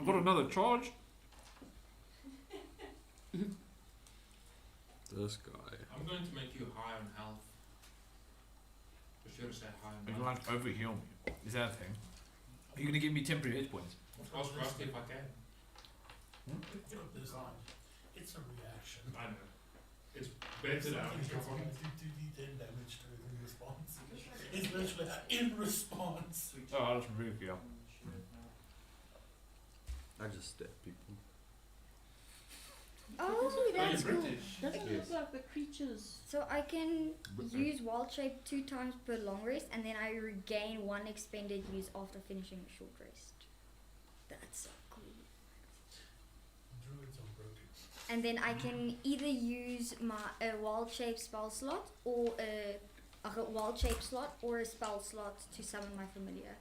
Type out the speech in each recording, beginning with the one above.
I've got another charge. This guy. I'm going to make you high on health. I should have said high on You health. like overheal me. Is that a thing? Are you gonna give me temporary hit points? Ask Rusty if I can. It's a reaction. I know. It's better now. Something gets me to D10 damage to it in response. It's literally in response. Oh, that's really good. I just stab people. Oh, that's you're cool. British. Doesn't Yes. look like the creatures. So I can use wild shape 2 times per long rest, and then I regain 1 expended use after finishing a short rest. That's so cool. Druids are broken. And then I can either use a wild shape spell slot or a wild shape slot or a spell slot to summon my familiar.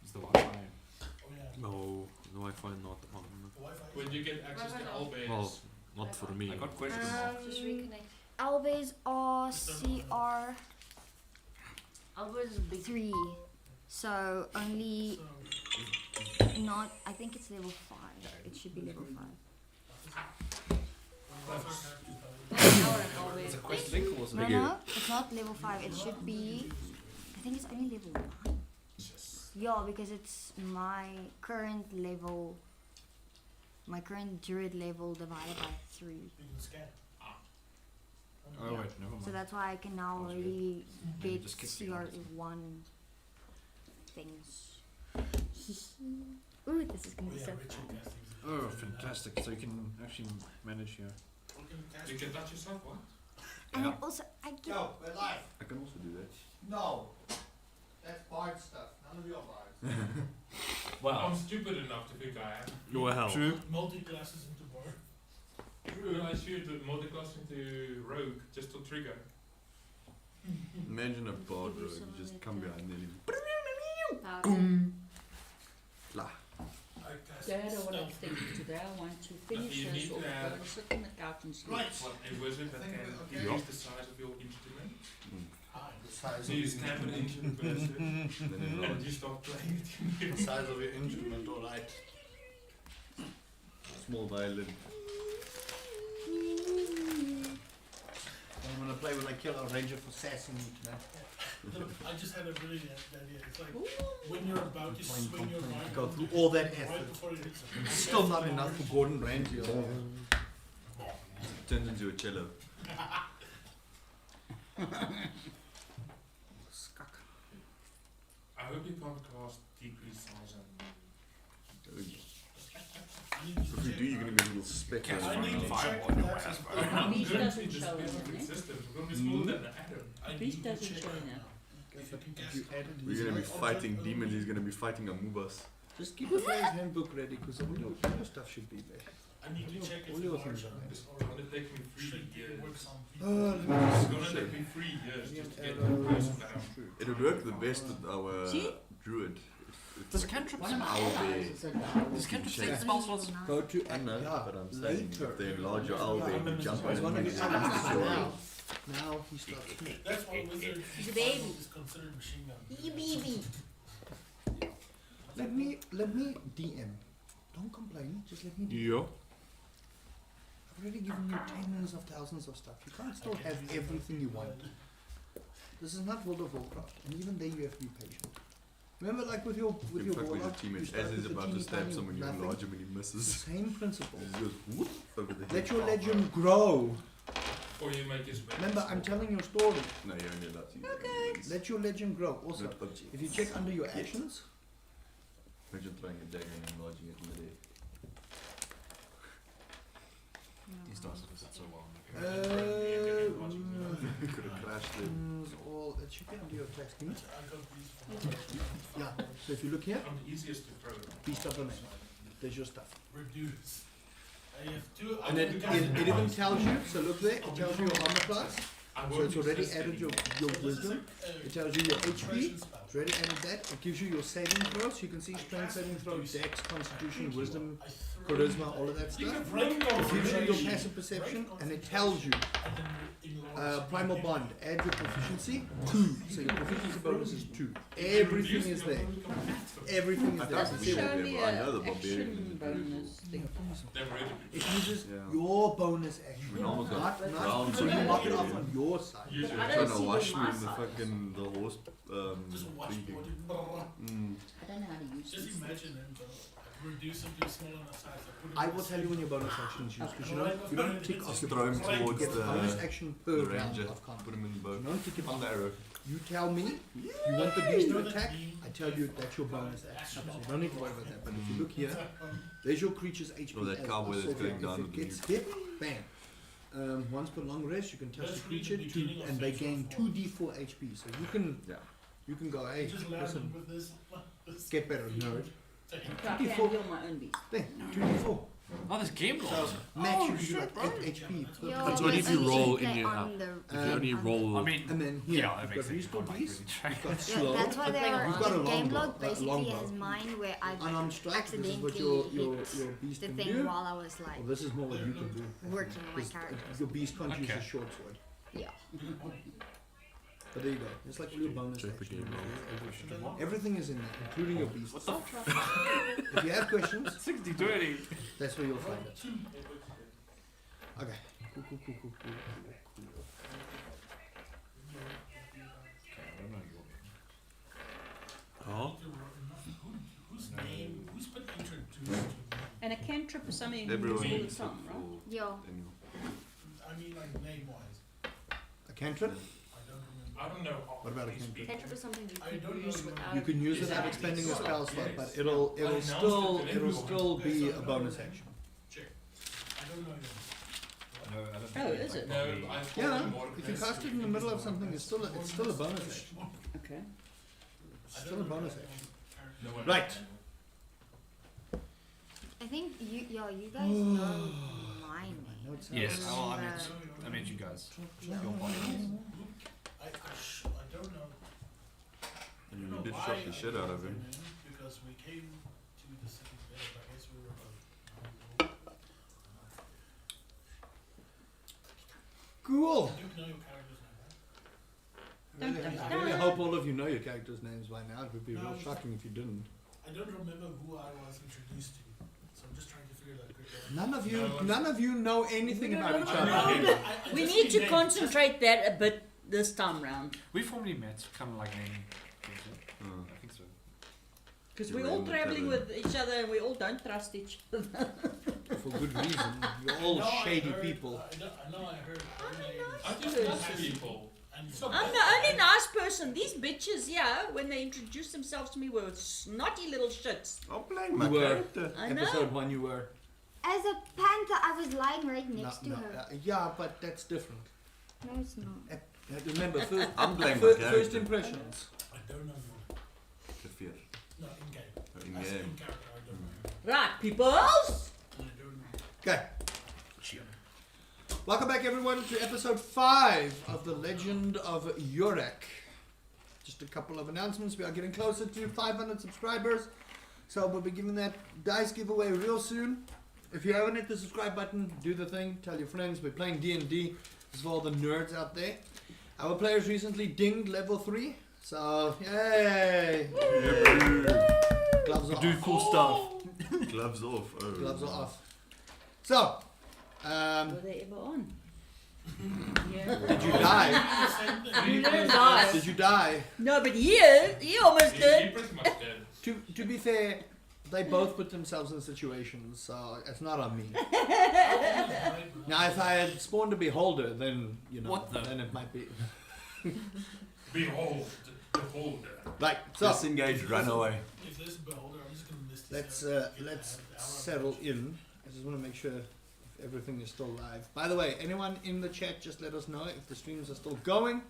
It's the Wi-Fi. Oh yeah. No, Wi-Fi not on. The Wi-Fi. When you get access to Albase, Well, not for me. I got question mark. Just reconnect. Albes are CR Albert is a big 3, so only So, not. I think it's level 5. It should be level 5. It's a quest link or No, something? no, it's not level 5. It should be. I think it's only level 1. Yeah, because it's my current level. My current druid level divided by 3. you can scan. Oh wait, never mind. So that's why I can now That's already Maybe get just kick me out. CR1 things. Ooh, this is gonna Oh be yeah, so ritual fun. casting is Oh, included in that. fantastic. So you can actually manage here. We can cast you can touch yourself, what? And Yeah. then also, I get. Yo, we're live. I can also do that. No. That's bard stuff. None of your bards. I'm stupid enough to think I am. Well. True. multi-classes into bar. True, I should multiclass into rogue just to trigger. Imagine a bard rogue, you just come behind them. Lah. I cast Dad, what I'm stealth. thinking today, I want to finish you this need off. to have- I'll sit on the couch and sleep. Right. What, a wizard that I think can we're increase okay. the size of your instrument. Hi. The size So of you your stab an instrument. ancient person Then and enlarge. you start playing it. The size of your instrument, alright. Small violin. I'm gonna play when I kill a ranger for sassing me tonight. Look, I just had a brilliant idea. It's like Ooh. when you're about to swing your right Go arm through all that right effort. before it hits him. It's still not enough for Gordon Ramsay. Turns into a cello. I hope you can't cast decrease size on I need to If you check do, you're gonna my- be a little speck. Cast I need to Fire check on your that's ass, a- bro. I'm Beast going doesn't to the show, specific eh? systems. We're going to be smaller than the atom. I Beast need to doesn't check show right now. now. If you can If cast you added We're gonna be Object fighting of demons, he's illusion. gonna be fighting amoebas. Just keep the player's handbook ready, because all your stuff should be there. I need to check if all the your large things are arm It's is going to take me 3 shrink years. works on Oh, people. let me It's just going to check. take me 3 years just to get Yeah, one person down. It would work the best with our See? druid. Does cantrip One of my Owl allies bear. is a down. Does cantrip Check. take spell slots? Go to I know, yeah, but I'm saying later. if they enlarge your owl bear and you jump I was on wondering it, if you now. just Now he starts. That's why wizard He's a baby. is considered machine gun. BB. Let me DM. Don't complain. Just let me DM. Yeah. I've already given you tens of thousands of stuff. You can't still have everything you want. This is not World of Warcraft, and even there you have to be patient. Remember, like with your You your fuck with your warlock, you teammates start as he's with the about to teeny stab tiny someone, you nothing. enlarge him and he It's the misses. same principle. He just goes whoop over the head. Let your legend grow. Or you make his weapons. Remember, I'm telling your story. No, you're only allowed to use it. Let your legend grow. Also, Not objects. if you check under your actions, Imagine throwing a dagger and enlarging it in the day. These dice have fit so well. Could have crashed it. all it should be under your attacks. Can you? I got these from Yeah. So if you look here, I'm the easiest to throw. Beast of the Man. There's your stuff. reduce. I have two. And then it even tells you. So look there. It tells you your armor class. I So won't it's use already this added your anymore. wisdom. It tells you your HP, It's already added that. It gives you your saving throws. You can see strength saving throw, dex, constitution, wisdom, charisma, all of that stuff. It gives you your passive perception, and it tells you primal bond. Add your proficiency 2. So your proficiency bonus is 2. Everything is there. Everything is there. That's So see Show what- me I know a the barbarian action bonus thing. They're ready. It uses Yeah. your bonus action, We almost got not drowned so you by mark it it. off on your side. Use I your don't Trying see to wash the me in the mask. fucking the horse Just watch thingy. what Mm. it. I don't know how to use Just this. imagine him reduce it to small enough size. I will tell you when your bonus action is used because you don't tick off your Throw him you towards get a bonus action per the round ranger. of combat. Put him in the You boat. don't tick it On off. the arrow. You tell me you want the beast to attack. I tell you that's your bonus action. So you don't need to worry about that. But if you look here, there's your creature's HP. Oh, that as cowboy that's assault. going If down it with the gets hit, bam. Once per long rest, you can touch the creature and they gain 2d4 HP. So Yeah. you can go, hey, Just listen, with this. get better, nerd. So I can heal my own beast. There, 2d4. Oh, there's game So laws. max you do like 8 HP. per Yo, creature. It's only if you but roll play in your on the- If you only Um, roll, I mean, And then here, yeah, that you've makes got sense. restore I'm like beast, really you've got Yeah, slow, that's why there are You've got a the game longbow, log basically longbow. has mine where I unarmed strike. This is accidentally what your hit beast the can thing do. while I was like Well, this is more what you can do. working on my 'Cause, character. your beast can't use Okay. a short sword. Yeah. But there you go. It's like all your bonus Check the actions. game Everything is in there, including your beast. What the If you have questions, 60-20. that's where you'll find it. Okay. Cool, cool, cool, cool, cool, cool. oh, Whose name? Who's been introduced to me? And a cantrip is something you use Everyone all the uses it time, right? for Yo. Daniel. I mean, like name wise. A cantrip? I don't remember. I don't know. how What about a these cantrip? people- Cantrip is something you I can don't use know. without. You can use it Is without that expending a extra? spell slot, Yes. but it'll announced it still to it'll everyone. still be a bonus action. Check. I don't know. No, I don't Oh, think is it? No, I thought Yeah, more if you than cast it in the middle of something, it's still a bonus action. Okay. It's still a bonus action. No one- Right. I think you guys know my name. No, it's Yes, not. well, Uh, I meant you guys. Yeah. Your body. I don't know. And you did shock the shit out of him. Because we came to the city together, but I guess we were both. Cool. I do know your character's name, Dun, Really, dun, I really dun. hope all of you know your characters' names by now. It would be real shocking if you didn't. right? I don't remember who I was introduced to, so I'm just trying to figure that quickly out. None of you know anything about each other. I We just need to names. concentrate that a bit this time round. We formally met, kind of like naming. Oh. I think so. Because You're we're all in the traveling tavern. with each other and we all don't trust each other. For good reason. You're all I know I shady heard- people. I know I heard her name. I just trust people. And I'm the only nice person. These bitches, yeah, when they introduced themselves to me, were snotty little shits. I'm playing my You were. character. I know. Episode 1 you were. As a panther, I was lying right next to her. Yeah, but that's different. No, it's not. Remember, first, I'm playing my first character. impressions. I don't know you. The fear. No, in game. In As game. in character, I don't know Right, peoples? you. I don't know. Okay. Welcome back, everyone, to episode 5 of The Legend of Urak. Just a couple of announcements. We are getting closer to 500 subscribers, so we'll be giving that dice giveaway real soon. If you haven't hit the subscribe button, do the thing. Tell your friends. We're playing D&D. This is for all the nerds out there. Our players recently dinged level 3, so yay! Gloves are Do off. cool stuff. Gloves off. Oh. Gloves are off. So, Were they ever on? Yeah. did you die? You didn't die. Did you die? No, but he almost He did. pretty much did. To be fair, they both put themselves in situations, so it's not on me. Now, if I had spawned a beholder, then What the- then it might be. Behold, beholder. Right. So Disengage, run away. If there's a beholder, I'm just gonna miss this. let's settle in. I just want to make sure if everything is still live. By the way, anyone in the chat, just let us know if the streams are still going,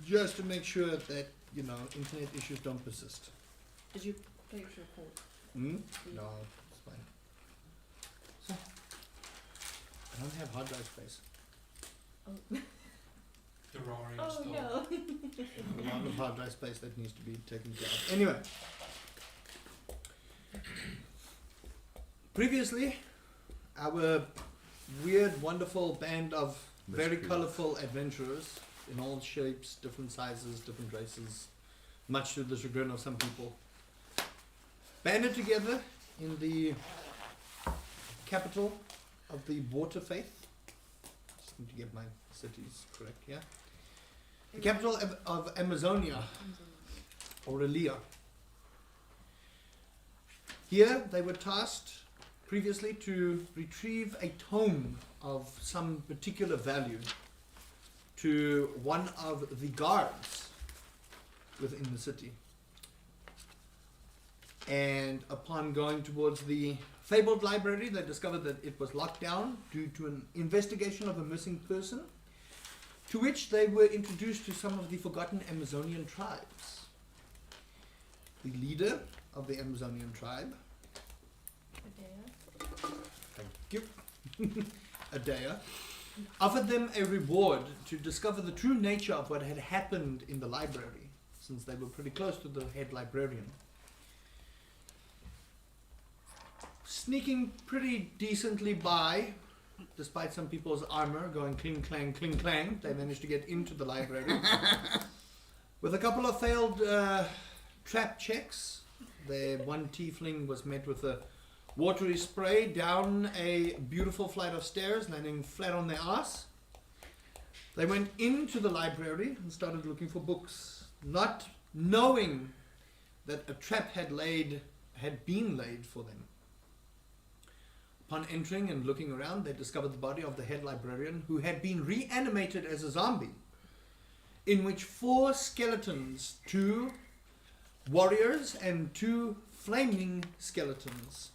just to make sure that internet issues don't persist. Did you play your record? Hmm? No, it's fine. So, I don't have hard drive space. Oh. Terrarium Oh still. no. A lot of hard drive space that needs to be taken care of. Anyway. Previously, our weird, wonderful band of very Mystery. colourful adventurers in all shapes, different sizes, different races, much to the chagrin of some people, banded together in the capital of the Water Faith. Just need to get my cities correct, yeah? The capital of Amazonia, Aurelia. Here they were tasked previously to retrieve a tome of some particular value to one of the guards within the city. And upon going towards the fabled library, they discovered that it was locked down due to an investigation of a missing person, to which they were introduced to some of the forgotten Amazonian tribes. The leader of the Amazonian tribe, thank you, Adea, offered them a reward to discover the true nature of what had happened in the library, since they were pretty close to the head librarian. Sneaking pretty decently by, despite some people's armor going cling clang, they managed to get into the library. With a couple of failed trap checks, the one tiefling was met with a watery spray down a beautiful flight of stairs, landing flat on their ass. They went into the library and started looking for books, not knowing that a trap had been laid for them. Upon entering and looking around, they discovered the body of the head librarian, who had been reanimated as a zombie, in which 4 skeletons, 2 warriors and 2 flaming skeletons,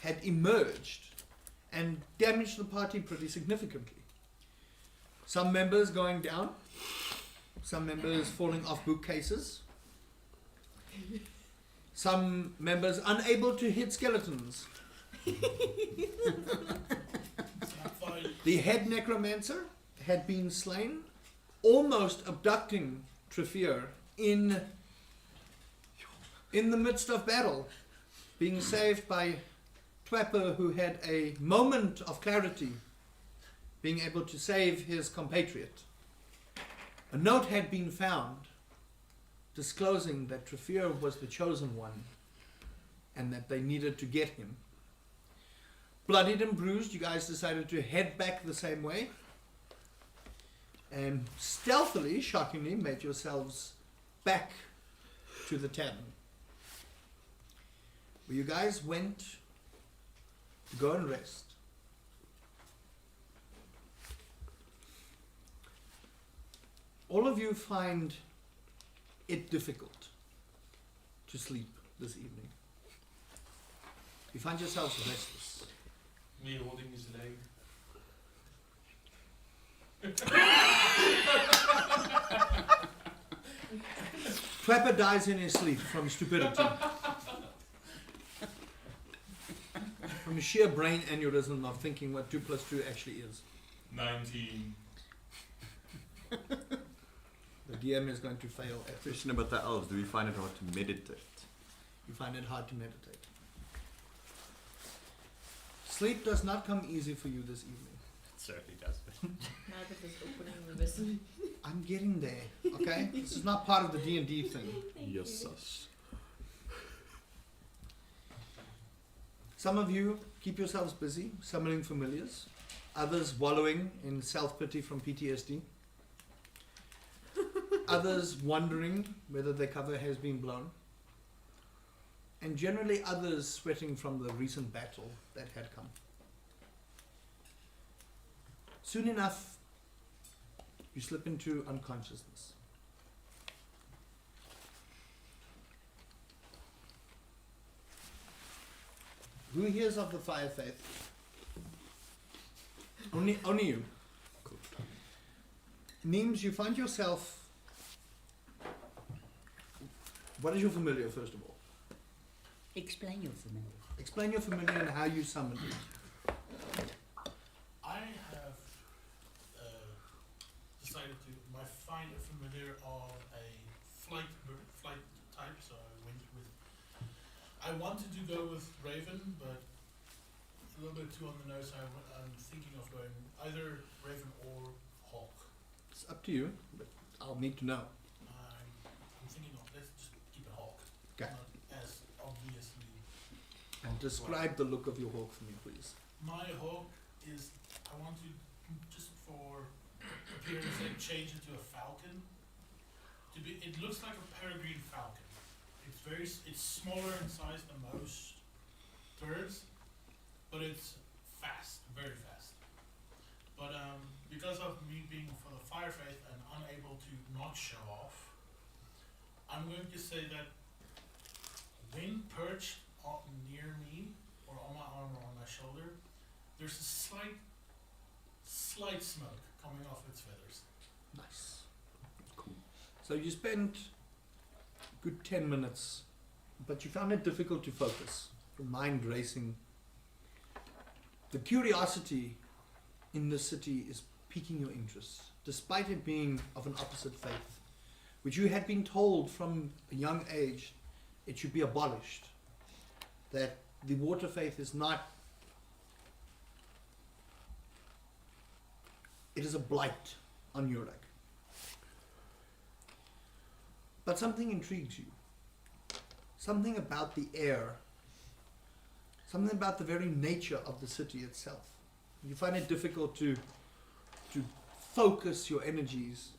had emerged and damaged the party pretty significantly. Some members going down, some members falling off bookcases, some members unable to hit skeletons. The head necromancer had been slain, almost abducting Trafir in the midst of battle, being saved by Twapper, who had a moment of clarity, being able to save his compatriot. A note had been found disclosing that Trafir was the chosen one and that they needed to get him. Bloodied and bruised, you guys decided to head back the same way and stealthily, shockingly, made yourselves back to the tavern, where you guys went to go and rest. All of you find it difficult to sleep this evening. You find yourselves restless. Me holding his leg. Trapper dies in his sleep from stupidity. From a sheer brain aneurysm of thinking what 2 + 2 actually is. 19. The DM is going to fail at this. Question about the elves. Do we find it hard to meditate? You find it hard to meditate. Sleep does not come easy for you this evening. It certainly does. Now that this opening the vessel. I'm getting there, okay? This is not part of the D&D thing. Yes, sus. Some of you keep yourselves busy summoning familiars. Others wallowing in self-pity from PTSD. Others wondering whether their cover has been blown. And generally others sweating from the recent battle that had come. Soon enough, you slip into unconsciousness. Who hears of the Fire Faith? Only you. Neems, you find yourself... What is your familiar, first of all? Explain your familiar. Explain your familiar and how you summoned it. I have decided to. My I wanted to go with Raven, but it's a little bit too on the nose. I'm thinking of going either Raven or Hawk. It's up to you, but I'll need to know. I'm thinking of let's just keep it Hawk. Okay. Not as obviously. And describe the look of your hawk for me, please. My Hawk is I want to just for appearance sake change it to a falcon. It looks like a peregrine falcon. It's smaller in size than most birds, but it's fast, very fast. But because of me being for the fire faith and unable to not show off, I'm going to say that when perched near me or on my arm or on my shoulder, there's a slight smoke coming off its feathers. Nice. Cool. So you spent a good 10 minutes, but you found it difficult to focus. Your mind racing. The curiosity in this city is piquing your interest, despite it being of an opposite faith, which you had been told from a young age it should be abolished. That the water faith is not, it is a blight on Urak. But something intrigues you. Something about the air, something about the very nature of the city itself. You find it difficult to focus your energies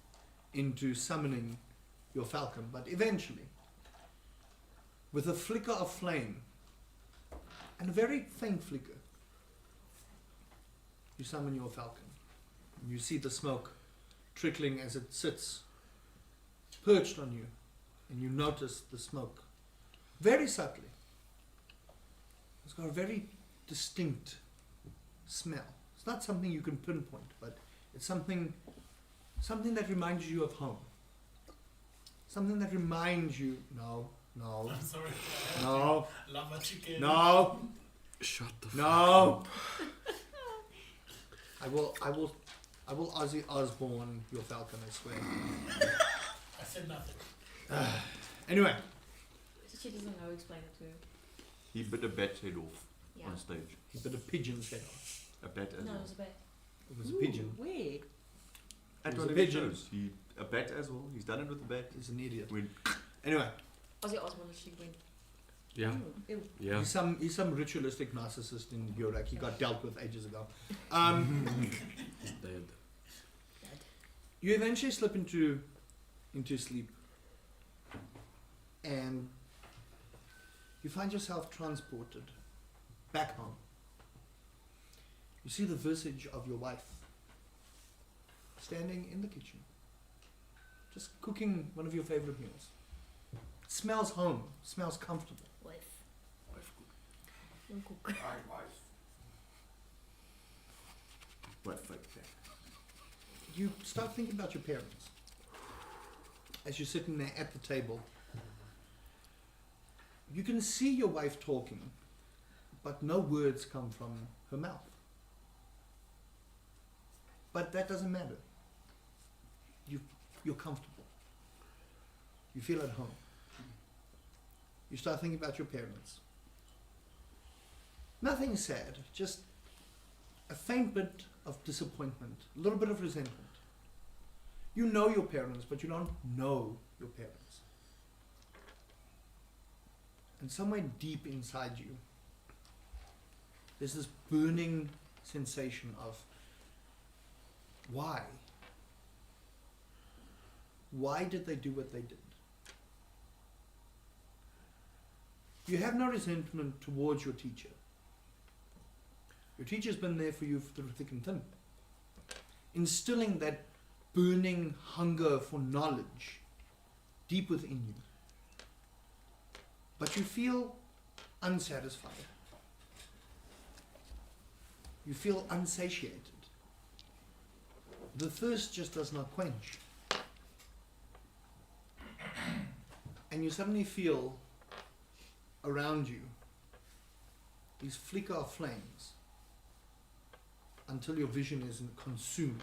into summoning your falcon, but eventually, with a flicker of flame, and a very faint flicker, you summon your falcon. You see the smoke trickling as it sits perched on you, and you notice the smoke very subtly. It's got a very distinct smell. It's not something you can pinpoint, but it's something that reminds you of home. Something that reminds you, no, I'm sorry. no, Lava chicken. no, Shut the no. I will Ozzy Osbourne your falcon, I swear. I said nothing. Anyway, She doesn't know, explain it to her. He bit a bat's head off Yeah. on stage. he bit a pigeon's head off. A bat as No, it well. was a bit. It was a pigeon. Where? At It was one a of his pigeon. shows. A bat as well. He's done it with a bat. He's an idiot. When Anyway, Ozzy Osbourne, she went. Yeah. Ew. Yeah. he's some ritualistic narcissist in Urak. He got dealt with ages ago. Dead. You eventually slip into sleep, and you find yourself transported back home. You see the visage of your wife standing in the kitchen, just cooking one of your favorite meals. It smells home, smells comfortable. Wife. Alright, wife. what fake that? You start thinking about your parents as you're sitting there at the table. You can see your wife talking, but no words come from her mouth. But that doesn't matter. You're comfortable. You feel at home. You start thinking about your parents. Nothing sad, just a faint bit of disappointment, a little bit of resentment. You know your parents, but you don't know your parents. And somewhere deep inside you, there's this burning sensation of why? Why did they do what they did? You have no resentment towards your teacher. Your teacher's been there for you through thick and thin, instilling that burning hunger for knowledge deep within you. But you feel unsatisfied. You feel unsatiated. The thirst just does not quench. And you suddenly feel around you these flicker of flames until your vision is consumed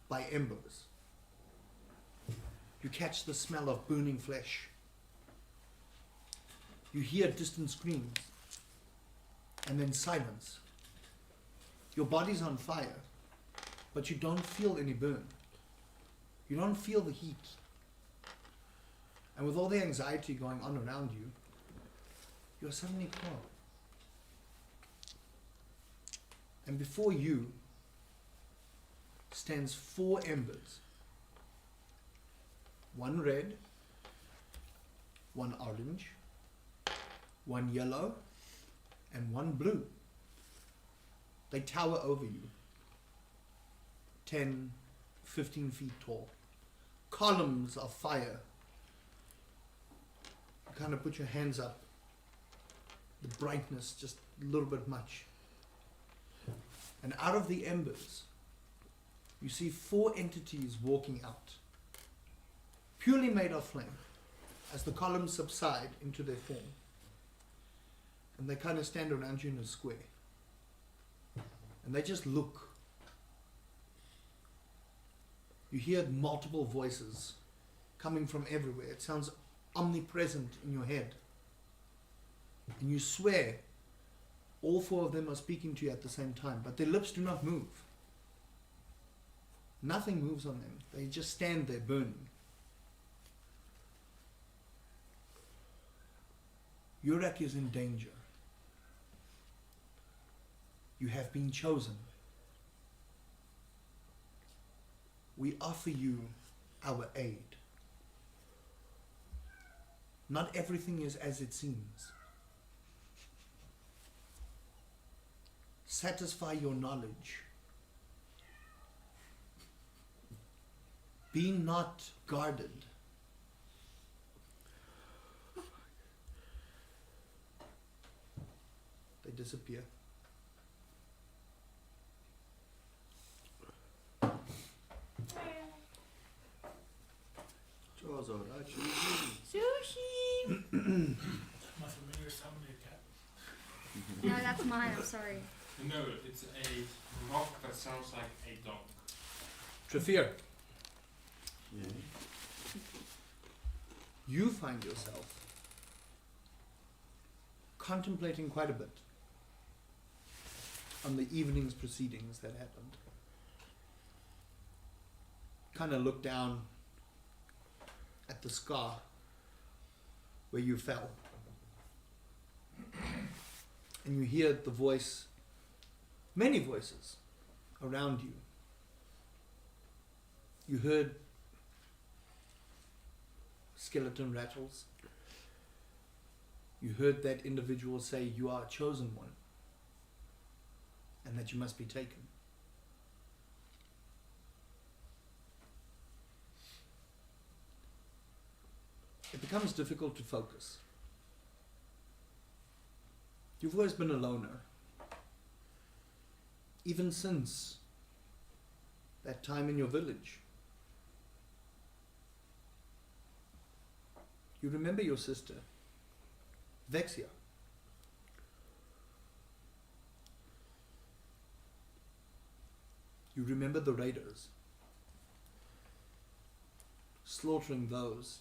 by embers. You catch the smell of burning flesh. You hear distant screams. And then silence. Your body's on fire, but you don't feel any burn. You don't feel the heat. And with all the anxiety going on around you, you're suddenly calm. And before you stands 4 embers. One red, one orange, one yellow, and one blue. They tower over you. 10, 15 feet tall. Columns of fire. You kind of put your hands up. The brightness just a little bit much. And out of the embers, you see 4 entities walking out. Purely made of flame. As the columns subside into their form. And they kind of stand around you in a square. And they just look. You hear multiple voices coming from everywhere. It sounds omnipresent in your head. And you swear all 4 of them are speaking to you at the same time, but their lips do not move. Nothing moves on them. They just stand there burning. Urak is in danger. You have been chosen. We offer you our aid. Not everything is as it seems. Satisfy your knowledge. Be not guarded. They disappear. Sushi! My familiar somebody a cat. No, that's mine, I'm sorry. No, it's a rock that sounds like a dog. Trafir, Yeah. you find yourself contemplating quite a bit on the evening's proceedings that happened. Kind of look down at the scar where you fell. And you hear the voice, many voices around you. You heard skeleton rattles. You heard that individual say, "You are a chosen one," and that you must be taken. It becomes difficult to focus. You've always been a loner. Even since that time in your village. You remember your sister, Vexia. You remember the raiders, slaughtering those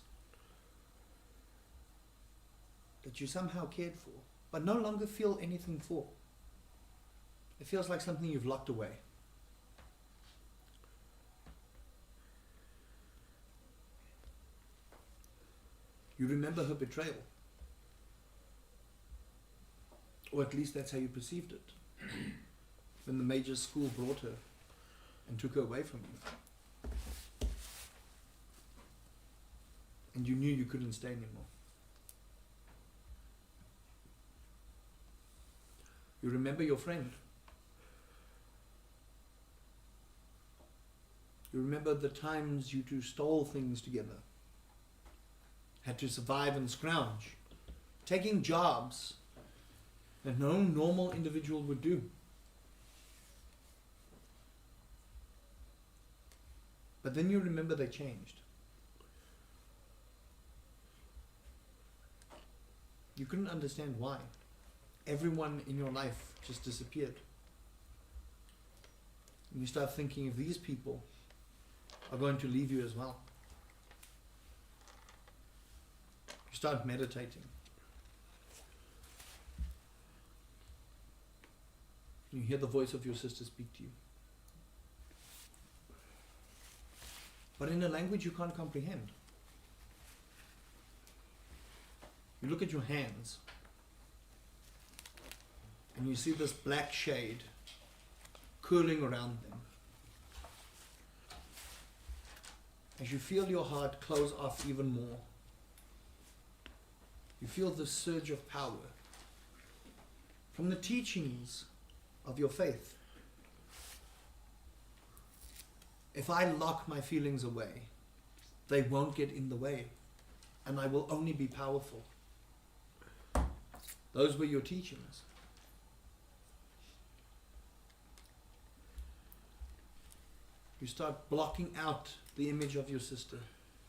that you somehow cared for, but no longer feel anything for. It feels like something you've locked away. You remember her betrayal. Or at least that's how you perceived it. When the major school brought her and took her away from you. And you knew you couldn't stay anymore. You remember your friend. You remember the times you two stole things together. Had to survive and scrounge. Taking jobs that no normal individual would do. But then you remember they changed. You couldn't understand why. Everyone in your life just disappeared. And you start thinking if these people are going to leave you as well. You start meditating. You hear the voice of your sister speak to you. But in a language you can't comprehend. You look at your hands and you see this black shade curling around them. As you feel your heart close off even more, you feel the surge of power from the teachings of your faith. If I lock my feelings away, they won't get in the way, and I will only be powerful. Those were your teachings. You start blocking out the image of your sister.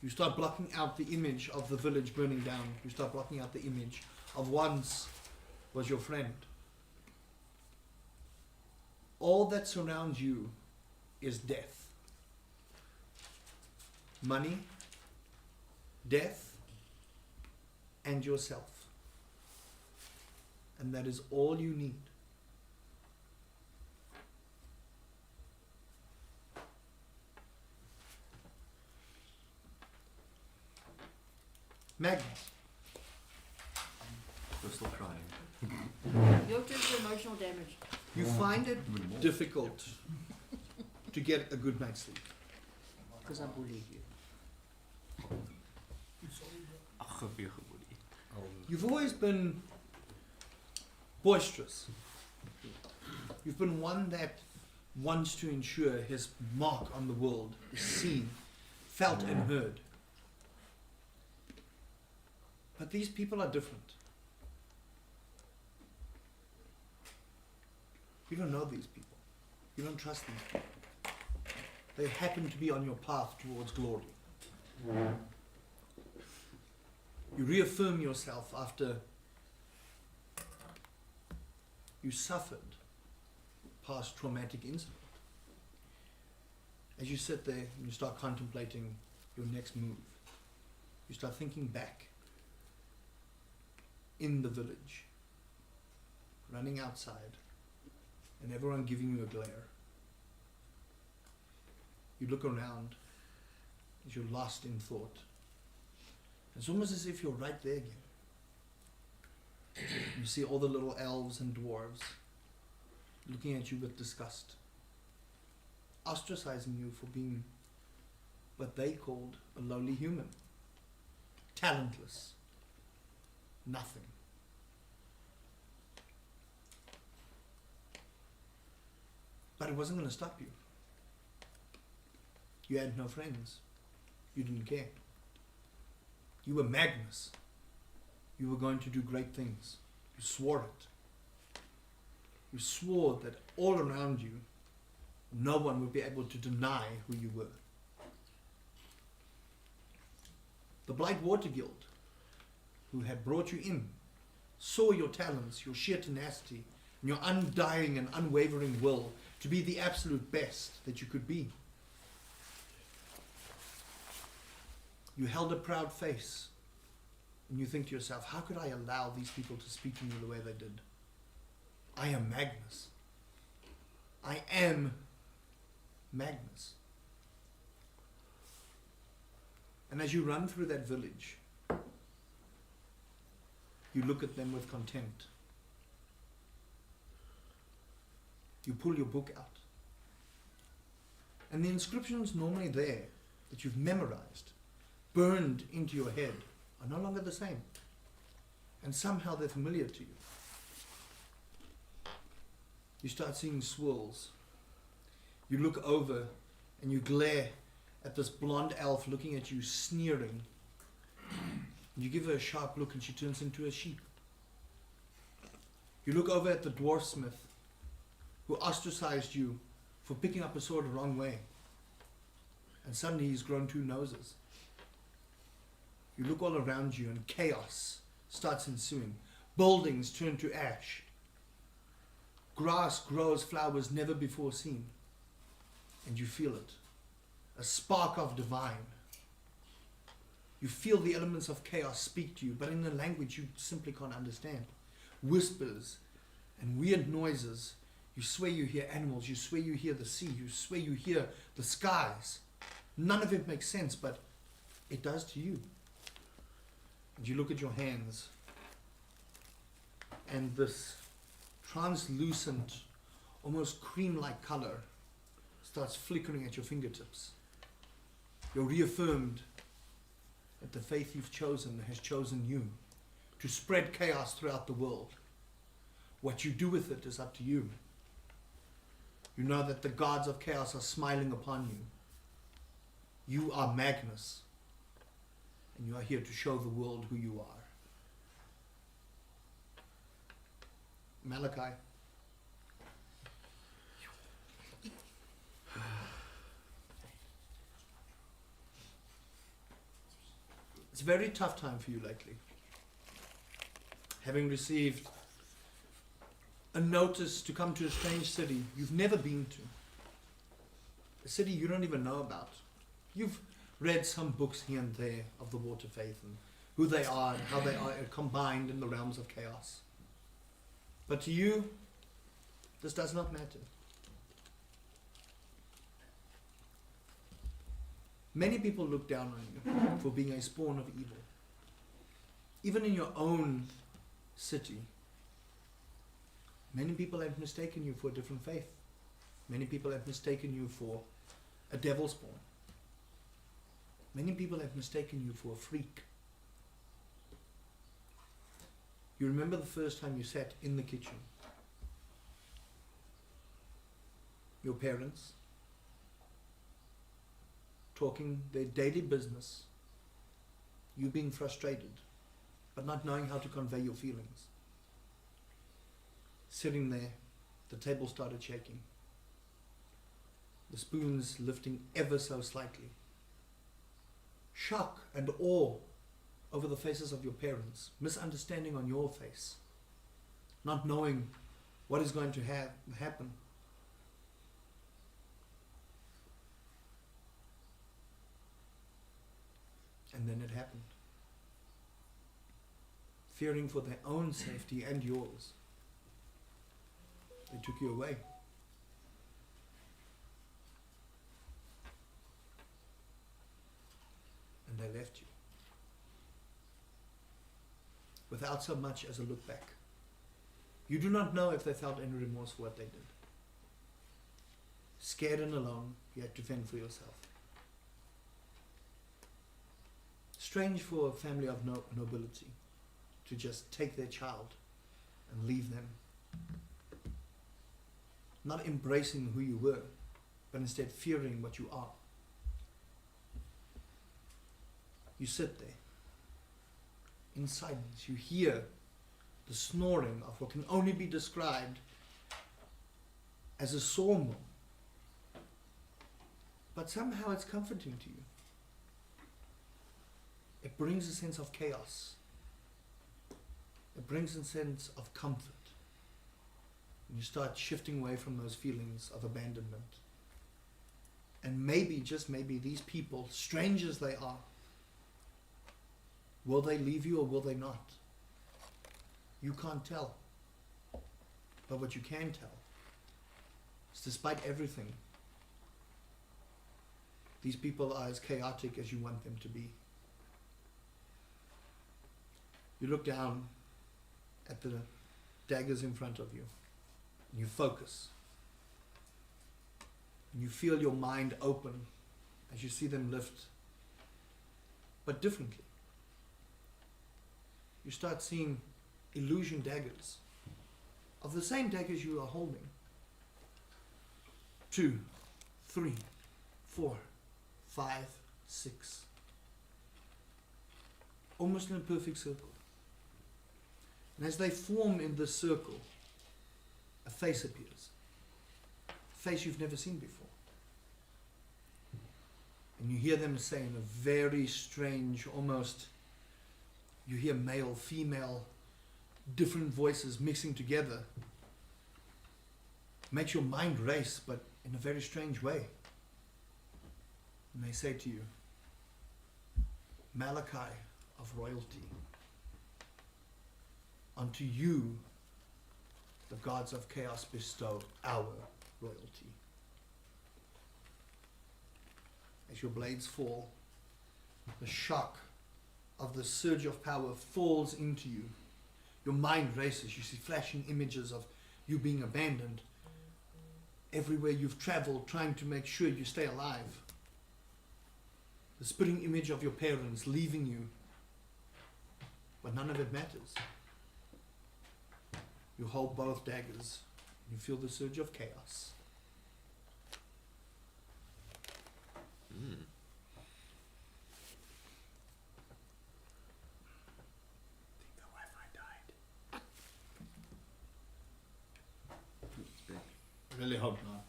You start blocking out the image of the village burning down. You start blocking out the image of once was your friend. All that surrounds you is death. Money, death, and yourself. And that is all you need. Magnus, You're still crying. You're taking emotional damage. you find it Even more. difficult to get a good night's sleep. Because I bullied you. Ag, weer geboelie. You've always been boisterous. You've been one that wants to ensure his mark on the world is seen, felt and heard. But these people are different. You don't know these people. You don't trust these people. They happen to be on your path towards glory. You reaffirm yourself after you suffered past traumatic incident. As you sit there and you start contemplating your next move, you start thinking back in the village, running outside, and everyone giving you a glare. You look around as you're lost in thought. It's almost as if you're right there again. You see all the little elves and dwarves looking at you with disgust, ostracizing you for being what they called a lowly human, talentless, nothing. But it wasn't going to stop you. You had no friends. You didn't care. You were Magnus. You were going to do great things. You swore it. You swore that all around you, no one would be able to deny who you were. The Blight Water Guild, who had brought you in, saw your talents, your sheer tenacity, and your undying and unwavering will to be the absolute best that you could be. You held a proud face, and you think to yourself, how could I allow these people to speak to me the way they did? I am Magnus. I am Magnus. And as you run through that village, you look at them with contempt. You pull your book out. And the inscriptions normally there that you've memorized, burned into your head, are no longer the same. And somehow they're familiar to you. You start seeing swirls. You look over and you glare at this blonde elf looking at you, sneering. You give her a sharp look and she turns into a sheep. You look over at the dwarfsmith who ostracized you for picking up a sword the wrong way. And suddenly he's grown two noses. You look all around you and chaos starts ensuing. Buildings turn to ash. Grass grows flowers never before seen. And you feel it. A spark of divine. You feel the elements of chaos speak to you, but in a language you simply can't understand. Whispers and weird noises. You swear you hear animals, you swear you hear the sea, you swear you hear the skies. None of it makes sense, but it does to you. And you look at your hands, and this translucent, almost cream-like color starts flickering at your fingertips. You're reaffirmed that the faith you've chosen has chosen you to spread chaos throughout the world. What you do with it is up to you. You know that the gods of chaos are smiling upon you. You are Magnus, and you are here to show the world who you are. Malachi. It's a very tough time for you lately. Having received a notice to come to a strange city you've never been to. A city you don't even know about. You've read some books here and there of the Water Faith and who they are and how they are combined in the realms of chaos. But to you, this does not matter. Many people look down on you for being a spawn of evil. Even in your own city, many people have mistaken you for a different faith. Many people have mistaken you for a devil spawn. Many people have mistaken you for a freak. You remember the first time you sat in the kitchen? Your parents talking their daily business, you being frustrated, but not knowing how to convey your feelings. Sitting there, the table started shaking. The spoons lifting ever so slightly. Shock and awe over the faces of your parents. Misunderstanding on your face. Not knowing what is going to happen. And then it happened. Fearing for their own safety and yours, they took you away. And they left you. Without so much as a look back. You do not know if they felt any remorse for what they did. Scared and alone, you had to fend for yourself. Strange for a family of nobility to just take their child and leave them. Not embracing who you were, but instead fearing what you are. You sit there. In silence, you hear the snoring of what can only be described as a sawmill. But somehow it's comforting to you. It brings a sense of chaos. It brings a sense of comfort. And you start shifting away from those feelings of abandonment. And maybe, just maybe, these people, strange as they are, will they leave you or will they not? You can't tell. But what you can tell is, despite everything, these people are as chaotic as you want them to be. You look down at the daggers in front of you, and you focus. And you feel your mind open as you see them lift, but differently. You start seeing illusion daggers of the same daggers you are holding. 2, 3, 4, 5, 6. Almost in a perfect circle. And as they form in this circle, a face appears. A face you've never seen before. And you hear them say in a very strange, almost, you hear male, female, different voices mixing together. Makes your mind race, but in a very strange way. And they say to you, Malachi of royalty, unto you the gods of chaos bestow our royalty. As your blades fall, the shock of the surge of power falls into you. Your mind races. You see flashing images of you being abandoned. Everywhere you've traveled, trying to make sure you stay alive. The spitting image of your parents leaving you. But none of it matters. You hold both daggers. You feel the surge of chaos. It's big. I really hope not.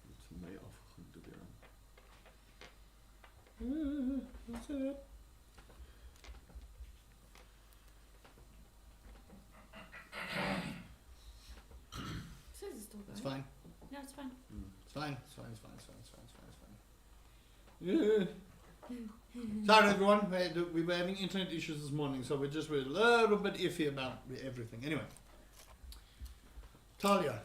Het is voor mij afgegroeid door jou. That's it. Says it's still It's going. fine. No, it's fine. It's fine. It's fine. It's fine. It's fine. It's fine. It's fine. It's fine. Sorry, everyone. We were having internet issues this morning, so we're a little bit iffy about everything. Anyway, Talia,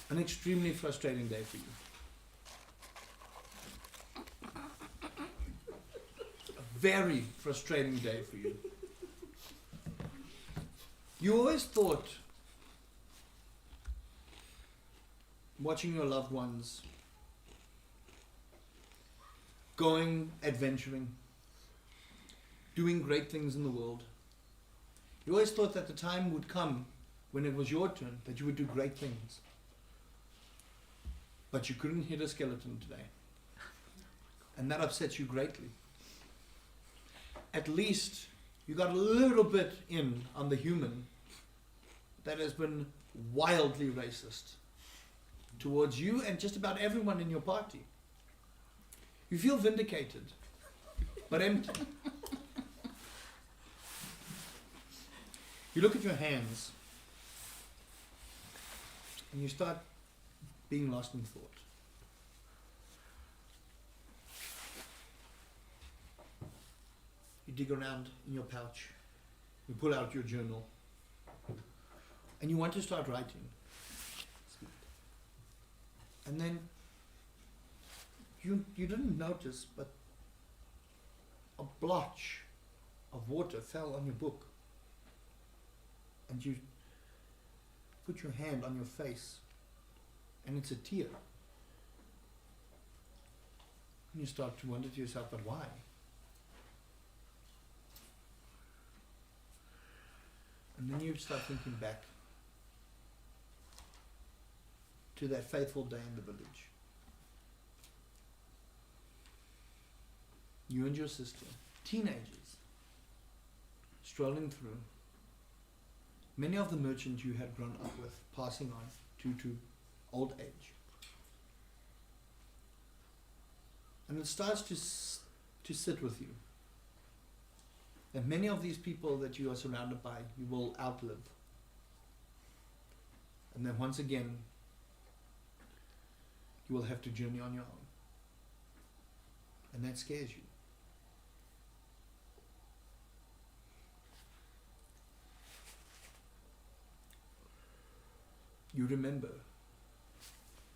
an extremely frustrating day for you. A very frustrating day for you. You always thought, watching your loved ones going adventuring, doing great things in the world, you always thought that the time would come when it was your turn that you would do great things. But you couldn't hit a skeleton today. And that upsets you greatly. At least you got a little bit in on the human that has been wildly racist towards you and just about everyone in your party. You feel vindicated, but empty. You look at your hands and you start being lost in thought. You dig around in your pouch, you pull out your journal, and you want to start writing. And then you didn't notice, but a blotch of water fell on your book. And you put your hand on your face, and it's a tear. And you start to wonder to yourself, but why? And then you start thinking back to that faithful day in the village. You and your sister, teenagers, strolling through. Many of the merchants you had grown up with, passing on to old age. And it starts to sit with you. And many of these people that you are surrounded by, you will outlive. And then once again, you will have to journey on your own. And that scares you. You remember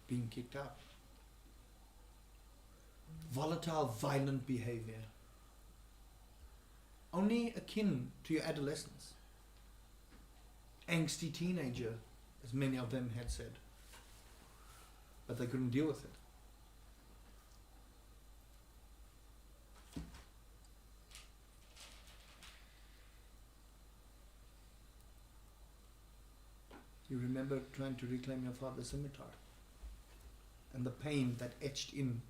being kicked out. Volatile, violent behavior. Only akin to your adolescence. Angsty teenager, as many of them had said. But they couldn't deal with it. You remember trying to reclaim your father's scimitar and the pain that etched in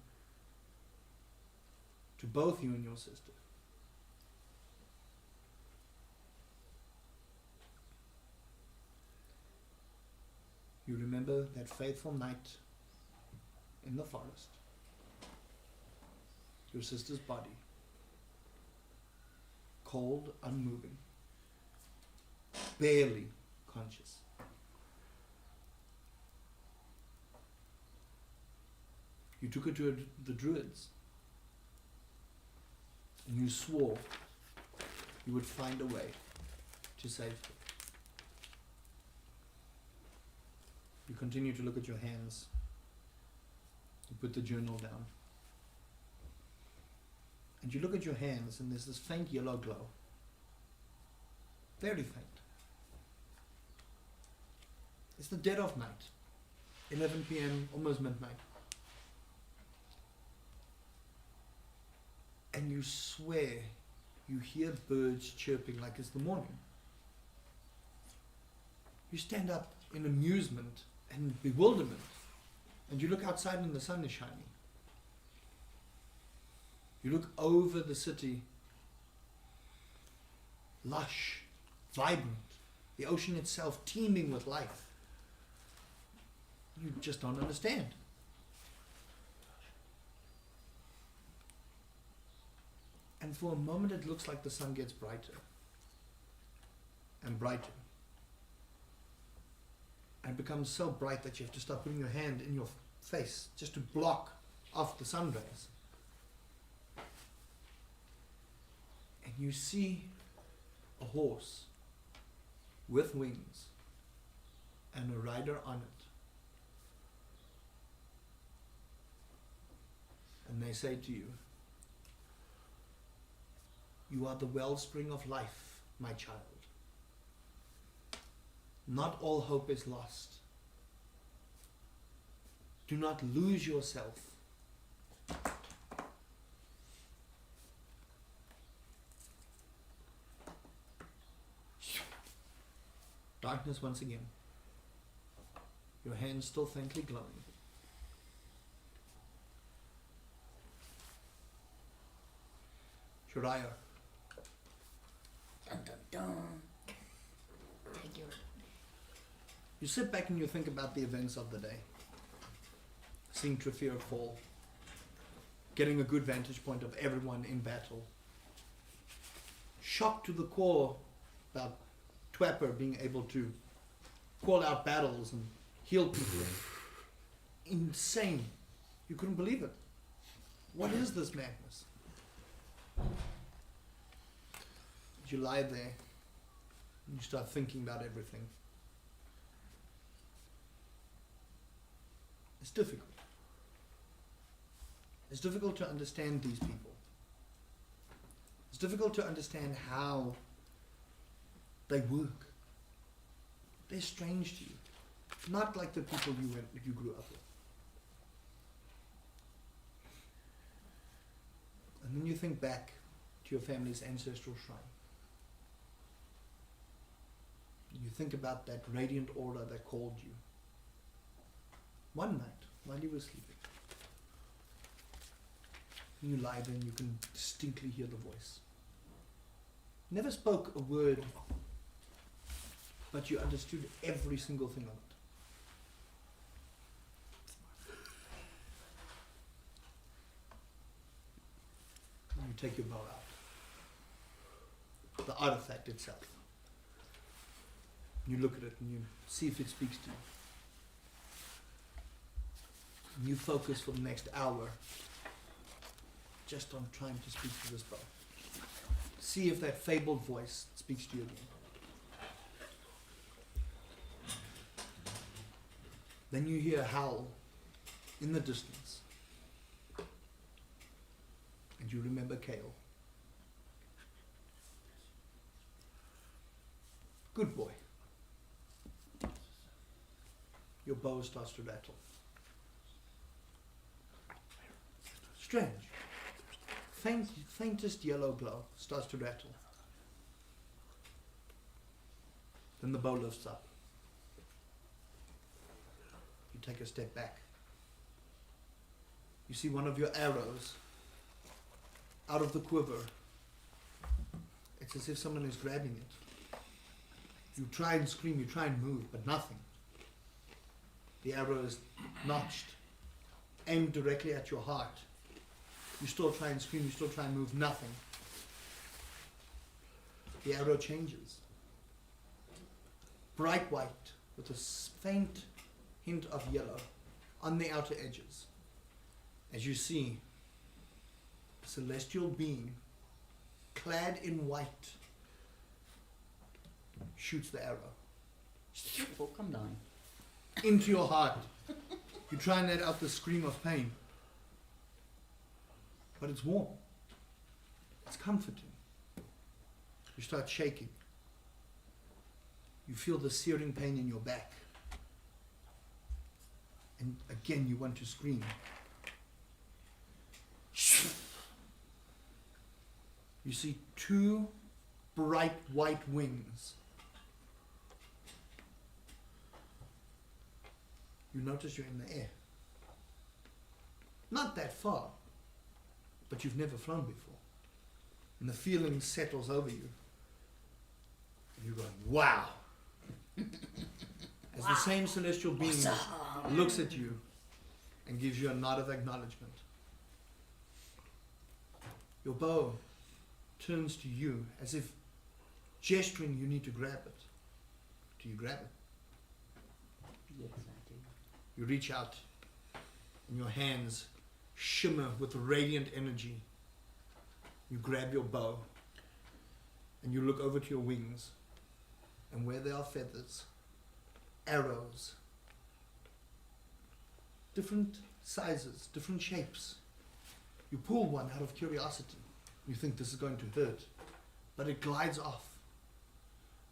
to both you and your sister. You remember that fateful night in the forest. Your sister's body, cold, unmoving, barely conscious. You took her to the druids And you swore you would find a way to save them. You continue to look at your hands. You put the journal down. And you look at your hands and there's this faint yellow glow. Very faint. It's the dead of night. 11 p.m., almost midnight. And you swear you hear birds chirping like it's the morning. You stand up in amusement and bewilderment, and you look outside and the sun is shining. You look over the city, lush, vibrant, the ocean itself teeming with life. You just don't understand. And for a moment it looks like the sun gets brighter and brighter. And it becomes so bright that you have to start putting your hand in your face just to block off the sun rays. And you see a horse with wings and a rider on it. And they say to you, "You are the wellspring of life, my child. Not all hope is lost. Do not lose yourself. Darkness once again. Your hands still faintly glowing. Shariah. Dun, dun, dun. Thank you. You sit back and you think about the events of the day. Seeing Trafir fall. Getting a good vantage point of everyone in battle. Shocked to the core about Twapper being able to call out battles and heal people. Insane. You couldn't believe it. What is this madness? You lie there and you start thinking about everything. It's difficult. It's difficult to understand these people. It's difficult to understand how they work. They're strange to you. Not like the people you grew up with. And then you think back to your family's ancestral shrine. You think about that radiant aura that called you. One night, while you were sleeping, you lie there and you can distinctly hear the voice. Never spoke a word, but you understood every single thing of it. And you take your bow out. The artifact itself. You look at it and you see if it speaks to you. And you focus for the next hour just on trying to speak to this bow. See if that fabled voice speaks to you again. Then you hear a howl in the distance. And you remember Kale. Good boy. Your bow starts to rattle. Strange. Faintest yellow glow starts to rattle. Then the bow lifts up. You take a step back. You see one of your arrows out of the quiver. It's as if someone is grabbing it. You try and scream, you try and move, but nothing. The arrow is notched, aimed directly at your heart. You still try and scream, you still try and move, nothing. The arrow changes. Bright white with a faint hint of yellow on the outer edges. As you see a celestial being clad in white, shoots the arrow Oh, come down. into your heart. You try and let out the scream of pain, but it's warm. It's comforting. You start shaking. You feel the searing pain in your back. And again, you want to scream. You see two bright white wings. You notice you're in the air. Not that far, but you've never flown before. And the feeling settles over you. And you're going, wow. As the same celestial being looks at you and gives you a nod of acknowledgement. Your bow turns to you as if gesturing you need to grab it. Do you grab it? Yes, I do. You reach out and your hands shimmer with radiant energy. You grab your bow and you look over to your wings, and where there are feathers, arrows, different sizes, different shapes. You pull one out of curiosity. You think this is going to hurt, but it glides off.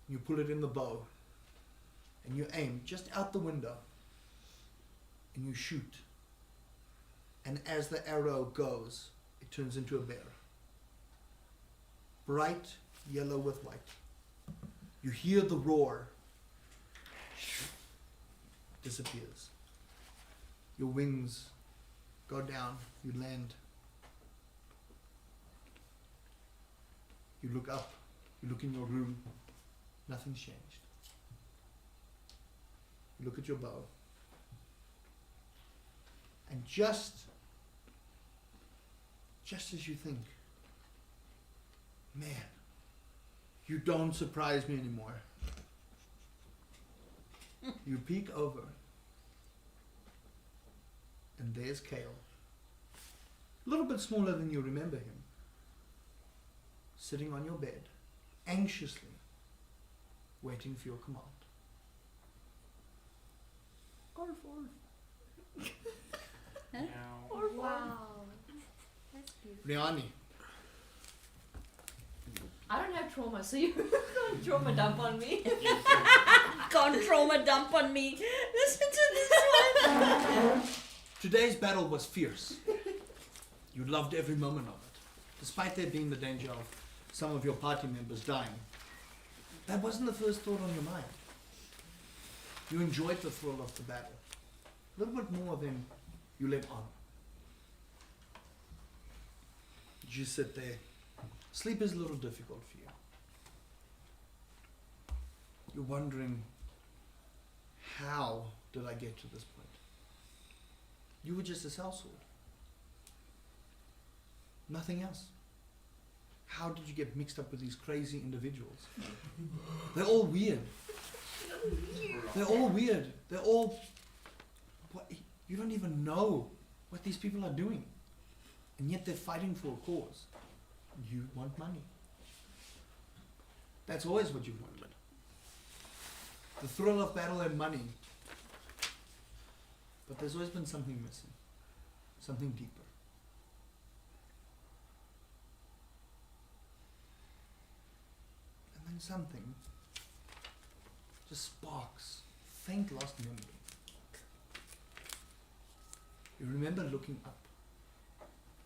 You pull it in the bow and you aim just out the window and you shoot. And as the arrow goes, it turns into a bear. Bright yellow with white. You hear the roar. Disappears. Your wings go down. You land. You look up. You look in your room. Nothing's changed. You look at your bow. And just as you think, man, you don't surprise me anymore. You peek over, and there's Kale. A little bit smaller than you remember him. Sitting on your bed, anxiously waiting for your command. Go for it. Wow. That's beautiful. Riani, I don't have trauma, so you can't trauma dump on me. Can't trauma dump on me. Listen to this one. today's battle was fierce. You loved every moment of it, despite there being the danger of some of your party members dying. That wasn't the first thought on your mind. You enjoyed the thrill of the battle, a little bit more than you let on. You sit there. Sleep is a little difficult for you. You're wondering, how did I get to this point? You were just a sellsword. Nothing else. How did you get mixed up with these crazy individuals? They're all weird. They're all weird. They're all... What, you don't even know what these people are doing. And yet they're fighting for a cause. You want money. That's always what you wanted. The thrill of battle and money. But there's always been something missing. Something deeper. And then something just sparks. Faint lost memory. You remember looking up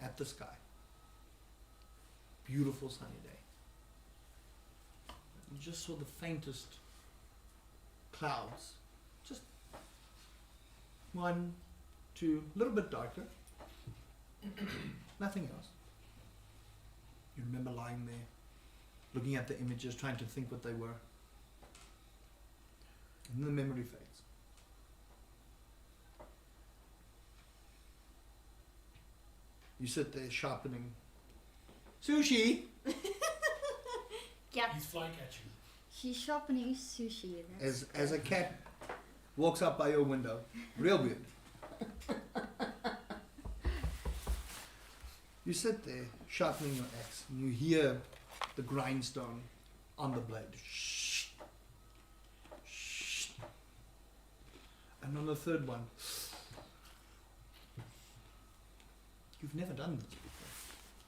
at the sky. Beautiful sunny day. You just saw the faintest clouds. Just one, two, a little bit darker. Nothing else. You remember lying there, looking at the images, trying to think what they were. And then the memory fades. You sit there sharpening. Sushi! Yeah, He's flying at you. she's sharpening sushi. As a cat walks up by your window. Real weird. You sit there sharpening your axe and you hear the grindstone on the blade. Shh. Shh. And on the third one, you've never done this before.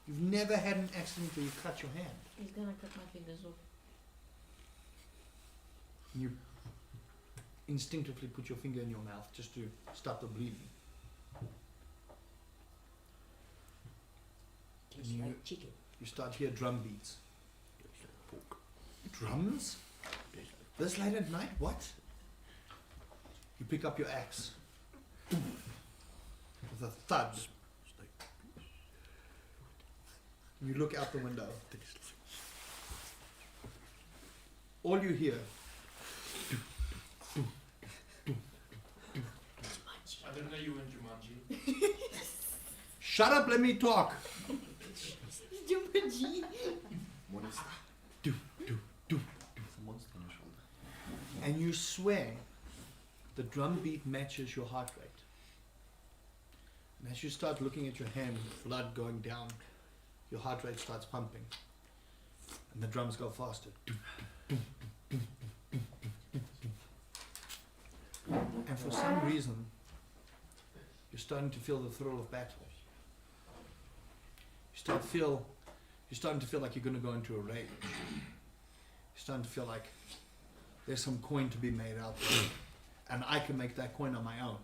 You've never had an accident where you cut your hand. He's gonna cut my fingers off. You instinctively put your finger in your mouth just to stop the bleeding. Tastes You- like chicken. You start to hear drum beats. Drums? This late at night? What? You pick up your axe. With a thud. You look out the window. All you hear I didn't know you were in Jumanji. shut up, let me talk. Jumanji. Monster. Do, do, do. There's a monster on your shoulder. And you swear the drum beat matches your heart rate. And as you start looking at your hand with blood going down, your heart rate starts pumping. And the drums go faster. And for some reason, you're starting to feel the thrill of battle. You're starting to feel like you're going to go into a rage. You're starting to feel like there's some coin to be made out there, and I can make that coin on my own.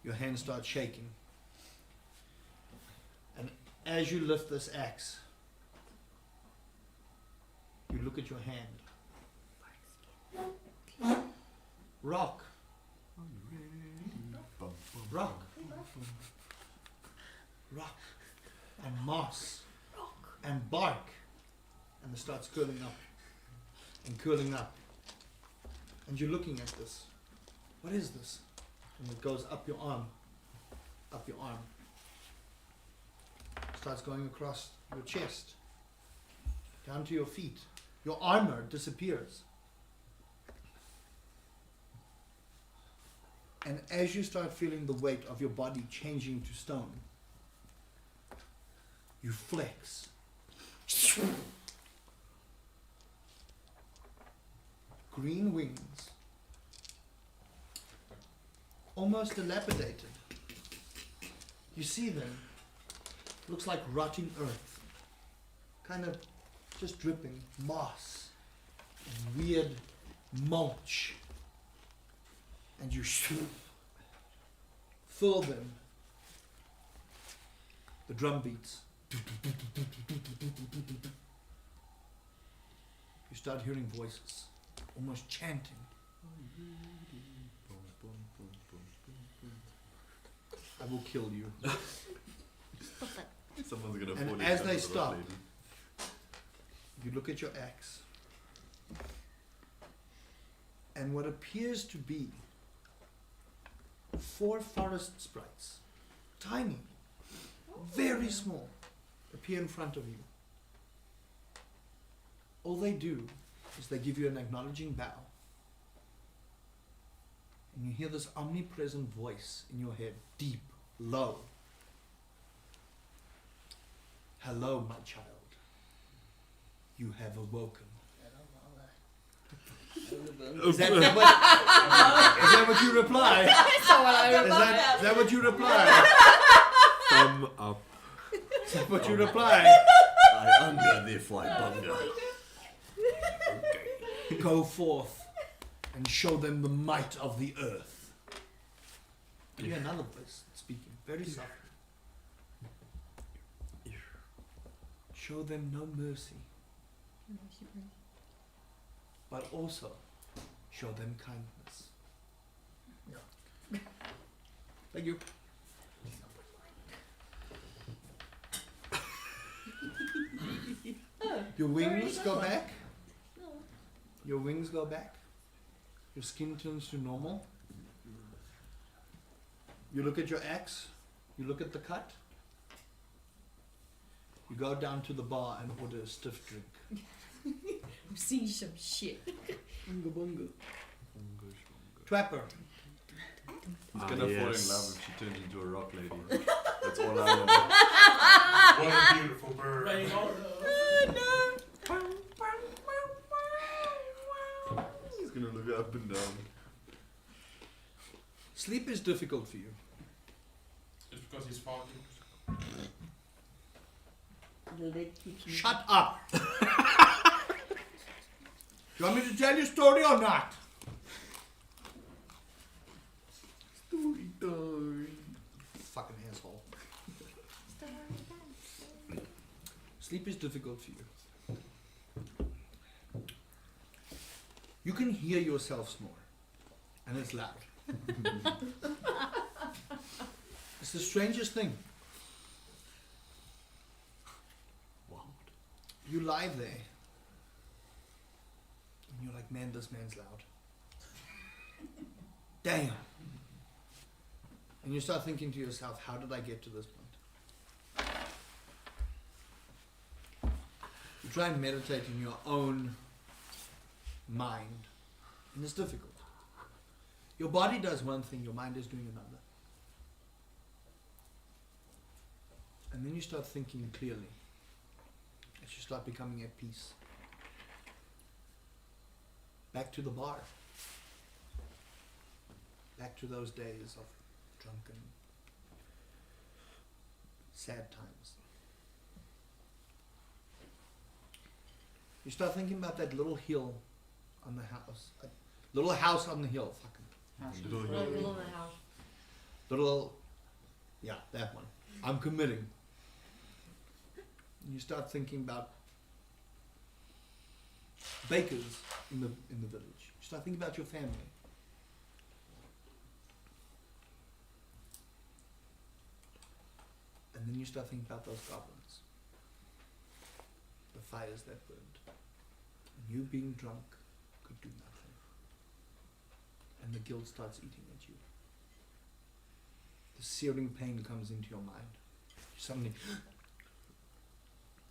Your hand starts shaking. And as you lift this axe, you look at your hand. Rock. Rock. Rock. And moss. And bark. And it starts curling up. And curling up. And you're looking at this. What is this? And it goes up your arm. Up your arm. Starts going across your chest. Down to your feet. Your armor disappears. And as you start feeling the weight of your body changing to stone, you flex. Green wings, almost dilapidated. You see them, looks like rotting earth, kind of just dripping moss and weird mulch. And you fill them. The drum beats. You start hearing voices, almost chanting. I will kill you. Someone's gonna And fall as in they with that stop, lady. you look at your axe, and what appears to be 4 forest sprites, tiny, very small, appear in front of you. All they do is they give you an acknowledging bow, and you hear this omnipresent voice in your head, deep, low. Hello, my child. You have awoken. Is that what you reply? Is that what you reply? Thumb up. Is that what you reply? I hunger, therefore I hunger. Go forth and show them the might of the earth. You hear another voice speaking, very softly. Show them no mercy, but also show them kindness. Thank you. Your wings go back. Your wings go back. Your skin turns to normal. You look at your axe. You look at the cut. You go down to the bar and order a stiff drink. I'm seeing some shit. Bunga bunga. Trapper. He's Ah, gonna fall in yes. love if she turns into a rock lady. That's all I know. What a beautiful bird. Rain on us. and down. Sleep is difficult for you. Just because he's farting. The leg keeps me. Shut up! Do you want me to tell you a story or not? Story time. Fucking asshole. Sleep is difficult for you. You can hear yourself snore, and it's loud. It's the strangest thing. You lie there, and you're like, man, this man's loud. Damn. And you start thinking to yourself, how did I get to this point? You try and meditate in your own mind, and it's difficult. Your body does one thing, your mind is doing another. And then you start thinking clearly, as you start becoming at peace. Back to the bar. Back to those days of drunken, sad times. You start thinking about that little hill on the house. A little house on the hill. Fucking Little Little hill. in the house. little, yeah, that one. I'm committing. And you start thinking about bakers in the village. You start thinking about your family. And then you start thinking about those goblins. The fires that burned. And you being drunk could do nothing. And the guilt starts eating at you. The searing pain comes into your mind. Suddenly,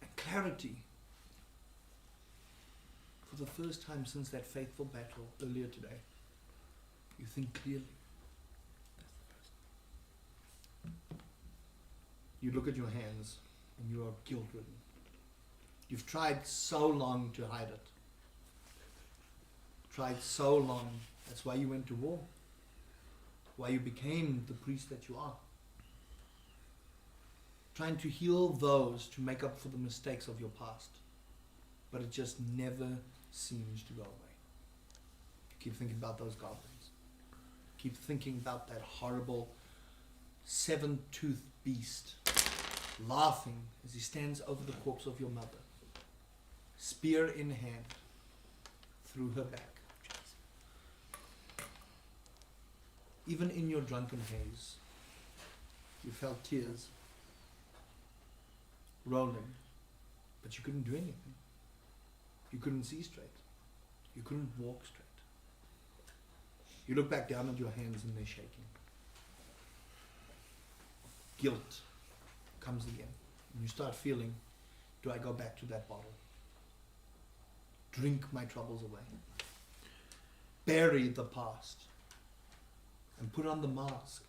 and clarity. For the first time since that fateful battle earlier today, you think clearly. You look at your hands and you are guilt-ridden. You've tried so long to hide it. Tried so long. That's why you went to war. Why you became the priest that you are. Trying to heal those to make up for the mistakes of your past. But it just never seems to go away. You keep thinking about those goblins. Keep thinking about that horrible seven-toothed beast laughing as he stands over the corpse of your mother, spear in hand, through her back. Even in your drunken haze, you felt tears rolling, but you couldn't do anything. You couldn't see straight. You couldn't walk straight. You look back down at your hands and they're shaking. Guilt comes again. And you start feeling, do I go back to that bottle? Drink my troubles away. Bury the past. And put on the mask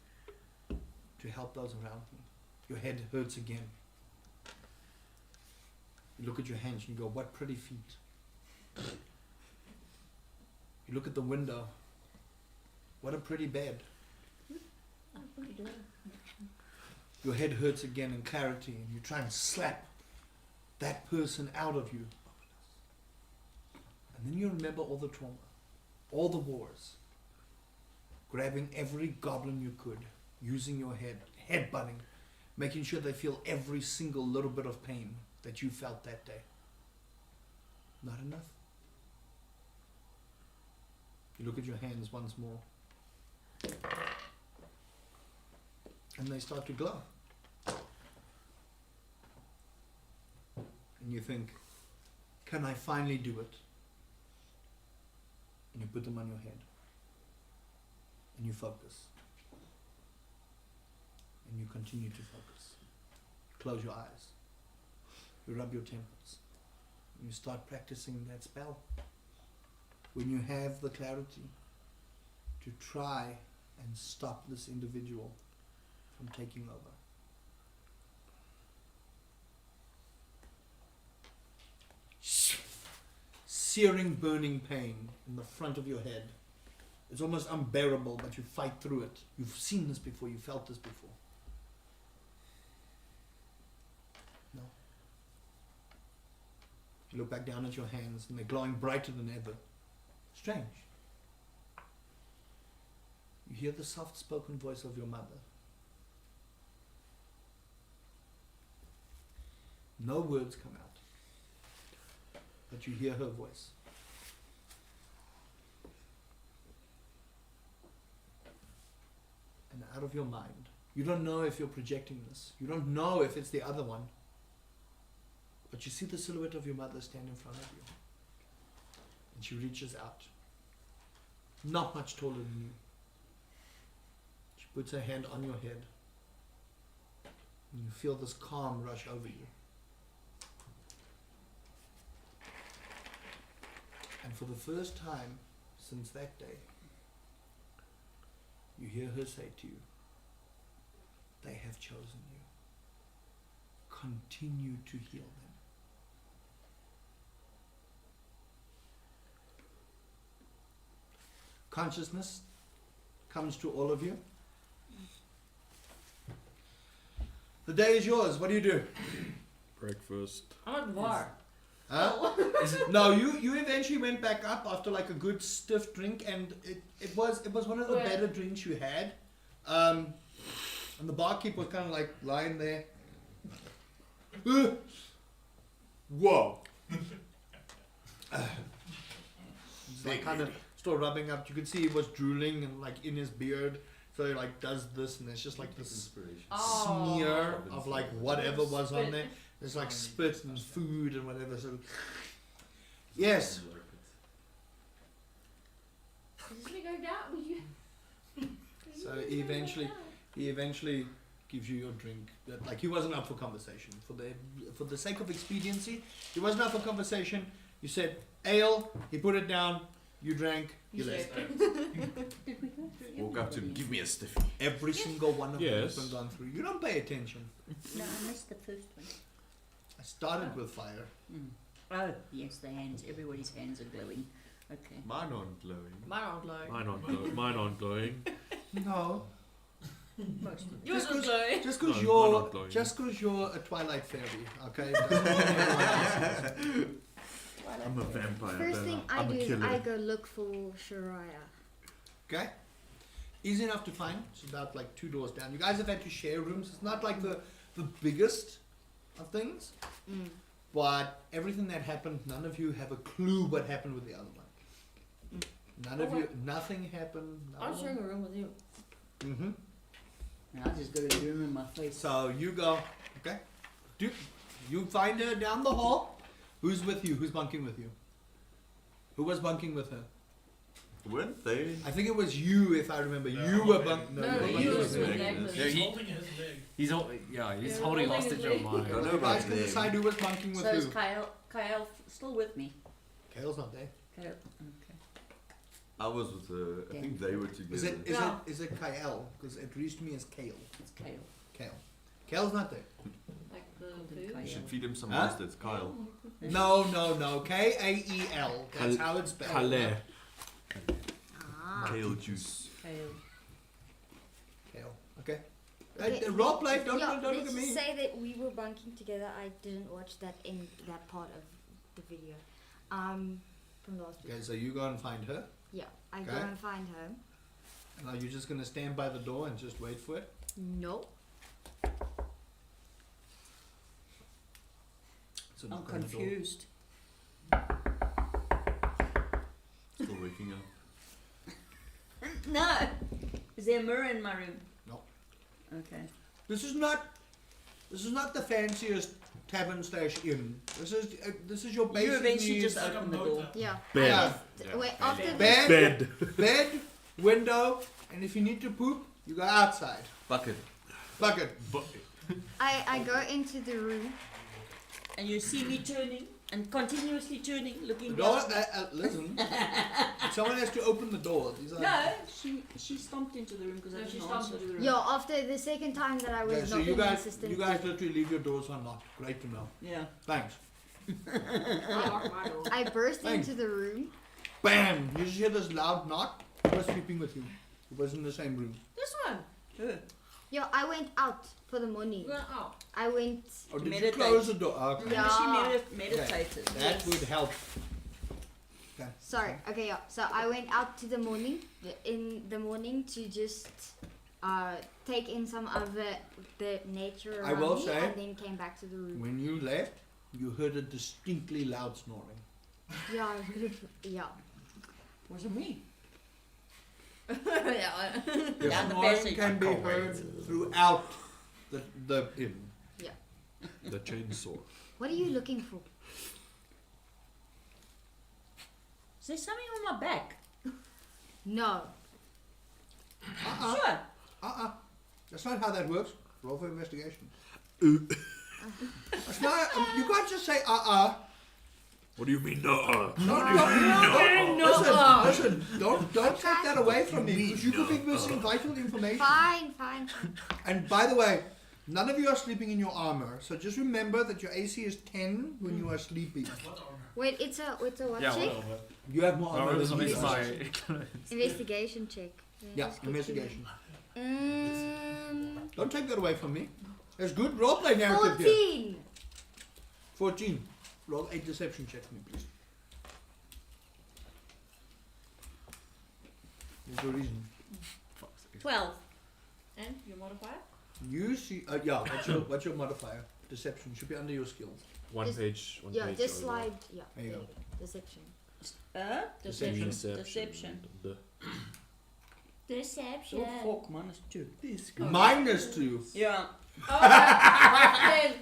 to help those around me. Your head hurts again. You look at your hands and you go, what pretty feet. You look at the window. What a pretty bed. What are you doing? Your head hurts again in clarity and you try and slap that person out of you. And then you remember all the trauma, all the wars, grabbing every goblin you could, using your head, headbutting, making sure they feel every single little bit of pain that you felt that day. Not enough. You look at your hands once more. And they start to glow. And you think, can I finally do it? And you put them on your head. And you focus. And you continue to focus. Close your eyes. You rub your temples. And you start practicing that spell. When you have the clarity to try and stop this individual from taking over. Searing, burning pain in the front of your head. It's almost unbearable, but you fight through it. You've seen this before, you felt this before. No. You look back down at your hands and they're glowing brighter than ever. Strange. You hear the soft spoken voice of your mother. No words come out, but you hear her voice. And out of your mind, you don't know if you're projecting this. You don't know if it's the other one. But you see the silhouette of your mother stand in front of you. And she reaches out. Not much taller than you. She puts her hand on your head. And you feel this calm rush over you. And for the first time since that day, you hear her say to you, they have chosen you. Continue to heal them. Consciousness comes to all of you. The day is yours. What do you do? Breakfast. I'm at war. Huh? No, you eventually went back up after like a good stiff drink, and it was one of the Where? better drinks you had. And the barkeep was kind of like lying there. Whoa. Like kind of still rubbing up. You could see he was drooling and like in his beard. So he like does this, and there's just like this Inspiration. smear of like whatever was on Spit. there. There's like spit and food and whatever. So yes. Is it going down? Will you? So he eventually gives you your drink. Like he wasn't up for conversation. For the sake of expediency, he wasn't up for conversation. You said ale. He put it down. You drank. You left. Walk up to him, give me a stiffy. Every single one of them has Yes. been gone through. You don't pay attention. No, I missed the first one. I started with fire. Oh, yes, the hands. Everybody's hands are glowing. Okay. Mine aren't glowing. Mine aren't glowing. Mine aren't glowing. No. Most of them. Yours Just was glowing. Just because No, mine aren't glowing. you're a Twilight fairy, okay? Doesn't mean everyone else is. I'm a vampire. First thing I I'm do a is killer. I go look for Shariah. Okay? Easy enough to find. It's about like 2 doors down. You guys have had to share rooms. It's not like the biggest of things, but everything that happened, none of you have a clue what happened with the other one. None of you, nothing happened. I'm sharing a room with you. Mm-hmm. I just got a room in my face. So you go, okay? You find her down the hall. Who's with you? Who's bunking with you? Who was bunking with her? Weren't they? I think it was you, if I remember. No, you were maybe. bunking. No, you were you bunking was with her. with Agnes. Yeah, He's he- holding his leg. He's holding Yeah, holding holding hostage his of leg. mine. I know You about guys can them. decide who was bunking with So is who. Kyle still with me? Kale's not there. Kyle, okay. I was with I think they were together. Is it Kyle? Because it reached me as Kale. It's Kale. Kale. Kale's not there. Like the Golden food. Kyle. You should feed him some Huh? mustards, Kyle. No. Kael. That's how it's spelled. Calais. Ah. Kale juice. Kale. Kale. Okay. Okay, Role play. Don't yeah, look let's at just me. say that we were bunking together. I didn't watch that part of the video. From last week. Okay, so you go and find her. Yeah, I go Okay. and find her. And are you just gonna stand by the door and just wait for it? No. So I'm knock on the door. confused. Still waking up. No! Is there a mirror in my room? No. Okay. This is not the fanciest tavern slash inn. This is your basic You eventually needs. just open the door. Yeah. Bed. I just, wait, after Bed, Bed. bed, window, and if you need to poop, you go outside. Bucket. Bucket. I go into the room. And you see me turning and continuously turning, The looking door. down. Listen. Someone has to open the door. These are. No, she stomped into the room because I No, she didn't stomped answer. into the room. Yeah, after the second time that I was Okay, so knocking you the guys assistant. literally leave your doors unlocked. Great to know. Yeah. Thanks. I locked my door. I burst Thanks. into the room. Bam! You just hear this loud knock. Who was sleeping with you? Who was in the same room? This one. Her. Yeah, I went out for the morning. Well, oh. I went. Or did Meditate. you close the door? Okay. Remember Yeah. she meditated. That would help. Okay. Sorry. Okay, yeah. So I went out to the morning, in the morning, to just take in some of the nature I around will me, say- and then came back to the room. When you left, you heard a distinctly loud snoring. Yeah, yeah. Was it me? yeah. The Down the snoring passage. can be heard throughout the inn. The chainsaw. What are you looking for? Is there something on my back? No. Sure. That's not how that works. Roll for investigation. That's not, you can't just say What do you mean, no? Listen, don't take that away from me because you could be missing vital information. Fine. And by the way, none of you are sleeping in your armor, so just remember that your AC is 10 when you are sleeping. What armor? Wait, it's a what Yeah, check? whatever. You have more armor Whatever than is me. my Investigation check. Yeah, Let's get investigation. to- Don't take that away from me. There's good roleplay narrative here. 14. 14. Roll a deception check for me, please. There's a reason. 12. And your modifier? You see, what's your modifier? Deception should be under your skills. One Just- page. One Yeah, page just over. slide. Yeah. There you go. Deception. Deception. Deception. Deception. The Deception. Oh, fuck, -2. -2. Yeah. Then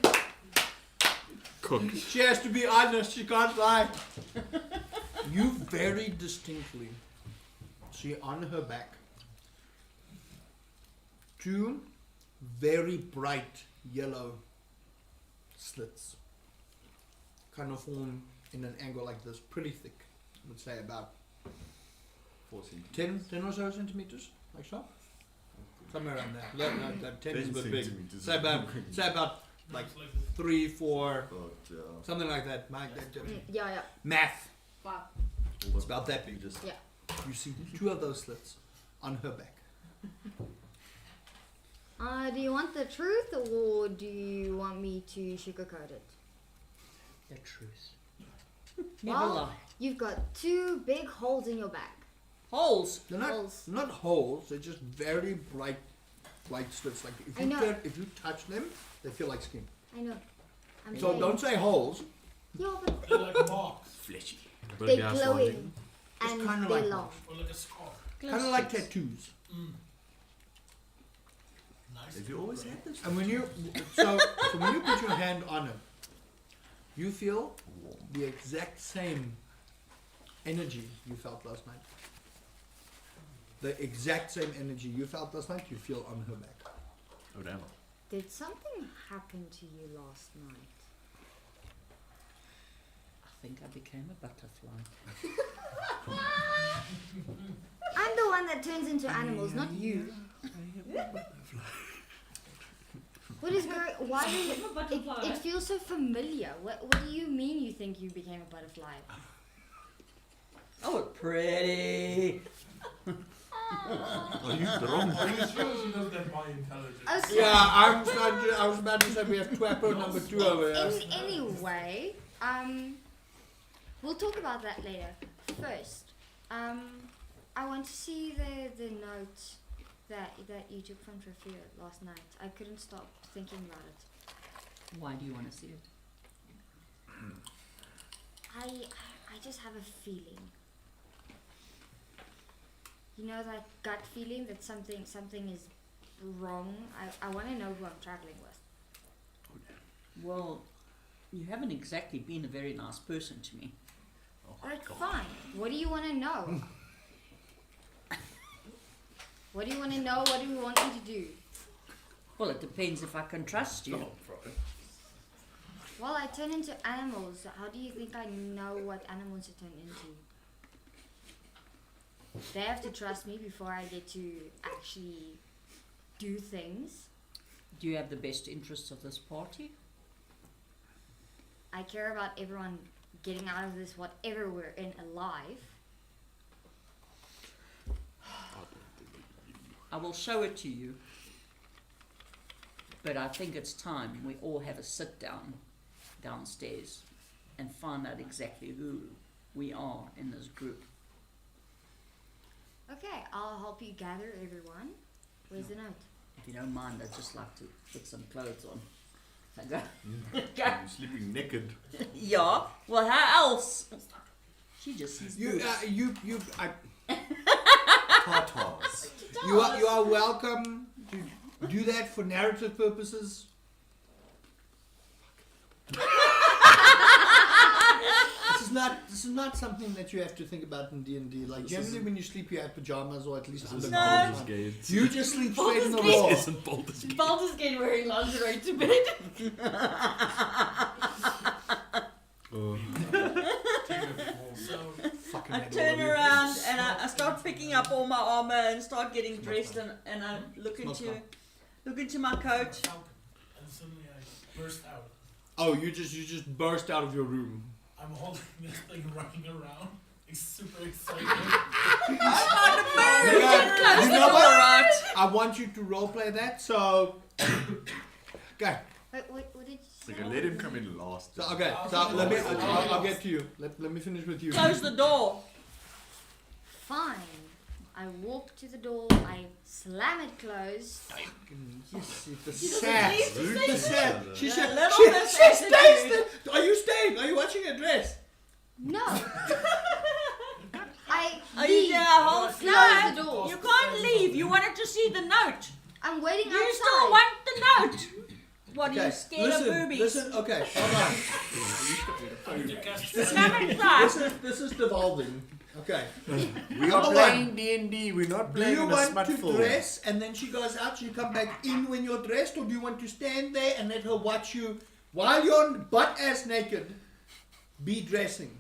cook. She has to be honest, she can't lie. You very distinctly see on her back 2 very bright yellow slits. Kind of form in an angle like this, pretty thick. I would say about 14. 10 or so centimeters, like so. Somewhere around there. That 10 is a bit big. centimeters. Say about like Looks like this. 3, 4, But, something like that. Yeah. Math. wow. It's about that big. Just Yeah. You see 2 of those slits on her back. Do you want the truth or do you want me to sugarcoat it? The truth. Never Well, lie. you've got 2 big holes in your back. Holes. They're Holes. not holes. They're just very bright slits. Like I know. if you touch them, they feel like skin. I know. I'm So saying- don't say holes. Yeah, but They're like marks, Fleshy. they're glowing It's and kinda they like long. or like a scar. Kind of like tattoos. Nice. Have you always had this? And when you so when you put your hand on it, you feel the exact same energy you felt last night. The exact same energy you felt last night, you feel on her back. Oh damn. Did something happen to you last night? I think I became a butterfly. I'm the one that turns into animals, not you. What is going? Why I'm a does butterfly. it feels so familiar? What do you mean you think you became a butterfly? Oh, pretty. Are you drunk? Are you sure she doesn't have my intelligence? Okay. Yeah, I was about to say we have Twapper number 2 over here. Anyway, we'll talk about that later. First, I want to see the note that you took from Trafia last night. I couldn't stop thinking about it. Why do you want to see it? I just have a feeling. You know that gut feeling that something is wrong. I want to know who I'm traveling with. Well, you haven't exactly been a very nice person to me. Alright, fine. What do you want to know? What do you want to know? What do you want me to do? Well, it depends if I can trust you. Well, I turn into animals. How do you think I know what animals to turn into? They have to trust me before I get to actually do things. Do you have the best interests of this party? I care about everyone getting out of this, whatever we're in, alive. I will show it to you. But I think it's time we all have a sit down downstairs and find out exactly who we are in this group. Okay, I'll help you gather everyone. Where's the note? If you don't mind, I'd just like to put some clothes on. I go, You're sleeping naked. yeah, well, how else? She just sees You, boobs. Tartars. you are welcome to do that for narrative purposes. This is not something that you have to think about in D&D. Like generally, when you sleep, you have pajamas or at least This is undergarments Baldur's on. Gate. You just sleep straight in the Baldur's wall. This isn't Baldur's Gate. Baldur's Gate wearing lingerie to bed. So, Fucking I hate all turn of you. around and I start picking up all my armor and start getting dressed and I look Smells into my coat. falcon, and suddenly I burst out. Oh, you just burst out of your room. I'm holding this thing running around. It's super excited. You know what? I want you to roleplay that. So, okay. Wait, what did you say? Like, let him come in last. So okay. So let me. I'll get to you. Let me finish with you. Close the door. Fine. I walk to the door, I slam it closed. Yes, the doesn't sass. need to The say sass. She A said. little She bit stays attitude. there. Are you staying? Are you watching her dress? No. I Are you leave. there? Hold Close no. the door. You can't leave. You wanted to see the note. I'm waiting You outside. still want the note. What are you scared listen, of boobies? listen. Okay, hold on. I need to cast Come inside. This is devolving. Okay. We Number are one. playing D&D. We're not Do playing you in a want smut to film. dress and then she goes out, you come back in when you're dressed, or do you want to stand there and let her watch you while you're butt ass naked be dressing?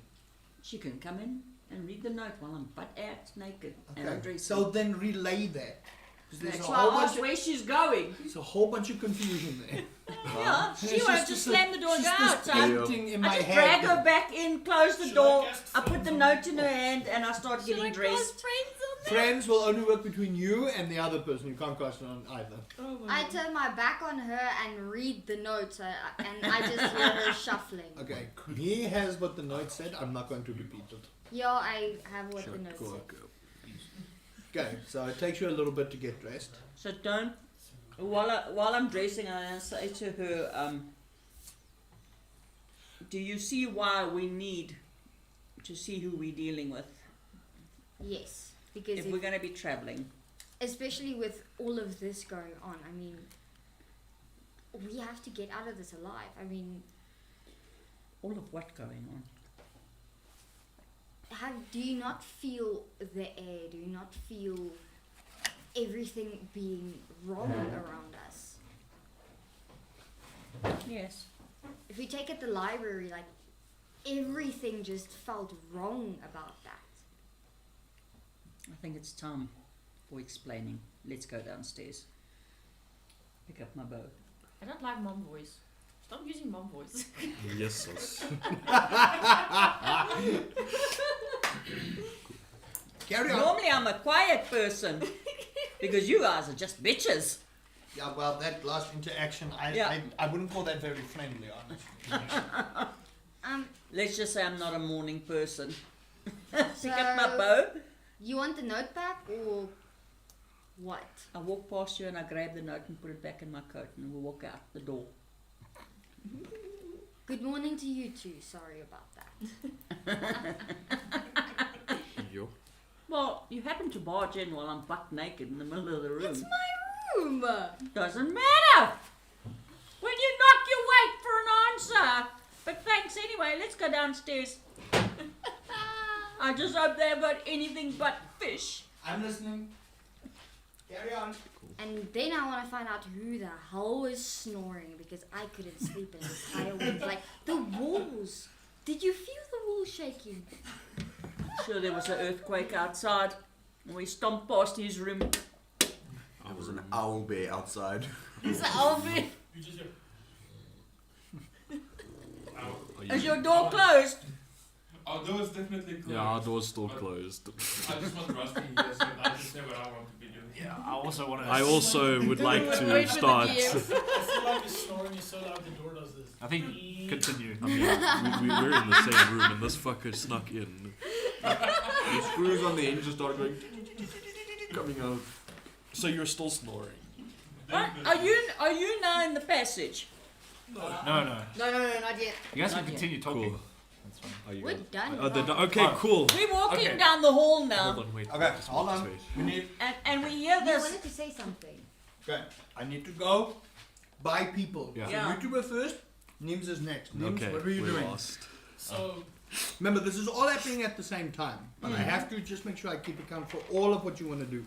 She can come in and read the note while I'm butt ass naked and I'm Okay. dressed. So then relay that. 'Cause there's That's a why whole I bunch asked of, where she's going. there's a whole bunch of confusion there. Yeah, she It's wanted just to this- slam the door and go just out. this So painting in my I just head. drag her back in, close the Should I door. cast I put the friends note on in her hand and I start Should getting I dressed. cast friends on Friends will only work between you and the other person. You can't cast it on either. Oh my I God. turn my back on her and read the notes, and I just hear her shuffling. Okay. He has what the note said. I'm not going to repeat it. Yeah, I have what the notes said. Okay. So it takes you a little bit to get dressed. So don't. While I'm dressing, I say to her, "Do you see why we need to see who we're dealing with Yes, because if if we're going to be traveling?" especially with all of this going on, I mean, we have to get out of this alive. I mean, All of what going on? do you not feel the air? Do you not feel everything being wrong around us? Yes. If we take it the library, like, everything just felt wrong about that. I think it's time for explaining. Let's go downstairs. Pick up my bow. I don't like mom voice. Stop using mom voice. Yes, sis. Carry on. Normally I'm a quiet person because you guys are just bitches. Yeah, well, that last interaction, Yeah. I wouldn't call that very friendly, honestly. Let's just say I'm not a morning person. So, Pick up my bow. you want the note back or what? I walk past you and I grab the note and put it back in my coat and we walk out the door. Good morning to you too. Sorry about that. Yo. Well, you happen to barge in while I'm butt naked in the middle of the room. It's my room. Doesn't matter. When you knock, you wait for an answer. But thanks anyway. Let's go downstairs. I just hope they haven't got anything but fish. I'm listening. Carry on. And then I want to find out who the hell was snoring because I couldn't sleep an entire week. Like the walls. Did you feel the walls shaking? Sure, there was an earthquake outside. And we stomped past his room. There was an owl bear outside. It's the Alvin. You just hear. Is your door closed? Our door is definitely closed. Yeah, our door's still closed. I just want Rusty here, so I just say what I want to be doing. Yeah, I also want to. I also would like Wait to for the start. DM. I feel like it's snoring is so loud the door does this. I think continue. I mean, we're in the same room and this fucker snuck in. The screws on the hinges start going coming out. So you're still snoring. Are you now in the passage? No. No, not yet. You guys can Not yet. continue talking. Cool. That's fine. Are you We're guys- done. Oh, they're now. done. Okay, Oh. cool. We're walking Okay. down the hall now, Hold on, wait. Okay, hold on. Wait. We need. and we hear You this. wanted to say something. Okay, I need to go by people. Yeah. So Yeah. you two are first. Nims is next. Nims, Okay, what are you we're doing? lost. So, Remember, this is all happening at the same time, but I have to just make sure I keep account for all of what you want to do.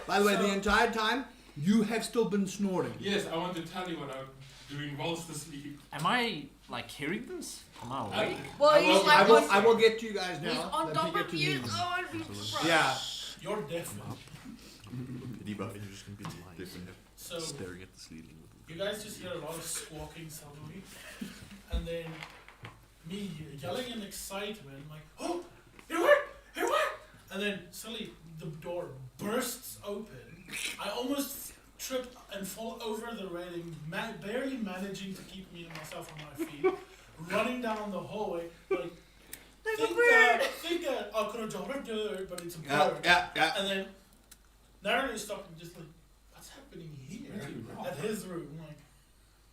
By the way, the entire time you have still been snoring. Yes, I want to tell you what I'm doing whilst asleep. Am I like hearing this? Am I awake? Well, I he's will, like I will get to you guys now. he's on Let top me get of to you. Nims. Oh, I'd be surprised. Yeah. you're deafened. And you're just gonna be lying, So, staring at the ceiling. you guys just hear a lot of squawking suddenly. And then me yelling in excitement, like, oh, it worked! It worked! And then suddenly the door bursts open. I almost trip and fall over the railing, barely managing to keep me and myself on my feet, running down the hallway, like think I could have dropped a bird, but it's a bird. Yeah. And then narrowly stopping, just like, what's happening here? At his room, like,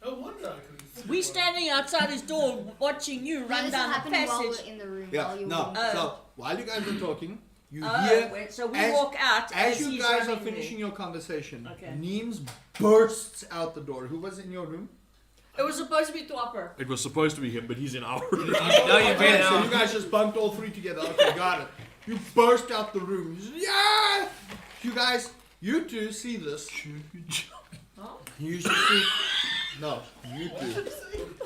no wonder I couldn't. We standing outside his door watching you No, run this is down the happening while passage. we're in the room. Yeah. While you're No. walking. So while you guys are talking, you Oh, hear wait, so we as- walk out as you he's guys are running finishing your conversation. Okay. Nims bursts out the door. Who was in your room? It was supposed to be Twapper. It was supposed to be him, but he's in our room. No, you've Okay, been so out. you guys just bunked all three together. Okay, got it. You burst out the room. You just, yeah! You guys, you two see this. Huh? You should see. No, you two.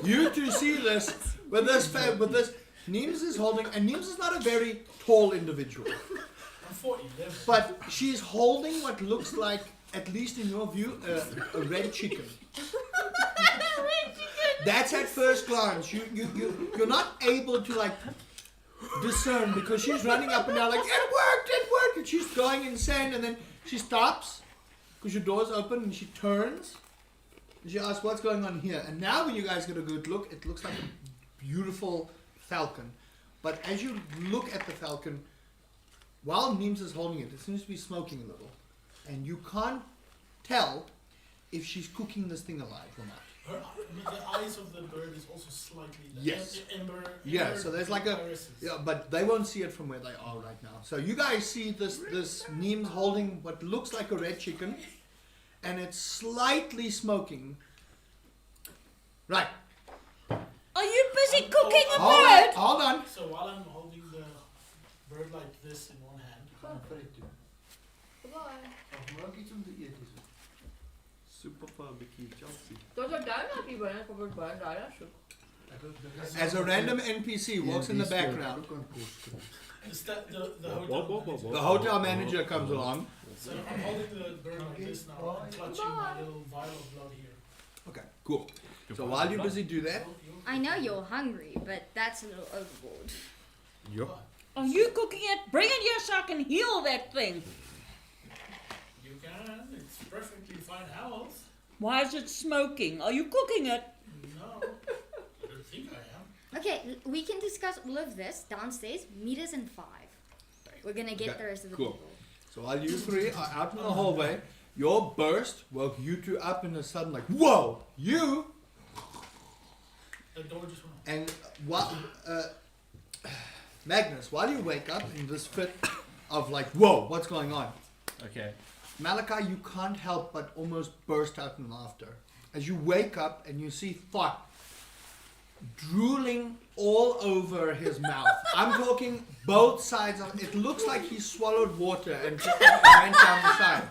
You two see this with this. Nims is holding, and Nims is not a very tall individual, I'm 4'11". but she's holding what looks like, at least in your view, a red chicken. That's at first glance. You're not able to like discern because she's running up and down like it worked, and she's going insane, and then she stops because your door's open and she turns and she asks what's going on here. And now when you guys get a good look, it looks like a beautiful falcon. But as you look at the falcon, while Nims is holding it, it seems to be smoking a little, and you can't tell if she's cooking this thing alive or not. The eyes of the bird is also slightly Yes. ember. Yeah, so there's like a irises. yeah, but they won't see it from where they are right now. So you guys see this Nims holding what looks like a red chicken, and it's slightly smoking. Right. Are you busy cooking a Hold bird? on. Hold on. So while I'm holding the bird like this in one hand, Super barbecue Chelsea. Daar's 'n donutjie binne, kom ons baie daai daar soek. As a random NPC walks in the background, the hotel manager comes along. So I'm holding the bird like this now, I'm clutching my little vial of blood here. Okay, cool. So while you're busy do that, I know you're hungry, but that's a little overboard. Yep. Are you cooking it? Bring it here so I can heal that thing. You can, it's perfectly fine health. Why is it smoking? Are you cooking it? No, I don't think I am. Okay, we can discuss all of this downstairs. Meet us in 5. We're gonna get Okay, the rest of the cool. people. So while you three are out in the hallway, your burst woke you two up in a sudden like, whoa, you! The door just went off. And while, Magnus, while you wake up in this fit of like, whoa, what's going on? Okay. Malachi, you can't help but almost burst out in laughter. As you wake up and you see Thought drooling all over his mouth. I'm talking both sides of it. Looks like he swallowed water and just went down the side.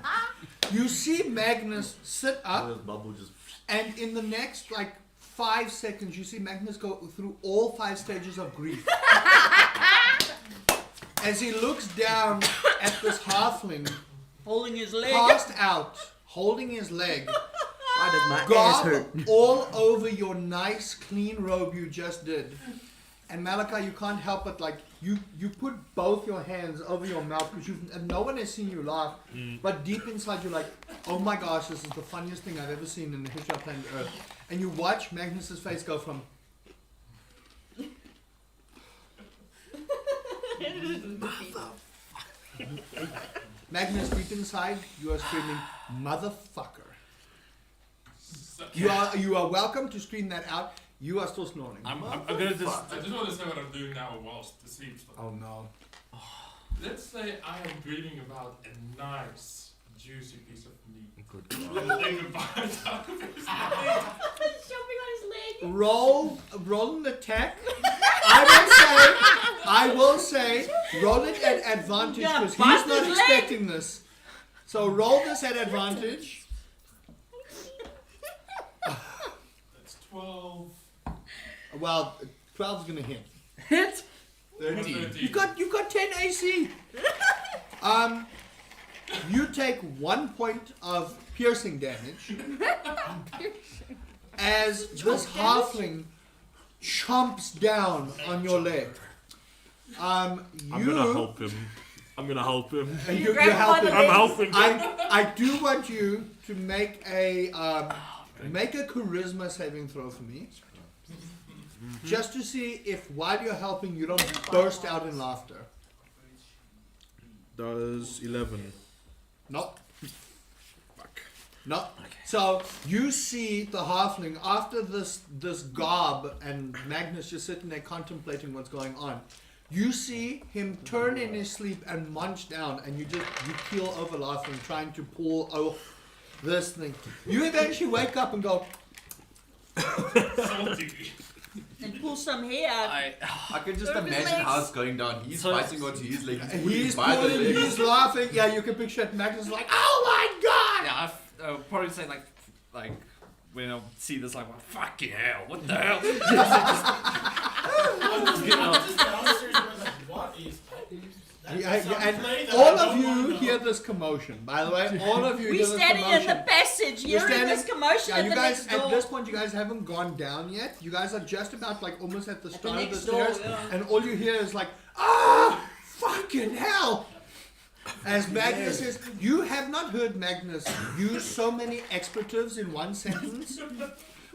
You see Magnus sit up, This bubble just and in the next like 5 seconds, you see Magnus go through all 5 stages of grief. As he looks down at this halfling, Holding his leg. passed out, holding his leg, Why does my ass hurt? gob all over your nice clean robe you just did, And Malachi, you can't help but like you put both your hands over your mouth because and no one has seen you laugh, but deep inside you're like, oh my gosh, this is the funniest thing I've ever seen in the history of planet Earth. And you watch Magnus's face go from Magnus, deep inside you are screaming motherfucker. You are welcome to scream that out. You are still snoring. I'm gonna just. I just want to say what I'm doing now whilst the sleep stuff. Oh no. Let's say I am dreaming about a nice, juicy piece of meat. Good. And take a bite out of his leg. Jumping on his leg. Roll an attack. I will say, roll it at advantage Yeah, because bite he's not his leg. expecting this. So roll this at advantage. That's 12. Well, 12 is gonna hit. Hit. 13. You've got 10 AC. You take 1 point of piercing damage as this halfling chomps down on your leg. I'm gonna help him. I'm gonna help him. And You you're grab him by helping. the I'm helping. I do want you to make a charisma saving throw for me, just to see if while you're helping you don't burst out in laughter. Does 11. Nope. Fuck. No. So you see the halfling after this garb and Magnus just sitting there contemplating what's going on. You see him turn in his sleep and munch down, and you keel over laughing, trying to pull off this thing. You eventually wake up and go, Salty. And pull some hair out. I can just Over his imagine legs. how it's going down. He's So- biting onto his leg. he's by the pulling, leg. he's laughing. Yeah, you can picture it. Magnus is like, oh my god! Yeah, I'll probably say like when I see this, like, fucking hell, what the hell? I'm just downstairs and I'm like, what is that? Yeah, Some and play that all I of don't wanna you know. hear this commotion. By the way, all of you We're hear this standing commotion. in the passage, You're hearing this commotion Yeah, at you the guys next door. at this point, you guys haven't gone down yet. You guys are just about like almost at the At the start of the next door, stairs, yeah. and all you hear is like, ah, fucking hell! As Magnus says, you have not heard Magnus use so many expletives in one sentence.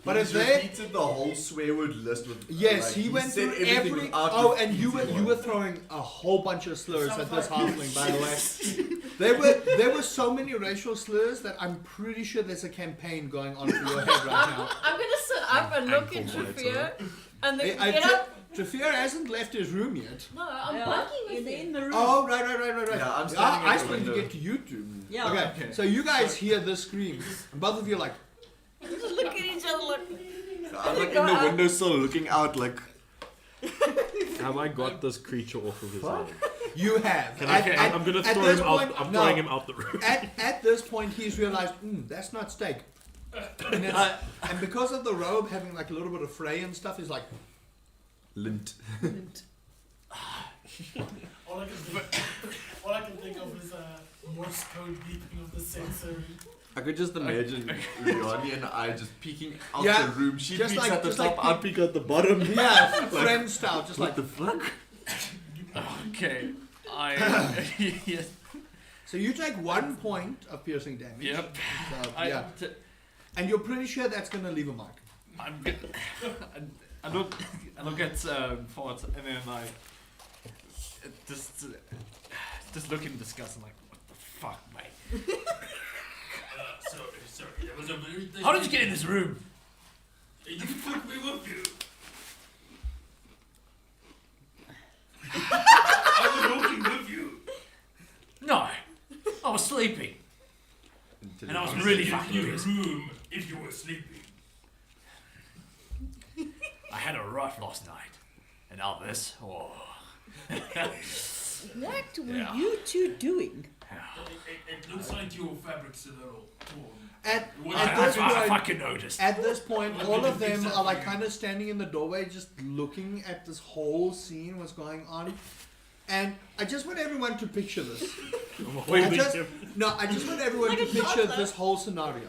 But if He's they, repeated the whole swear word list with. yes, like, he went said through everything every. without Oh, repeating and you one. were throwing a whole bunch of slurs at this halfling, by the way. There were so many racial slurs that I'm pretty sure there's a campaign going on for your head right now. I'm gonna sit up and look at Ankle Trafia and then I get up. Trafir hasn't left his room yet. No, I'm Yeah, bugging with in him. the room. Oh, right. Yeah, I'm standing I at the still need to window. get to you two. Yeah. Okay, so you guys hear this scream, and both of you are like, Just look at each other like. I'm like in the windowsill looking out like. Have I got this creature off of his head? you have. Can I? I'm gonna at throw this him out. point- I'm no. throwing him out the room. At this point, he's realized, that's not steak. And, and because of the robe having like a little bit of fray and stuff, he's like, Lint. All I can think of is Morse code beeping of the sensor. I could just imagine Rihanna and I just peeking out Yeah, the room. She just peeks like- at the just top, like I peek at the bottom. yeah, friend style, just like. What the fuck? Okay, yes, So you take 1 point of piercing damage. yep. So, yeah, and you're pretty sure that's gonna leave a mark. I'm good. I look at Fort, and then I just look in disgust and like, what the fuck, mate? Sorry, that was a very. How did you get in this room? You took me with you. I was walking with you. No, I was sleeping, and I was really fucking in your pissed. room if you were sleeping. I had a rough last night, and now this. Oh. What were Yeah. you two doing? It looks like your fabric's a little torn. At What at happened? this I point, fucking noticed. at this point, What all did of you fix them that are like for you? kind of standing in the doorway, just looking at this whole scene, what's going on. And I just want everyone to picture this. I'm I holding just, him. no, I just want everyone Like to a picture toddler. this whole scenario.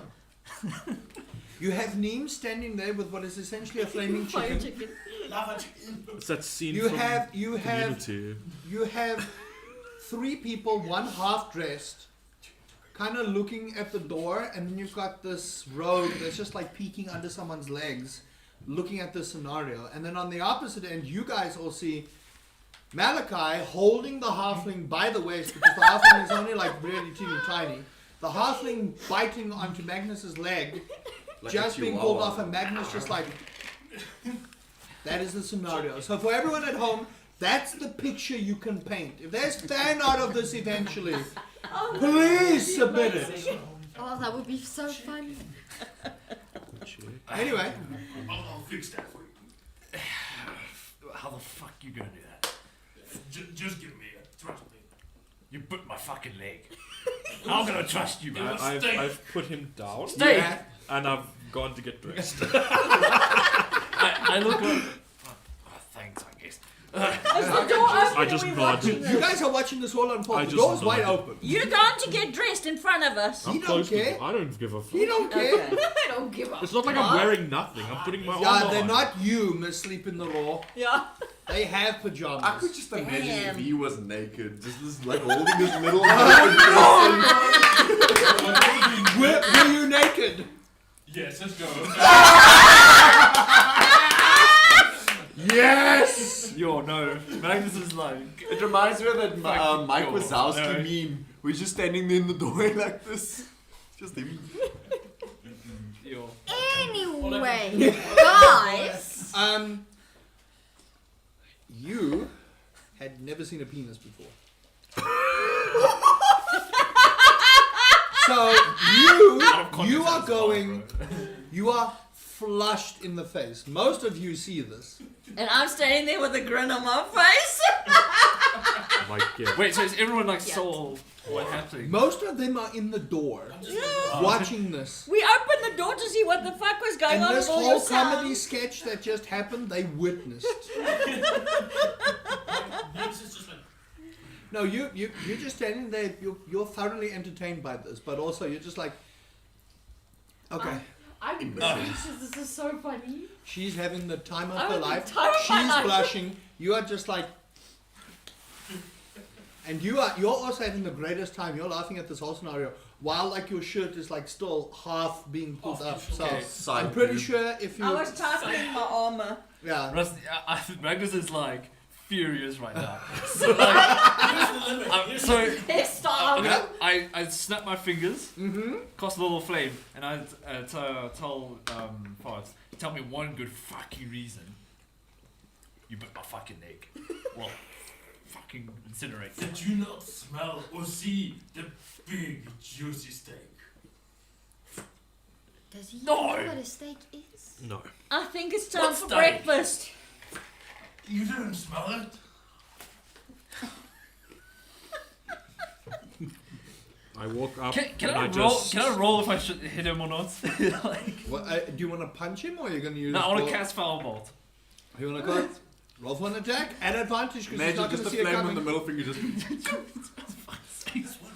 You have Neem standing there with what is essentially a flaming Fire chicken. chicken. Lava chicken. It's that scene You from have Community. 3 people, one half dressed, kind of looking at the door, and then you've got this rogue that's just like peeking under someone's legs, looking at this scenario. And then on the opposite end, you guys all see Malachi holding the halfling by the waist, because the halfling is only like really teeny tiny. The halfling biting onto Magnus's leg, Like just a being chihuahua. pulled off, and Magnus just like. That is the scenario. So for everyone at home, that's the picture you can paint. If there's fan art of this eventually, Oh, please submit it. Oh, that would be so fun. Anyway, I'll fix that for you. How the fuck you gonna do that? Just give me it. Trust me. You bit my fucking leg. I'm gonna trust you, man. I've put him down. Stay. yeah, And I've gone to get dressed. I look like. Oh, thanks, I guess. Is the door open? I just Are we nod. watching you guys are watching this all unfold. I The just door's wide nodded. open. You're going to get dressed in front of us. He I'm don't close to care. it. I don't give a fuck. He don't care. Okay. I don't give up. It's not like I'm wearing nothing. I'm putting my Yeah, armor they're on. not you, Miss Sleep in the Raw. Yeah. They have pajamas. I could just imagine Damn. if he was naked, just this, like holding his middle. Were you naked? Yes, let's go. Yes! Yo, no. Magnus is like. It reminds me of that Mike Fucking Wazowski no. meme. We're just standing there in the doorway like this. Just him. Yo. Anyway, guys. You had never seen a penis before. So you are going, you are flushed in the face. Most of you see this. And I'm standing there with a grin on my face. Like, yeah. Wait, so is everyone like saw what happened? Most of them are in the door watching this. We opened the door to see what the fuck was going And on this with all your whole comedy sounds. sketch that just happened, they witnessed. Max is just like, No, you're just standing there. You're thoroughly entertained by this, but also you're just like, okay, I'm this is so funny. she's having the time of I'm her having life. the time of my She's life. blushing. You are just like, and you're also having the greatest time. You're laughing at this whole scenario while like your shirt is like still half being pulled Off up. your So shoulder. Side I'm pretty boob. sure if you, I was tightening my armor. yeah. Rusty, Magnus is like furious right now. here's the limit. Here's the Hairstyle. I snap my fingers, Mm-hmm. cast a little flame, and I tell Forrest, tell me one good fucking reason you bit my fucking leg. Well, fucking incinerate. Did you not smell or see the big juicy steak? Does he No. know what a steak is? No. I think it's time What for steak? breakfast. You didn't smell it? I walk up Can and I I roll? just... Can I roll if I should hit him or not? Like, What, do you want to punch him or are you going to use? no, I want roll- to cast foul bolt. You want to cast? Roll for an attack at advantage because he's Imagine not going just to a see it flame on coming. the middle finger just. This one.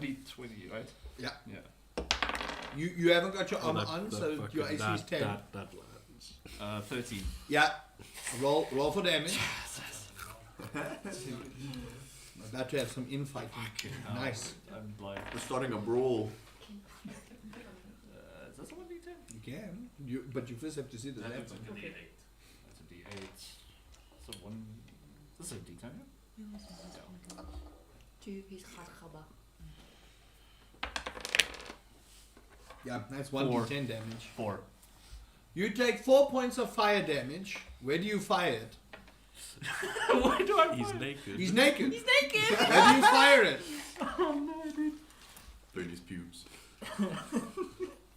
1d20, right? Yeah. Yeah. You haven't got your Oh, armor that- on, that so fucking- your AC is 10. That lands. 13. Yeah. Roll for damage. About to have some infighting. Nice. I'm like, We're starting a brawl. is that a 1d10? You can. But you first have to see the That's level. a d8. That's a d8. So one. This is a d10. Yeah. Yeah, that's Four. 1d10 damage. 4. You take 4 points of fire damage. Where do you fire it? Why do I? He's fire? naked. He's naked. He's naked. Where do you fire it? Burn his pubes.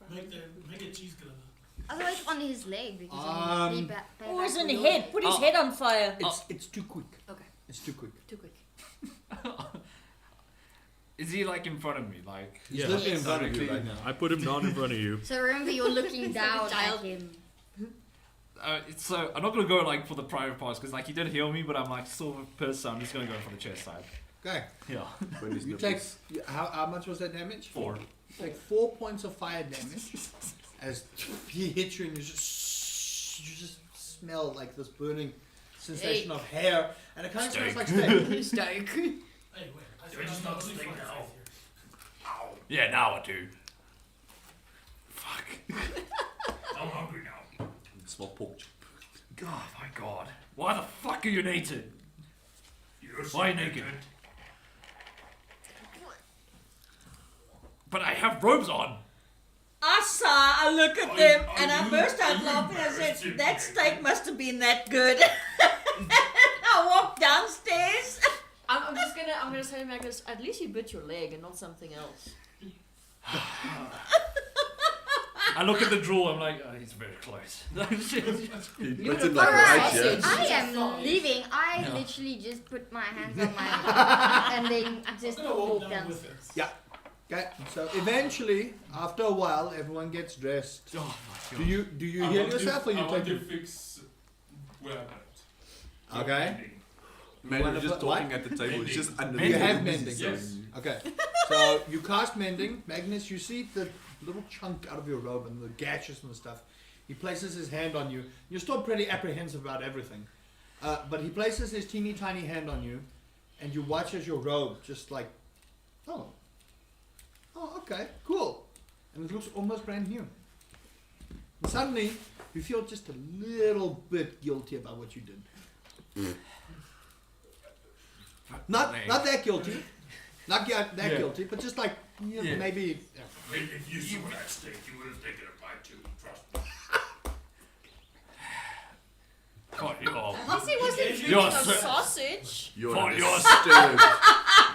Make a cheese glider. Otherwise on his leg because Um, he payback Or his in for the your head. Put his Oh. head on fire. It's too quick. Okay. It's too quick. Too quick. Is he like in front of me? Like. He's Yeah. literally in front of you Directly. right now. I put him down in front of you. So remember, you're looking down at child. him. So I'm not gonna go like for the private parts because like he did heal me, but I'm like still a person. So I'm just gonna go for the chest side. Okay. Yeah. Burn his You nipples. take. How much was that damage? 4. take 4 points of fire damage as he hits you, and you just smell like this burning sensation of hair, and it kind of smells like steak. Steak. Hey, wait. I Do I said just I'm not only stink flying now? faith here. Yeah, now I do. Fuck. I'm hungry now. Small pork chop. Oh my god. Why the fuck are you naked? Why are you naked? But I have robes on. I look at them and I burst out laughing. I said, that steak must have been that good. I walked downstairs. I'm gonna say to Magnus, at least you bit your leg and not something else. I look at the drawer, I'm like, oh, he's very close. Puts it like Alright, right here. I am leaving. I Yeah. literally just put my hands on my and then just I'm gonna walk walk down with downstairs. it. Okay, so eventually, after a while, everyone gets dressed. Oh my Do god. you I heal want to- yourself or you I want take to it? fix where I put it. Okay. Man, Wanna we're just put what? talking at the table. It's just under You the have table. mending. Yes. Okay, so you cast mending. Magnus, you see the little chunk out of your robe and the gashes and stuff. He places his hand on you. You're still pretty apprehensive about everything. But he places his teeny tiny hand on you, and you watch as your robe just like, oh, okay, cool. And it looks almost brand new. And suddenly, you feel just a little bit guilty about what you did. Not that guilty. Not that Yeah. guilty, but just like, Yeah. maybe. If you saw that steak, you would have taken a bite too. Trust me. God, you're... At least he wasn't You're drinking a so- sausage. You're For your disturbed.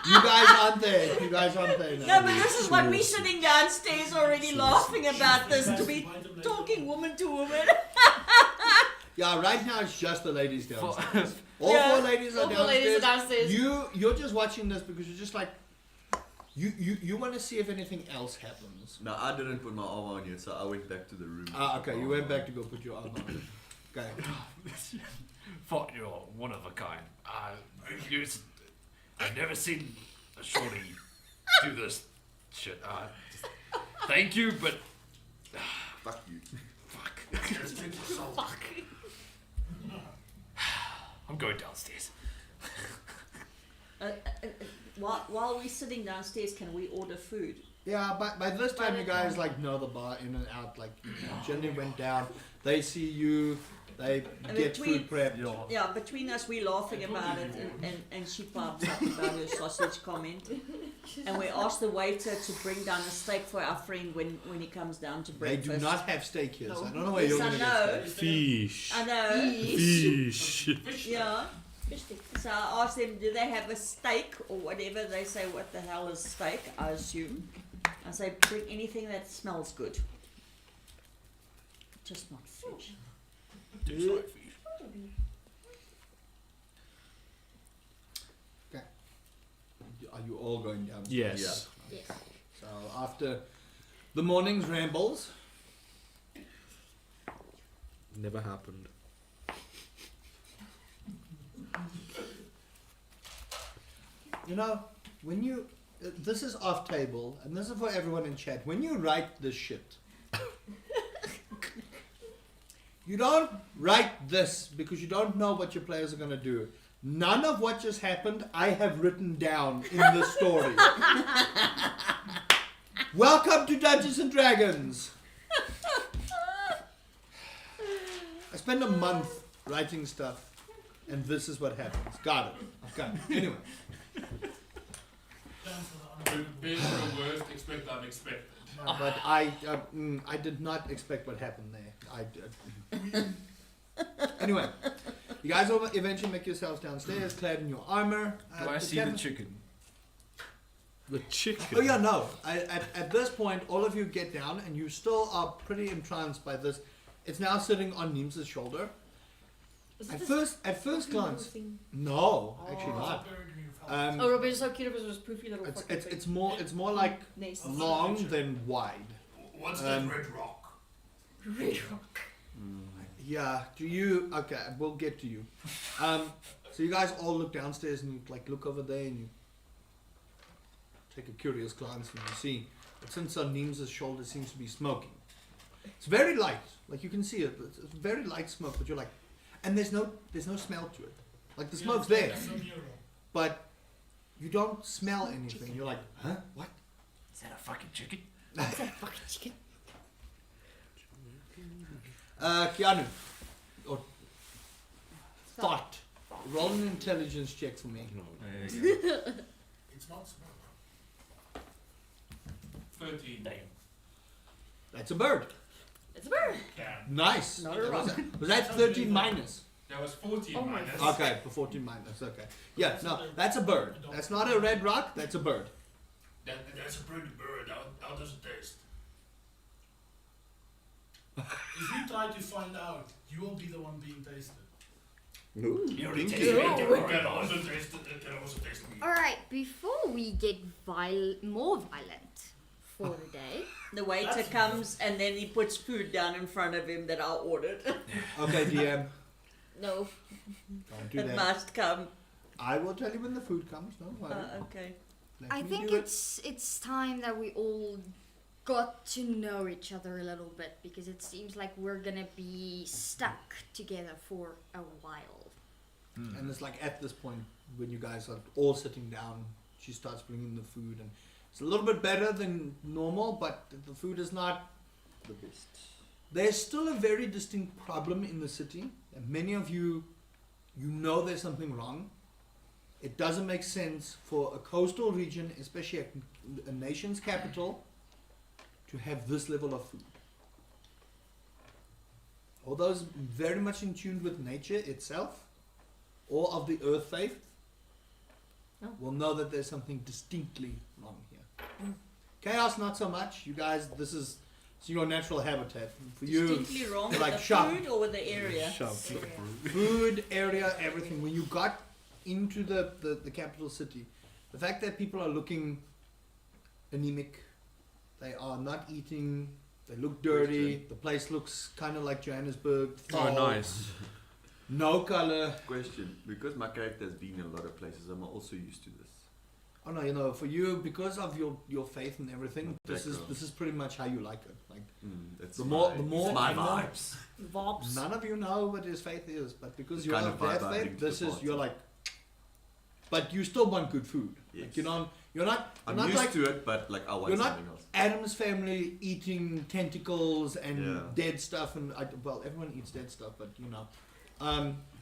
You guys aren't there. You guys aren't there now. No, but this is what we sitting downstairs already laughing about this, to be talking woman to woman. Yeah, right now it's just the ladies downstairs. All Yeah. 4 ladies are All the ladies are downstairs. downstairs. You're just watching this because you're just like, you want to see if anything else happens. No, I didn't put my arm on you, so I went back to the room. Ah, okay. You went back to go put your arm on. Okay. Thought you're one of a kind. I've never seen a shorty do this shit. Thank you, but Fuck you. fuck. I'm going downstairs. While we're sitting downstairs, can we order food? Yeah, by this time you guys like know the bar in and out. Like Jenny went down. They see you. They And get between- food prepped. Yeah, between us we're laughing about it, and she pipes up about her sausage comment. And we ask the waiter to bring down a steak for our friend when he comes down to They breakfast. do not have steak here, so I No. don't know where you're Yes, I gonna know. get steak. Fish. I know. Fish. Yeah. So I asked them, do they have a steak or whatever? They say, what the hell is steak? I assume. I say, bring anything that smells good. Just not fish. Are you all going down? Yes. Yes. So after the morning's rambles, Never happened. you know, when you this is off table, and this is for everyone in chat. When you write this shit, you don't write this because you don't know what your players are gonna do. None of what just happened I have written down in the story. Welcome to Dungeons and Dragons. I spent a month writing stuff, and this is what happens. Got it. Got it. Anyway. Prepare for the worst, expect the unexpected. But I did not expect what happened there. Anyway, you guys will eventually make yourselves downstairs, clad in your armor. Do I see the chicken? The chicken. Oh yeah, no. At this point, all of you get down, and you still are pretty entranced by this. It's now sitting on Neem's shoulder. At first glance, no, actually not. Oh, Robin is so cute. It was just poofy little. It's more like Nice. long than wide. What's that red rock? Red rock. Yeah, do you? Okay, we'll get to you. So you guys all look downstairs and you like look over there and you take a curious glance and you see But since on Neem's shoulder seems to be smoking. It's very light. Like you can see it. It's very light smoke, but you're like, and there's no smell to it. Like the smoke's there, but you don't smell anything. You're like, huh? What? Is that a fucking chicken? Is that fucking chicken? Keanu, or Thought. Roll an intelligence check for me. It's not small. 13. Damn. That's a bird. It's a bird. Yeah. Nice. Not a rock. Was that 13 minus? That was 14 Oh my minus. Okay, the 14 minus. Okay. Yeah, no, that's a bird. That's not a red rock. That's a bird. That's a pretty bird. How does it taste? If you try to find out, you will be the one being tasted. Ooh, You already thank tasted you. it. It can also taste me. Alright, before we get more violent for the day. The waiter comes and then he puts food down in front of him that I ordered. Okay, DM. No. Don't do It that. must come. I will tell you when the food comes. Don't worry. Okay. Let I me think do it. it's time that we all got to know each other a little bit, because it seems like we're gonna be stuck together for a while. And it's like at this point when you guys are all sitting down, she starts bringing the food, and it's a little bit better than normal, but the food is not The best. There's still a very distinct problem in the city, and many of you know there's something wrong. It doesn't make sense for a coastal region, especially a nation's capital, to have this level of food. All those very much in tune with nature itself, or of the earth faith, will know that there's something distinctly wrong here. Chaos, not so much. You guys, this is your natural habitat. For you, Distinctly wrong with like the shop. food or with the area? Food, area, everything. When you got into the capital city, the fact that people are looking anemic, they are not eating, they look dirty, the place looks kind of like Johannesburg. Oh, foul, nice. No color. Question: because my character has been in a lot of places, I'm also used to this. Oh no, for you, because of your faith and everything, this Background. is pretty much how you like it. Like That's the more it's my I know, vibes. Vibes. none of you know what his faith is, but because The you're kind of of vibe their I faith, bring to this the is party. you're like. But you still want good food. Yes. Like you're not I'm not used like to it, but like I want you're not something else. Adam's family eating tentacles and Yeah. dead stuff, and well, everyone eats dead stuff, but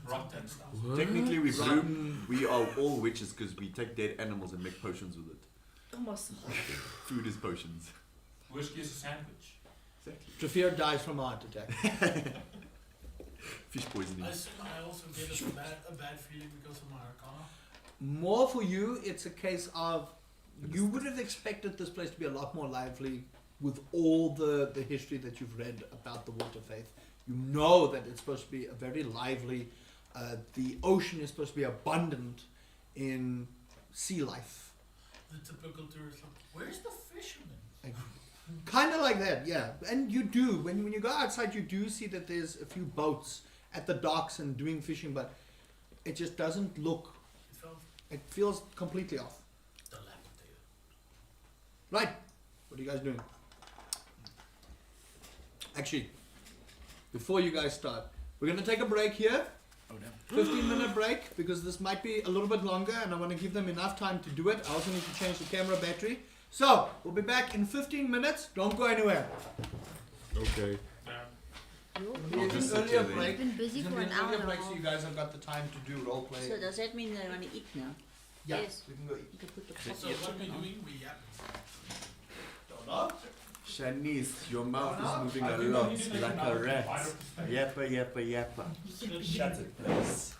Rotten stuff. Technically, we rotten- we are all witches because we take dead animals and make potions with it. Almost. Food is potions. Whiskey is a sandwich. Exactly. Trafir dies from a heart attack. Fish poisoning. I assume I also get a bad feeling because of my arcana. More for you, it's a case of you would have expected this place to be a lot more lively with all the history that you've read about the water faith. You know that it's supposed to be a very lively, the ocean is supposed to be abundant in sea life. The typical tourist, like, where's the fisherman? Kind of like that, yeah. And you do, when you go outside, you do see that there's a few boats at the docks and doing fishing, but it just doesn't look, It felt it feels completely off. dilapidated. Right, what are you guys doing? Actually, before you guys start, we're going to take a break here. Oh, damn. 15-minute break, because this might be a little bit longer and I want to give them enough time to do it. I also need to change the camera battery. So, we'll be back in 15 minutes. Don't go anywhere. Okay. It's just an sit earlier here then. break. I've been busy It's for an an hour earlier and a break, half. so you guys have got the time to do role play. So does that mean they want to eat now? Yeah, Yes. we can go eat. You can put the So what we doing? We yap. Don't know. Shanice, your mouth is moving I a think I lot need to take like him a out rat. of the fight. Yappa. Shut it, please.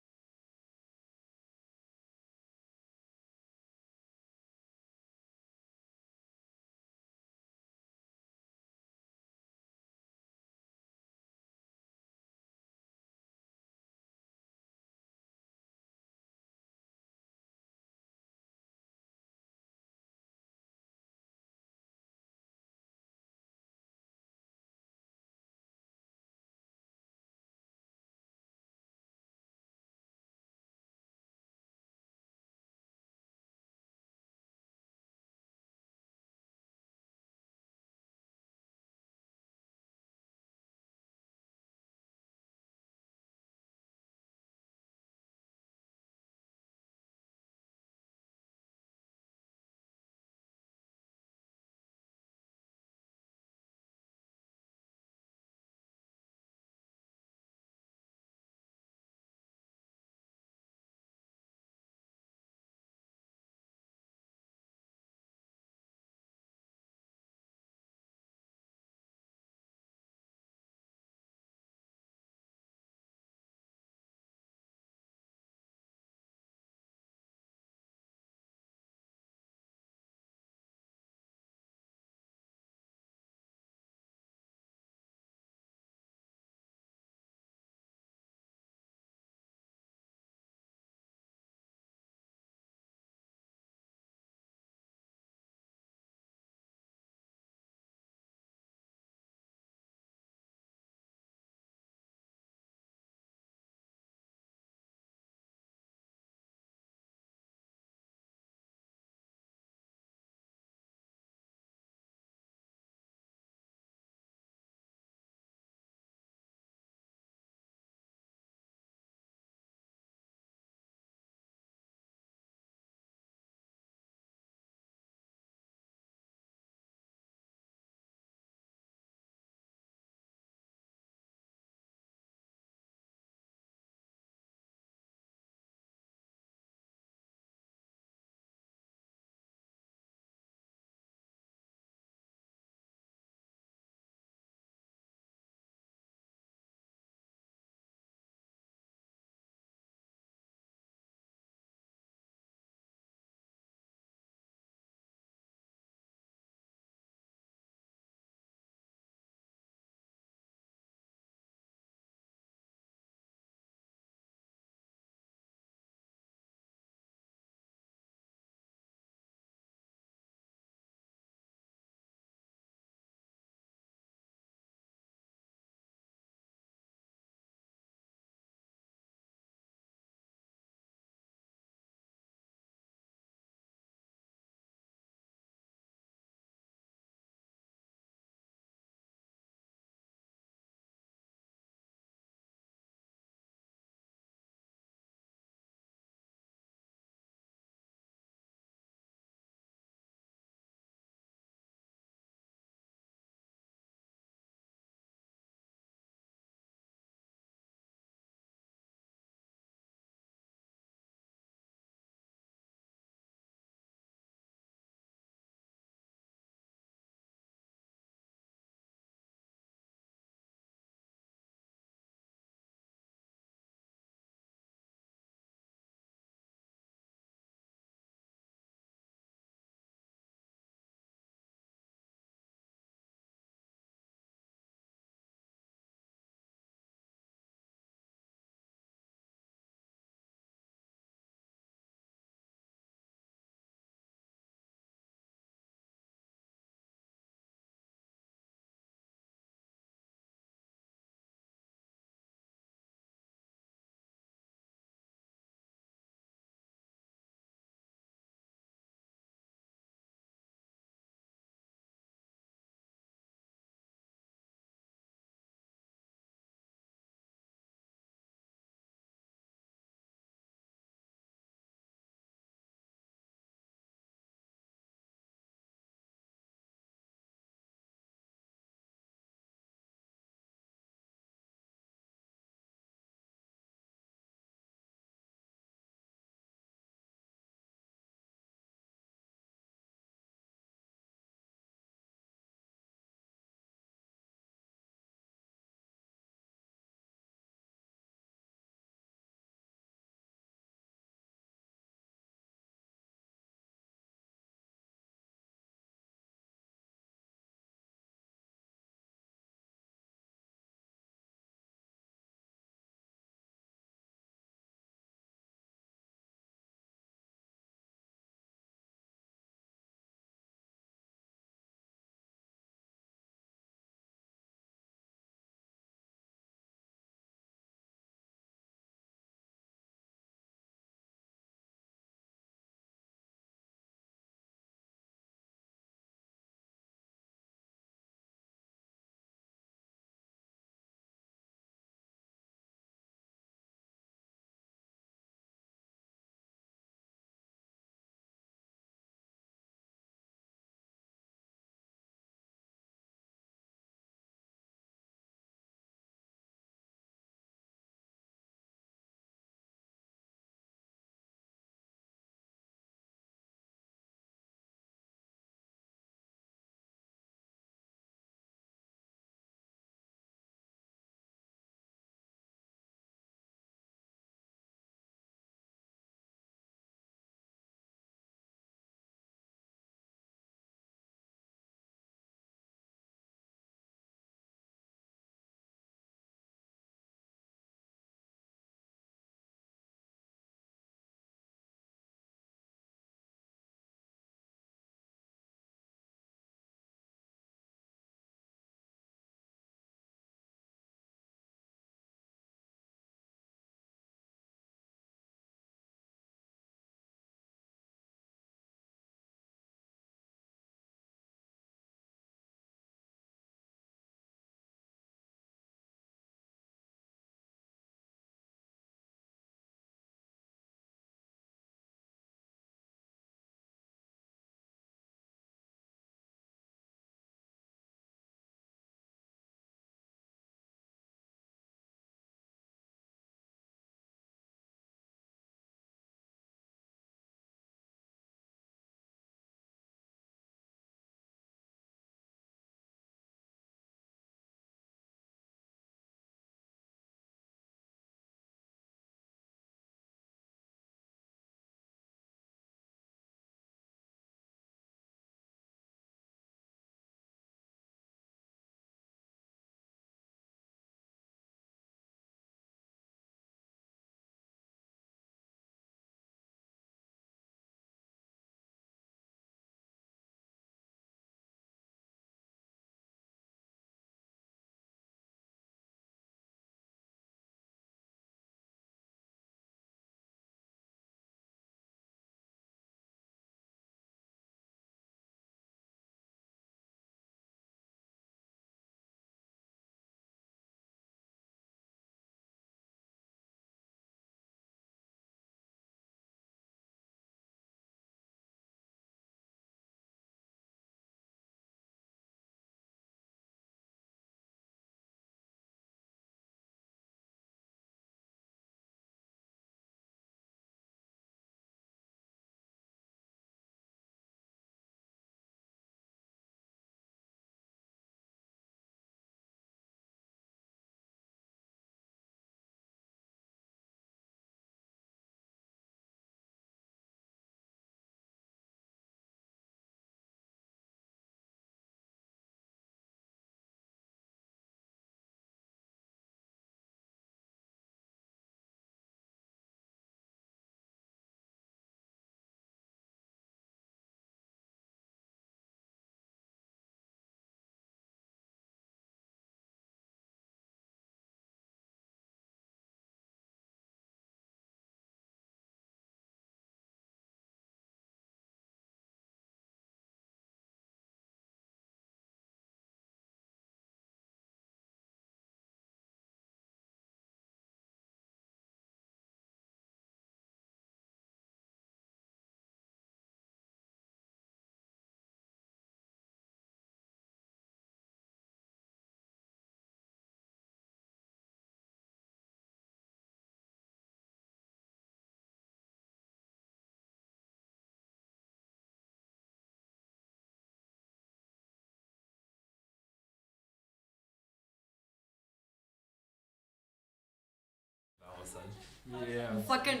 Yeah. Fucking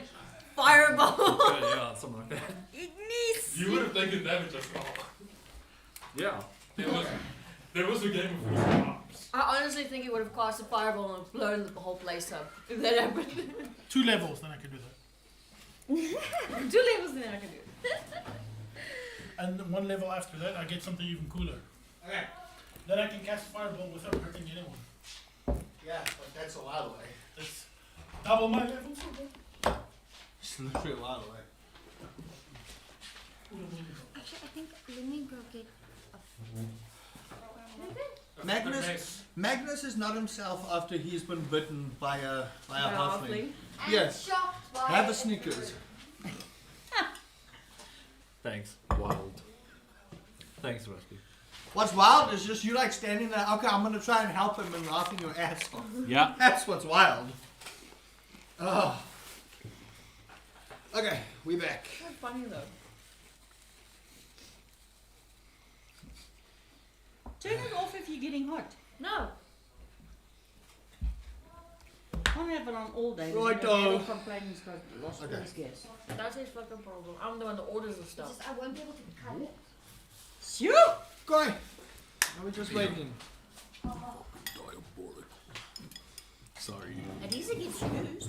fireball. Yeah, something like that. Ignis! You would have taken damage as well. Yeah. There was a game of arms. I honestly think he would have cast a fireball and blown the whole place up if that happened. 2 levels, then I can do that. 2 levels, then I can do it. And 1 level after that, I get something even cooler. Okay. Then I can cast fireball without hurting anyone. Yeah, but that's a while away. That's double my levels. It's literally a while away. Actually, I think let me go get a Magnus is not himself after he's been bitten by a halfling. Halfling. Yes. shocked by Have a Snickers. Thanks. Wild. Thanks, Rusty. What's wild is just you like standing there. Okay, I'm gonna try and help him and laughing your ass off. Yeah. That's what's wild. Oh. Okay, we back. That's funny though. Turn it off if you're getting hot. No. Can't have it on all day. Righto. Complaining he's got lost all his gas. That's his fucking problem. I'm the one that orders the It's stuff. just I won't be able to cut it. Shoo! Go ahead. Now we're just waiting. Diabolic. Sorry. At least it gets used.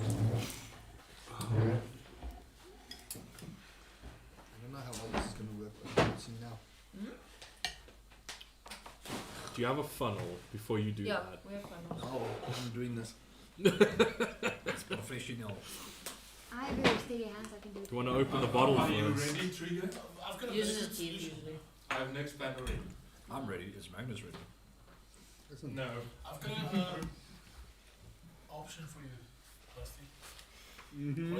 I don't know how well this is gonna work, but let's see now. Do you have a funnel before you do Yeah, that? we have fun. No, I'm doing this. It's professional. I have very steady hands, I can do it. Do you want to open the bottle Are you first? ready, Trigger? I've got a Uses better his teeth solution. usually. I have next plan ready. I'm ready. Is Magnus ready? Listen. No. I've got an option for you, Rusty. Mm-hmm.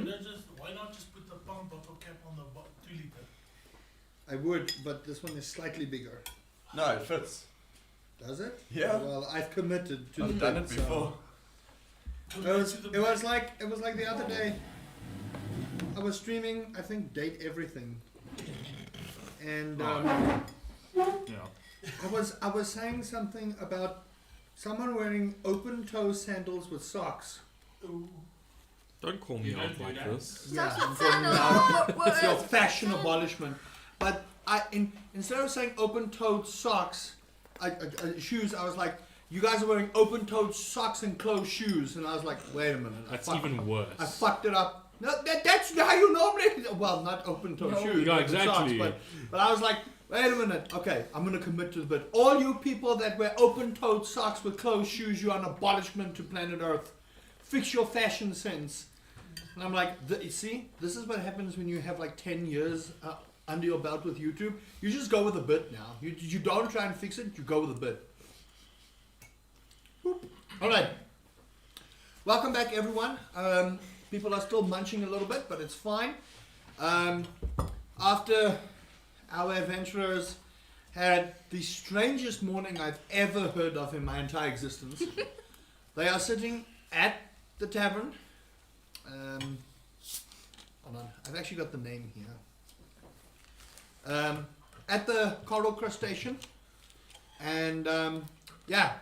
Why not just put the pump bottle cap on the 2 liter? I would, but this one is slightly bigger. No, it fits. Does it? Yeah. Well, I've committed to I've the done bit, it so- before. It was like the other day. I was streaming, I think, Date Everything, and Yeah. I was saying something about someone wearing open toe sandals with socks. Ooh. Don't call me You out don't do like that. this. Yeah, Socks with I'm calling you sandals. out. It's your fashion abolishment. But instead of saying open-toed socks, shoes, I was like, you guys are wearing open-toed socks and closed shoes, and I was like, wait a minute, That's even worse. I fucked it up. No, that's how you normally. Well, not open-toed shoes. Yeah, open exactly. Socks, but I was like, wait a minute. Okay, I'm gonna commit to the bit. All you people that wear open-toed socks with closed shoes, you're an abolishment to planet Earth. Fix your fashion sense. And I'm like, you see, this is what happens when you have like 10 years under your belt with YouTube. You just go with the bit now. You don't try and fix it. You go with the bit. Boop. All right. Welcome back, everyone. People are still munching a little bit, but it's fine. After our adventurers had the strangest morning I've ever heard of in my entire existence, they are sitting at the tavern. Hold on, I've actually got the name here. At the Coral Crustacean, and yeah,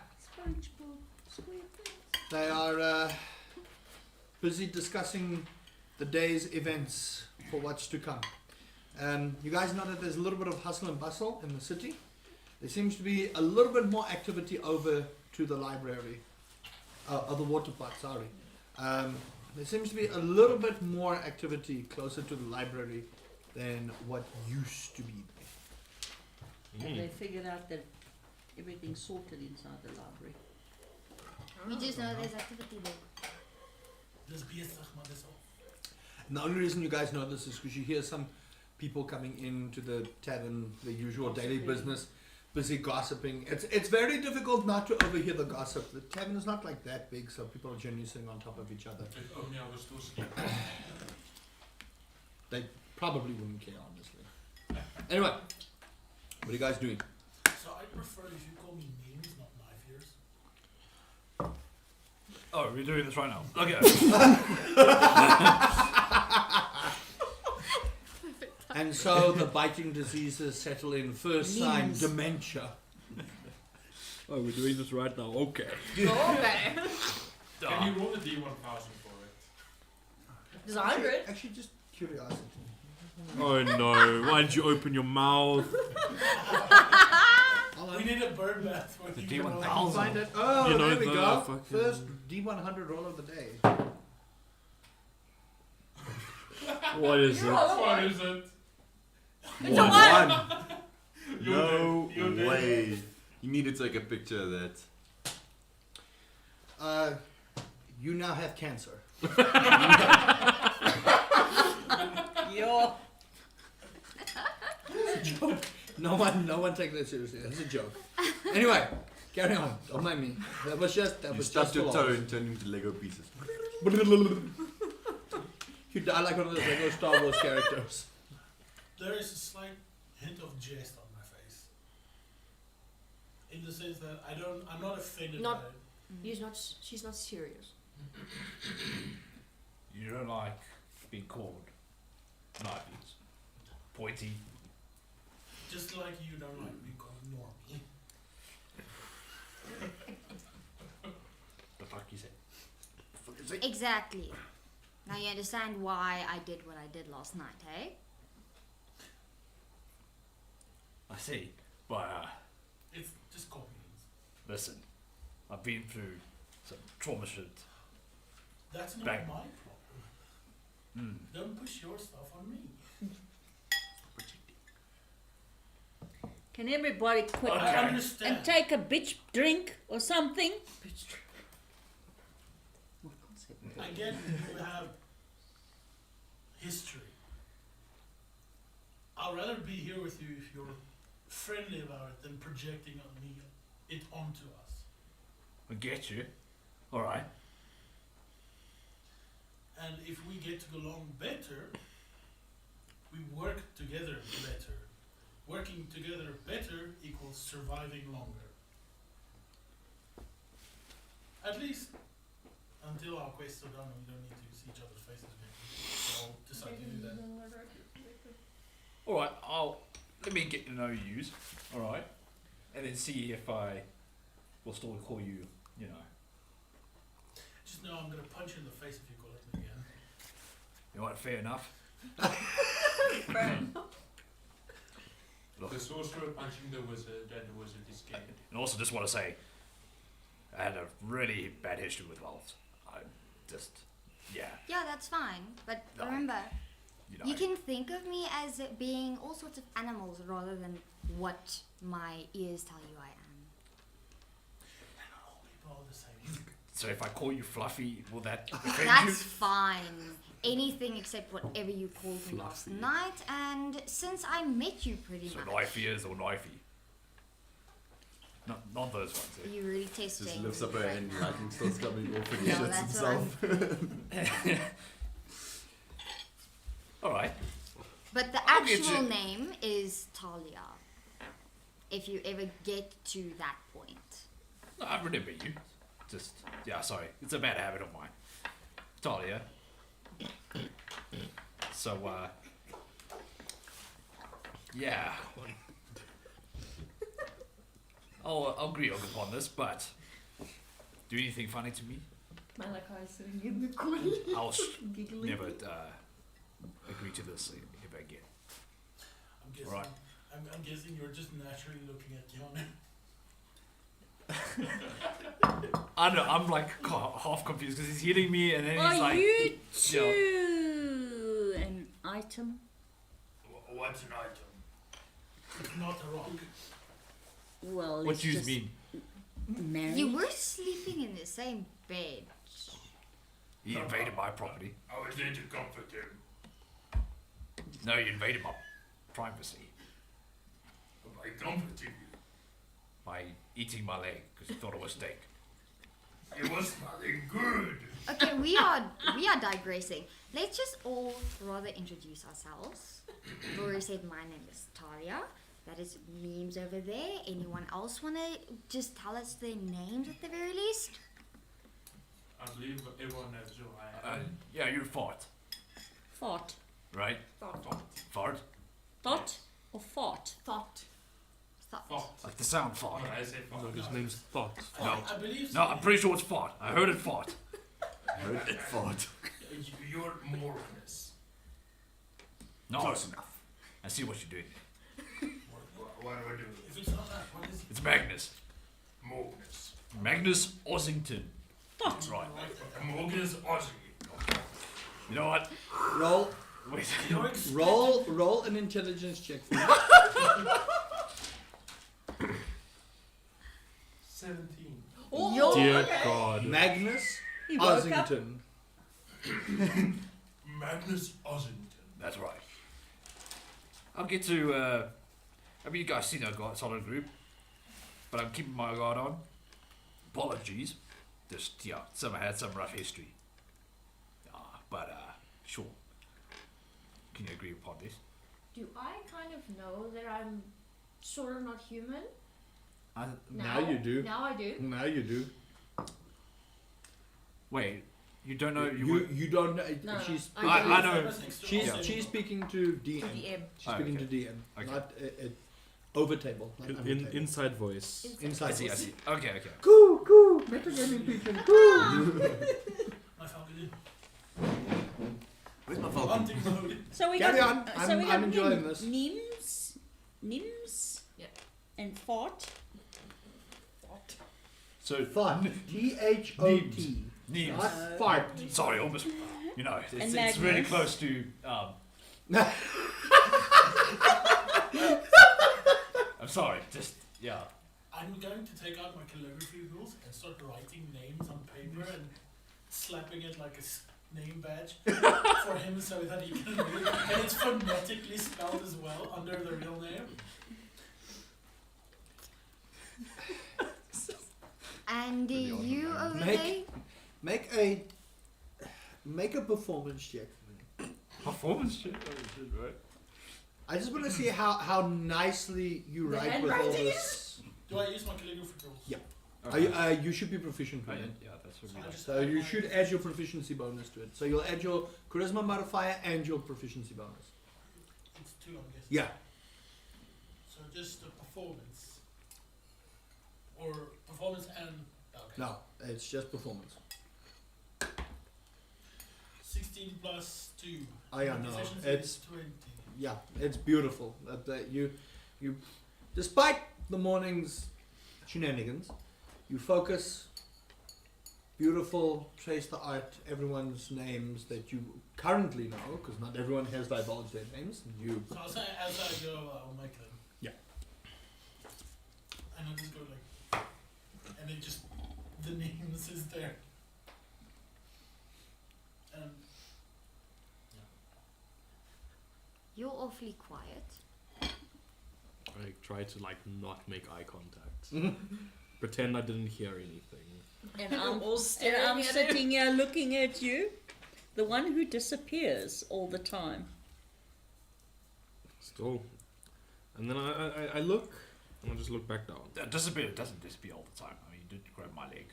they are busy discussing the day's events for what's to come. You guys know that there's a little bit of hustle and bustle in the city. There seems to be a little bit more activity over to the library, the water park, sorry. There seems to be a little bit more activity closer to the library than what used to be there. Have they figured out that everything's sorted inside the library? We just know there's activity there. Dis besig, maar dis al. And the only reason you guys know this is because you hear some people coming into the tavern, the usual daily business, busy gossiping. It's very difficult not to overhear the gossip. The tavern is not like that big, so people are generally sitting on top of each other. If only I was still sleeping. They probably wouldn't care, honestly. Anyway, what are you guys doing? So I prefer if you call me names, not knife ears. Oh, we're doing this right now. Okay. And so the biting diseases settle in. First sign, Memes. dementia. Oh, we're doing this right now. Okay. Okay. Can you roll a D1000 for it? There's 100. Actually, just curiosity. Oh no! Why did you open your mouth? We need a bird bath when The you D1000. I'll find it. Oh, You know there we the go. fucking- First D100 roll of the day. What is it? What is it? It's a one. No You're dead. way. You need to take a picture of that. You now have cancer. Yo. No one take that seriously. That's a joke. Anyway, carry on. Don't mind me. That was You just stubbed your for toe laughs. and turned into Lego pieces. You die like one of those Lego Star Wars characters. There is a slight hint of jest on my face. In the sense that I'm not offended Not- by it. She's not serious. You don't like being called knives, pointy. Just like you don't like being called normie. The fuck you said? Exactly. Now you understand why I did what I did last night, hey? I see, but It's just confidence. listen, I've been through some trauma shit. That's not Bang. my problem. Don't push your stuff on me. Can everybody quit I understand. and take a bitch drink or something? I get you have history. I'd rather be here with you if you're friendly about it than projecting on me it onto us. I get you. Alright. And if we get to go along better, we work together better. Working together better equals surviving longer. At least until our quests are done and we don't need to see each other's faces again. So I'll decide to do that. Alright, let me get to know you. Alright. And then see if I will still call you, you know. Just know I'm gonna punch you in the face if you call it again. You know what, fair enough. Look, The sorcerer punching the wizard, and the wizard is scared. and also just want to say, I had a really bad history with elves. I just, yeah, Yeah, that's fine. But No. remember, you know. you can think of me as being all sorts of animals rather than what my ears tell you I am. All people are the same. So if I call you Fluffy, will that offend you? That's fine. Anything except whatever you called me last night, and since I met you pretty So much. knife ears or knifey? Not those ones. Eh? You really testing. Just lifts up her right hand, now. lightning starts coming off and he No, shits that's himself. Alright. But the I'll get actual you. name is Talia. If you ever get to that point. No, I remember you. Just, yeah, sorry. It's a bad habit of mine. Talia. So, yeah. I'll agree upon this, but do anything funny to me? Malachi is sitting in the corner. I'll giggling. never agree to this ever again. I'm guessing. Right. I'm guessing you're just naturally looking at Keanu. I know, I'm like half confused because he's hitting me and then he's Are like, you you know, two an item? what's an item? It's not a rock. Well, What it's do you just mean? married. You were sleeping in the same bed. He invaded my property. I was there to comfort him. No, you invaded my privacy I comforted you. by eating my leg because you thought it was steak. It was smelling good. Okay, we are digressing. Let's just all rather introduce ourselves. Rory said my name is Talia. That is memes over there. Anyone else wanna just tell us their names at the very least? I believe everyone knows who I am. Yeah, you're fart, Fart. right? Fart? Thought or fart? Thought. Fart. Like the sound fart. When I say fart. No, his name's Thought. No. I believe No, I'm pretty sure it's fart. I heard it fart. Heard it fart. You're Morgnus. No. Close enough. I see what you're doing. What do I do? If it's not that, what is it? It's Magnus. Morgnus. Magnus Ossington. That's right. Morgnus Ozzy. You know what? Roll, Wait. roll an intelligence check for me. 17. Oh, Dear okay. God. Magnus He woke up. Ossington. Magnus Ossington. That's right. I'll get to, I mean, you guys seen I've got a solid group, but I'm keeping my guard on. Apologies. Just, yeah, some had some rough history. Sure. Can you agree upon this? Do I kind of know that I'm sort of not human? Now you do. Now I do. Now you do. Wait, you don't know You don't know. No, She's no, I know. she's speaking to DM. DM. She's speaking to DM, Okay. not over table. Not under table. Inside voice. Inside. I see. Okay. Cool. Metagaming pigeon. Cool. My falcon. Where's my falcon? Hunting mode. So we Carry got, on. so we I'm got enjoying this. Nims, Yeah. and fart. So, Fart. THOT. Neems. Not fart. Sorry, almost, you know, And it's really Magnus. close to, I'm sorry, just, yeah. I'm going to take out my calligraphy rules and start writing names on paper and slapping it like a name badge for him so that he can read. And it's phonetically spelled as well under the real name. And you over Make- Make a performance check. Performance shit, right? I just want to see how nicely you The write with all handwriting this. Do I use my calligraphy rules? Yeah. You should be proficient with it. Yeah, that's what So we I like. just So you should add your proficiency bonus to it. So you'll add your charisma modifier and your proficiency bonus. It's 2, I'm guessing. Yeah. So just a performance. Or performance and... Okay. No, it's just performance. 16 plus 2. I know. Proficiency It's is 20. yeah, it's beautiful. You, despite the morning's shenanigans, you focus. Beautiful. Trace the art. Everyone's names that you currently know, because not everyone has divulged their names. You. So I'll say as I go, I'll make them. Yeah. And I'll just go like, and then just the names is there. And You're awfully quiet. I try to not make eye contact. Pretend I didn't hear anything. And I'm, all staring and I'm at him. sitting here looking at you, the one who disappears all the time. Still. And then I look, and I just look back down. It doesn't disappear all the time. I mean, you did grab my leg.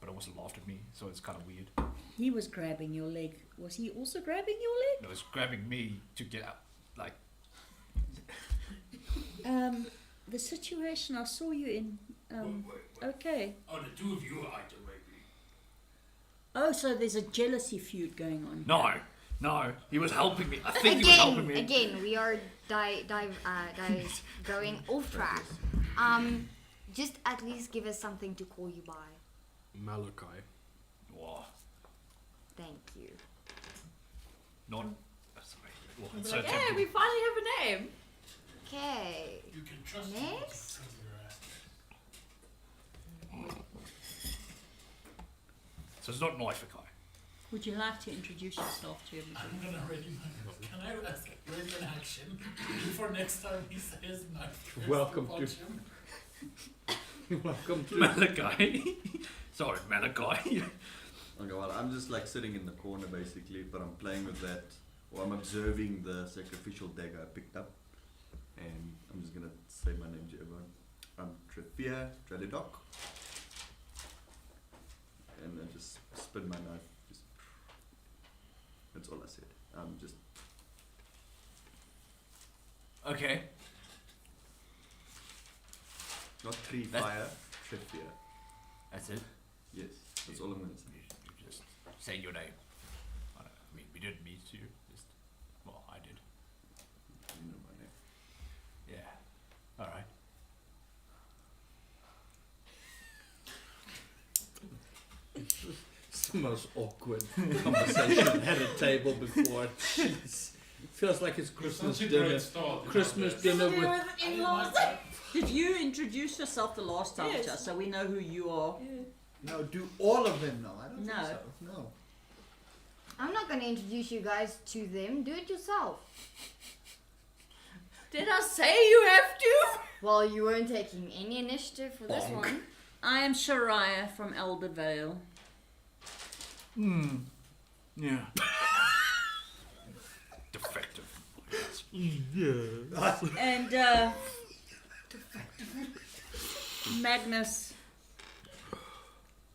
But it also laughed at me, so it's kind of weird. He was grabbing your leg. Was he also grabbing your leg? No, it's grabbing me to get out, like, The situation I saw you in. wait. Okay. Oh, the 2 of you are item maybe. Oh, so there's a jealousy feud going on. no, he was helping me. I think he was helping me. Again, we are going off track. Just at least give us something to call you by. Malachi. Whoa, Thank you. not. Sorry. Well, I'll be so like, hey, tempting. we finally have a name. Okay. You can trust me. Next. Trust your ass. So it's not Noifakai. Would you like to introduce yourself to everybody? I'm gonna ready my. Can I ready an action for next time he says knife? Welcome to- punch him? Welcome to. Malachi. Sorry, Malachi. Okay, well, I'm just sitting in the corner basically, but I'm playing with that, or I'm observing the sacrificial dagger I picked up, and I'm just gonna say my name to everyone. I'm Trefia Drelidok, and I just spin my knife. Just, that's all I said. Just Okay. not tree That's- fire, Trefia. That's it. Yes, that's all I'm gonna say. You just say your name. I mean, we didn't meet you. Well, I did. You know my name. Yeah. All right. It's the most awkward conversation at a table before. Jeez. Feels like it's Christmas Such a dinner. great start. Christmas dinner with. in-laws. Did you introduce yourself the last time, Yes. just so we know who you are? No, do all of them know? I don't No. think so. No. I'm not gonna introduce you guys to them. Do it yourself. Did I say you have to? Well, you weren't taking any initiative for this one. I am Shariah from Elder Vale. Yeah. Defective. And, Magnus,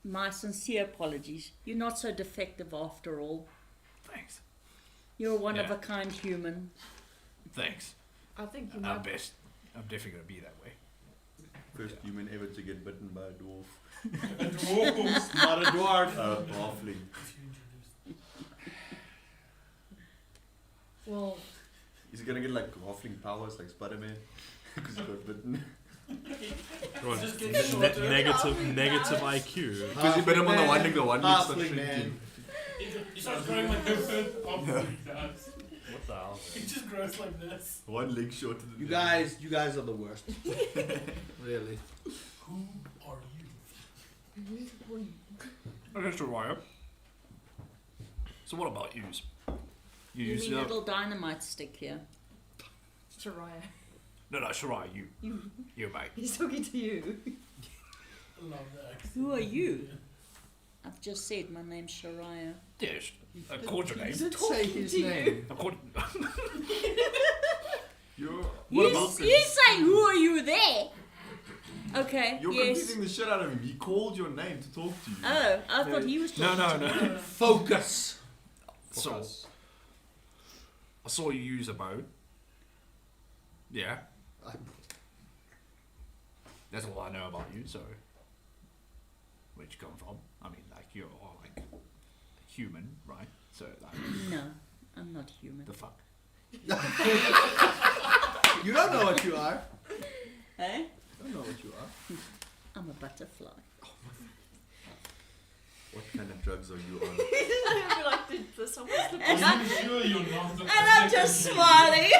my sincere apologies. You're not so defective after all. Thanks. You're a one of Yeah. a kind human. Thanks. I think you I'm might. best. I'm definitely gonna be that way. First human ever to get bitten by a dwarf. A dwarf. Not a dwarf. A halfling. If you introduced. Well, He's gonna get like halfling powers like Spider-Man because he got bitten. Right. Just get Ne- shorter. negative IQ. Because you bit him on the one leg, the one leg starts Halfling man. shrinking. It starts growing like this. Obviously it does. What the hell? It just grows like this. One leg shorter than You the other. guys are the worst. Really. Who are you? Okay, Shariah. So what about yous? You Yous, mean little dynamite stick here? Shariah. No, Shariah, you. You, mate. He's talking to you. I love the accent. Who are you? I've just said my name's Shariah. Yes. I called your He name. did say his to you. name. I called. You're You say who are you there? Okay, You're yes. confusing the shit out of him. He called your name to talk to you. Oh, I thought he was No, talking no, to no. Focus. So, I saw you use a bow. Yeah. That's all I know about you, so. Where'd you come from? I mean, like, you're all, like, human, right? So, like, No, I'm not human. the fuck? You don't know what you are. Eh? You don't know what you are. I'm a butterfly. What kind of drugs are you on? I'd be like, did someone slip Are you sure you're not the And I'm just second smiling.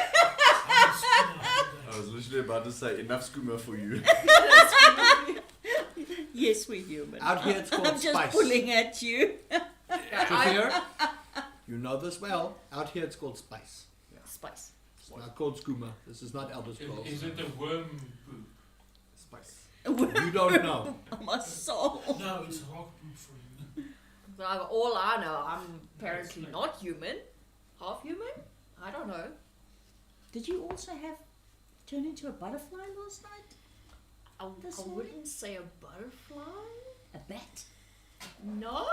I was literally about to say enough skooma for you. Yes, we're human. Out here it's called I'm just spice. pulling at you. Here, you know this well. Out here it's called spice. Spice. It's not called skooma. This is not Elder Scrolls. Is it a worm poop? Spice. You don't know. My soul. No, it's rock poop for you. But all I know, I'm apparently not human. Half human? I don't know. Did you also have turned into a butterfly last night? This I morning? wouldn't say a butterfly. A bat? No?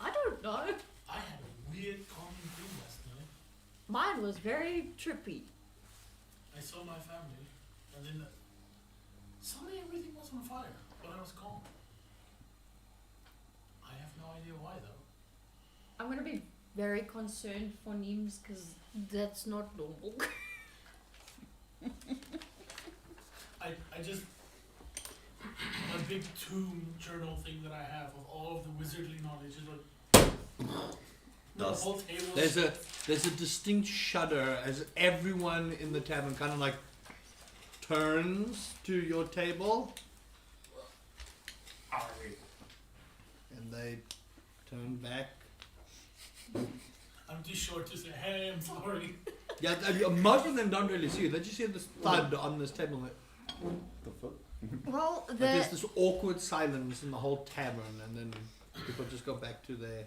I don't know. I had a weird calming dream last night. Mine was very trippy. I saw my family, and then suddenly everything was on fire, but I was calm. I have no idea why though. I'm gonna be very concerned for Neems because that's not normal. I just a big tomb journal thing that I have of all of the wizardly knowledge is like the Dust. whole table. There's a distinct shudder as everyone in the tavern kind of like turns to your table and they turn back. I'm too short to say, hey, I'm sorry. Yeah, most of them don't really see you. They just hear this thud on this table. Like, The fuck? Well, like there's the this awkward silence in the whole tavern, and then people just go back to their.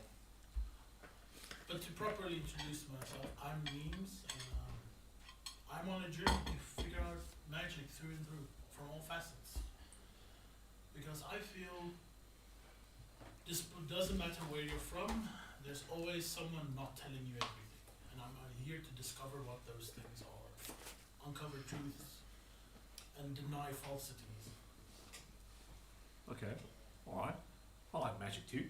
But to properly introduce myself, I'm Memes, and I'm on a journey to figure out magic through and through, from all facets. Because I feel this doesn't matter where you're from, there's always someone not telling you everything. And I'm here to discover what those things are, uncover truths, and deny falsities. Okay. Alright. I like magic too.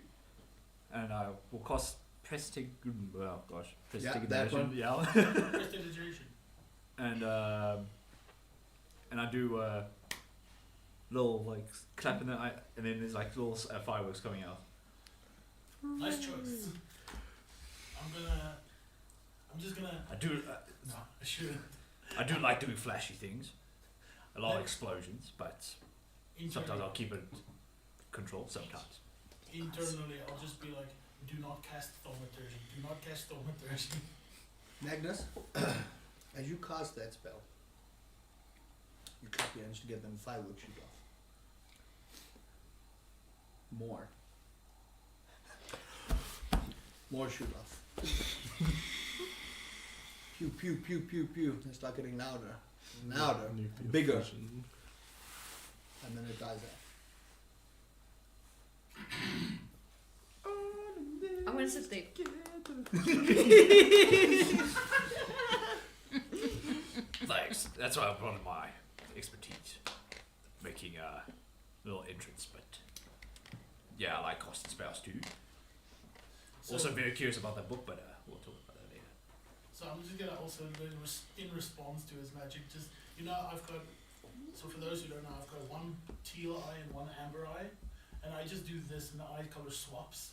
and I will cast that prestidigitation. one. Yeah. Prestidigitation. And I do little like clap in the eye, and then there's like little fireworks coming out. Nice choice. I'm just gonna. I do. No, I shouldn't. I do like doing flashy things. A lot of explosions, but sometimes I'll keep it controlled. Sometimes. Internally, I'll just be like, do not cast thaumaturgy. Do not cast thaumaturgy. Magnus, as you cast that spell, you clap your hands together and fireworks shoot off. More shoot off. Pew pew pew pew pew. They start getting louder, louder, Nuclear bigger, fusion. and then it dies out. I'm gonna sit there. Thanks. That's why I brought in my expertise, making a little entrance. But yeah, I like casting spells too. So, Also very curious about that book, but we'll talk about that later. so I'm just gonna also go in response to his magic. Just I've got. So for those who don't know, I've got one teal eye and one amber eye, and I just do this, and the eye color swaps.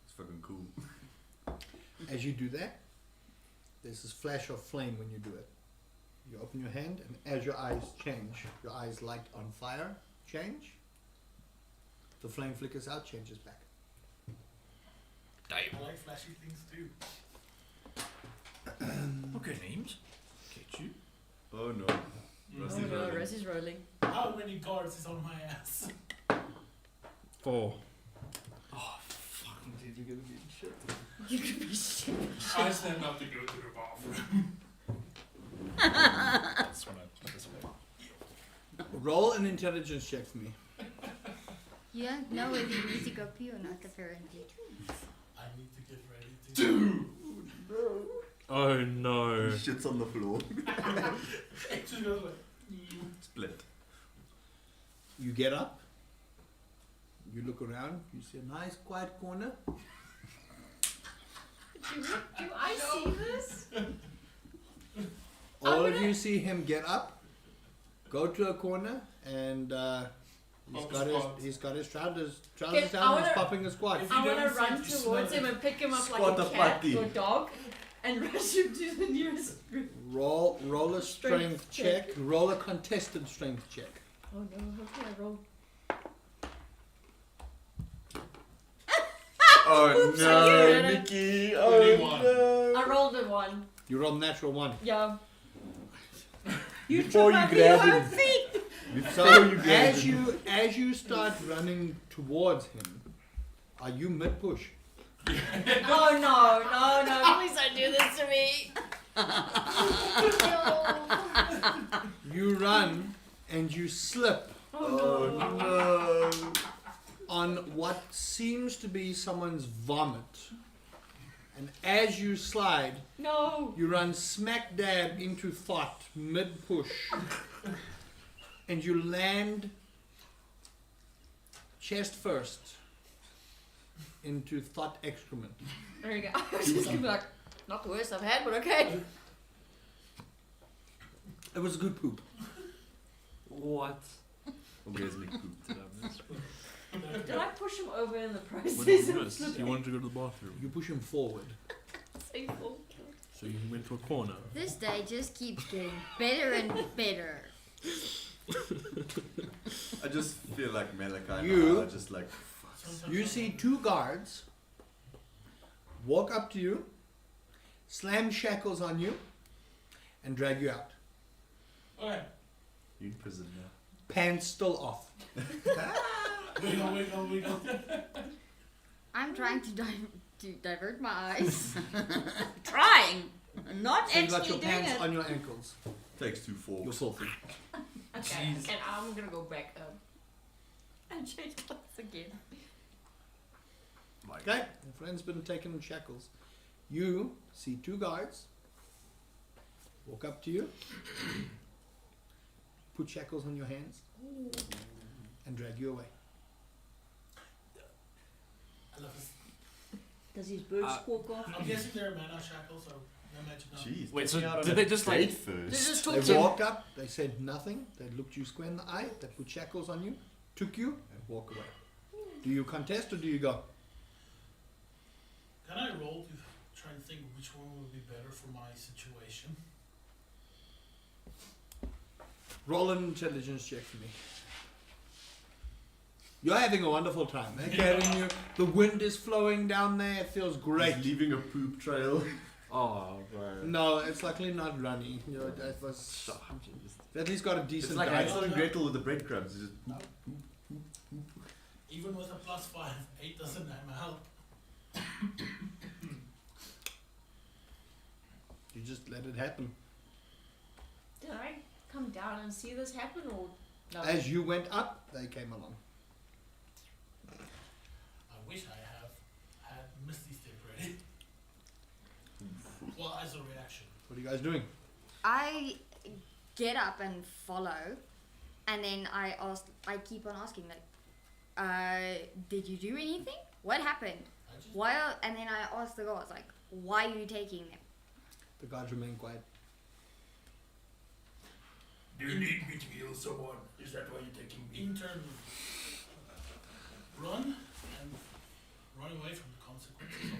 It's fucking cool. As you do that, there's this flash of flame when you do it. You open your hand, and as your eyes change, your eyes light on fire, change. The flame flickers out, changes back. Damn. I like flashy things too. Okay, names. Get you. Oh no. Oh Rusty's no, rolling. Rusty's rolling. How many guards is on my ass? 4. Oh, fucking dude, you're gonna be in shit. You could be shit. I stand up to go to the bathroom. That's what this way. Roll an intelligence check for me. You don't know whether you need to go pee or not, apparently. I need to get ready to. Oh no. Shit's on the floor. It just goes like. Split. You get up. You look around. You see a nice quiet corner. Do I see this? All of you see him get up, go to a corner, and he's got his trousers Okay, down. I He's wanna- popping a squat. If I you want to don't run see it, you towards smell him and pick him up Squat like a a cat party. or dog and rush him to the nearest room. Roll a strength Strength check. check. Roll a contested strength check. Oh no, how can I roll? Oh Oops, I no, did it. Nikki. 21. Oh I rolled a 1. You roll natural 1. Yeah. You Before trip you over your grab own him. feet. So as you start running towards him, are you mid push? Oh no, please don't do this to me. You run and you slip Oh no. on what seems to be someone's vomit. And as you slide, no. you run smack dab into thought mid push. And you land chest first into thought excrement. There you go. I was just gonna be like, not the worst I've had, but okay. It was a good poop. What? Orgasmic poop. Did I miss? Did I push him over in the process What did you of miss? slipping? You wanted to go to the bathroom, You push him forward. Painful. so you went to a corner. This day just keeps getting better and better. I just feel like Malachi and You- I are just like, You see 2 guards walk up to you, slam shackles on you, and drag you out. Okay. you in prison now. Pants still off. Wiggle. I'm trying to divert my eyes. Trying. Not So you got actually your doing pants it. on your ankles. Takes 2 You're forks. filthy. Okay, Jeez. and I'm gonna go back up and change clothes again. Like, Okay, your friend's been taken in shackles. You see 2 guards walk up to you, put shackles on your hands, and drag you away. I love this. Does his bird squawk off? I'm guessing they're mana shackles, so no magic now. Jeez. Wait, take so me out on did a they just, like- date first? This is They talk to walked up, they said nothing, they looked you square in the eye, they put shackles on you, took you, and walk away. Do you contest or do you go? Can I roll to try and think which one would be better for my situation? Roll an intelligence check for me. You're having a wonderful time. They're carrying you. The wind is flowing down there. It feels great. He's leaving a poop trail. Oh, right. No, it's luckily not runny. You know, that was at least got a It's decent like dice. Hansel and Gretel with the breadcrumbs. It's just Even with a +5, 8 doesn't help. You just let it happen. Did I come down and see this happen or no? As you went up, they came along. I wish I had Misty Step ready. Well, as a reaction. What are you guys doing? I get up and follow, and then I keep on asking, like, did you do anything? What happened? Why? And then I ask the guards, like, why are you taking them? The guards remain quiet. Do you need me to heal someone? Is that why you're taking me? Intern, run and run away from the consequences of.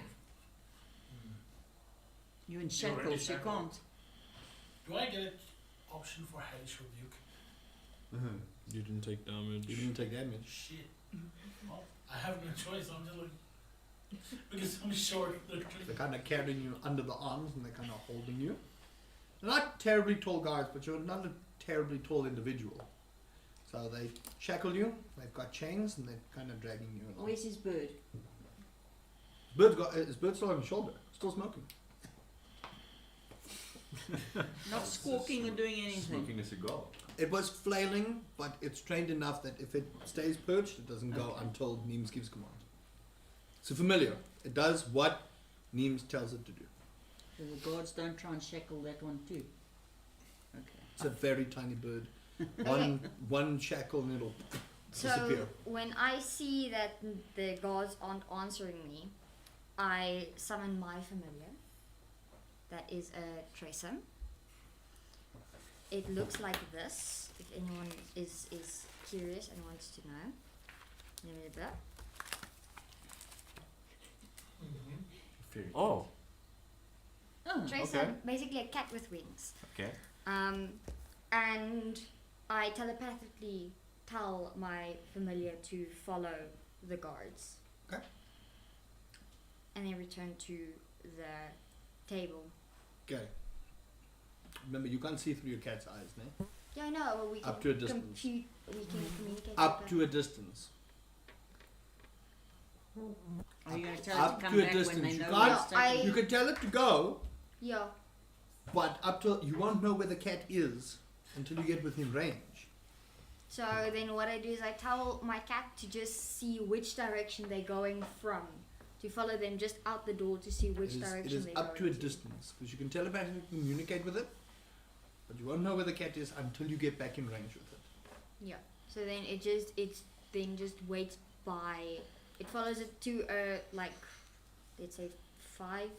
You're in shackles, you can't. Do I get an option for hellish rebuke? You didn't take damage. You didn't take damage. Shit. Well, I have no choice. I'm just like because I'm short. They're kind of carrying you under the arms and they're kind of holding you. They're not terribly tall guards, but you're not a terribly tall individual. So they shackle you, they've got chains, and they're kind of dragging you along. Where's his bird? His bird's still on his shoulder, still smoking. Not squawking or doing anything. smoking a cigar. It was flailing, but it's trained enough that if it stays perched, it doesn't go until Neems gives command. So familiar. It does what Neems tells it to do. So the guards don't try and shackle that one too. Okay. It's a very tiny bird. Okay. One shackle and it'll So disappear. when I see that the guards aren't answering me, I summon my familiar. That is a Tracer. It looks like this. If anyone is curious and wants to know, give me a bit. Oh, Oh, Tracer, okay. basically a cat with wings. okay. And I telepathically tell my familiar to follow the guards. Okay. And then return to the table. Okay. Remember, you can't see through your cat's eyes, no? Yeah, I know. Well, we can Up to a distance. we can communicate. Up with to a distance. are you going to tell Up it to come to a back when distance. they You know can't- where it's No, I- taking? You can tell it to go, Yeah. but up to you won't know where the cat is until you get within range. So then what I do is I tell my cat to just see which direction they're going from. To follow them just out the door to see which It direction is they're up to going a distance because you can telepathically communicate with it, but you won't know where the cat is until you get back in range with it. Yeah. So then it just waits by. It follows it to like, let's say 5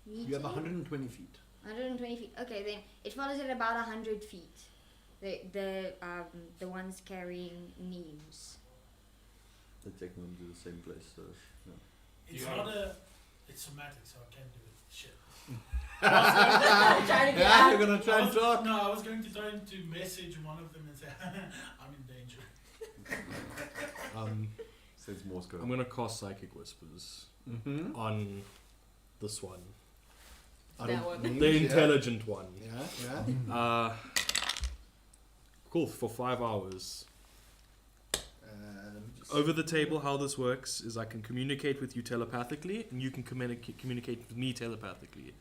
meters. You have 120 feet. 120 feet. Okay, then it follows it about 100 feet. The ones carrying Neems. They're taking them to the same place, so yeah. It's Yeah. not a. It's somatic, so I can't do it. Shit. Trying to get Yeah, out. you're gonna try and talk. No, I was going to try to message one of them and say, I'm in danger. Says Morse code. I'm gonna cast Psychic Whispers Mm-hmm. on this one, That one. the intelligent one. Yeah, yeah. Cool. For 5 hours. Let me just Over the table, how this works is I can communicate with you telepathically, and you can communicate with me telepathically.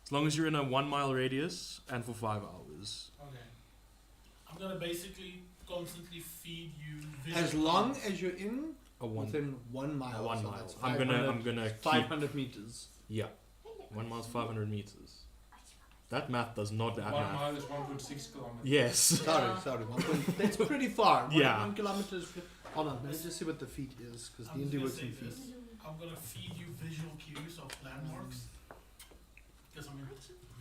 As long as you're in a 1 mile radius, and for 5 hours. Okay. I'm gonna basically constantly feed you. As long as you're in A one. within 1 mile. 1 so mile. that's I'm 500 gonna keep. 500 meters. Yeah. 1 mile is 500 meters. That math does not add 1 math. mile is 1.6 kilometers. Yes. Sorry. That's pretty far. Yeah. 1 kilometer is. Hold on, let me just see what the feet is, because I'm D&D just works gonna in say feet. this. I I'm gonna feed you visual cues of landmarks. Because I'm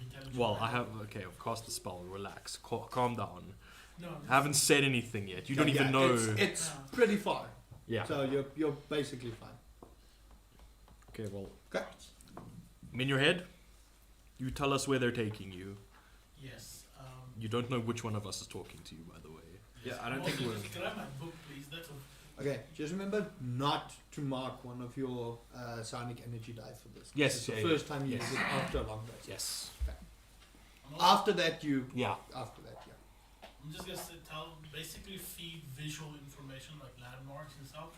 intelligent. Well, I have. Okay, I've cast the spell. Relax. Calm down. No, I haven't said anything yet. You don't even know. It's pretty far. Yeah. So you're basically fine. Okay, well. Okay. In your head, you tell us where they're taking you. Yes. You don't know which one of us is talking to you, by the way. Yeah, I don't Also, think we're. just grab my book, please. That's all. Okay, just remember not to mark one of your psionic energy die for this. Yes, It's the yeah, first time you yes. use it after a long rest. Yes. I'm, also, After that, you. Yeah. After that, yeah. I'm just gonna basically feed visual information like landmarks and stuff.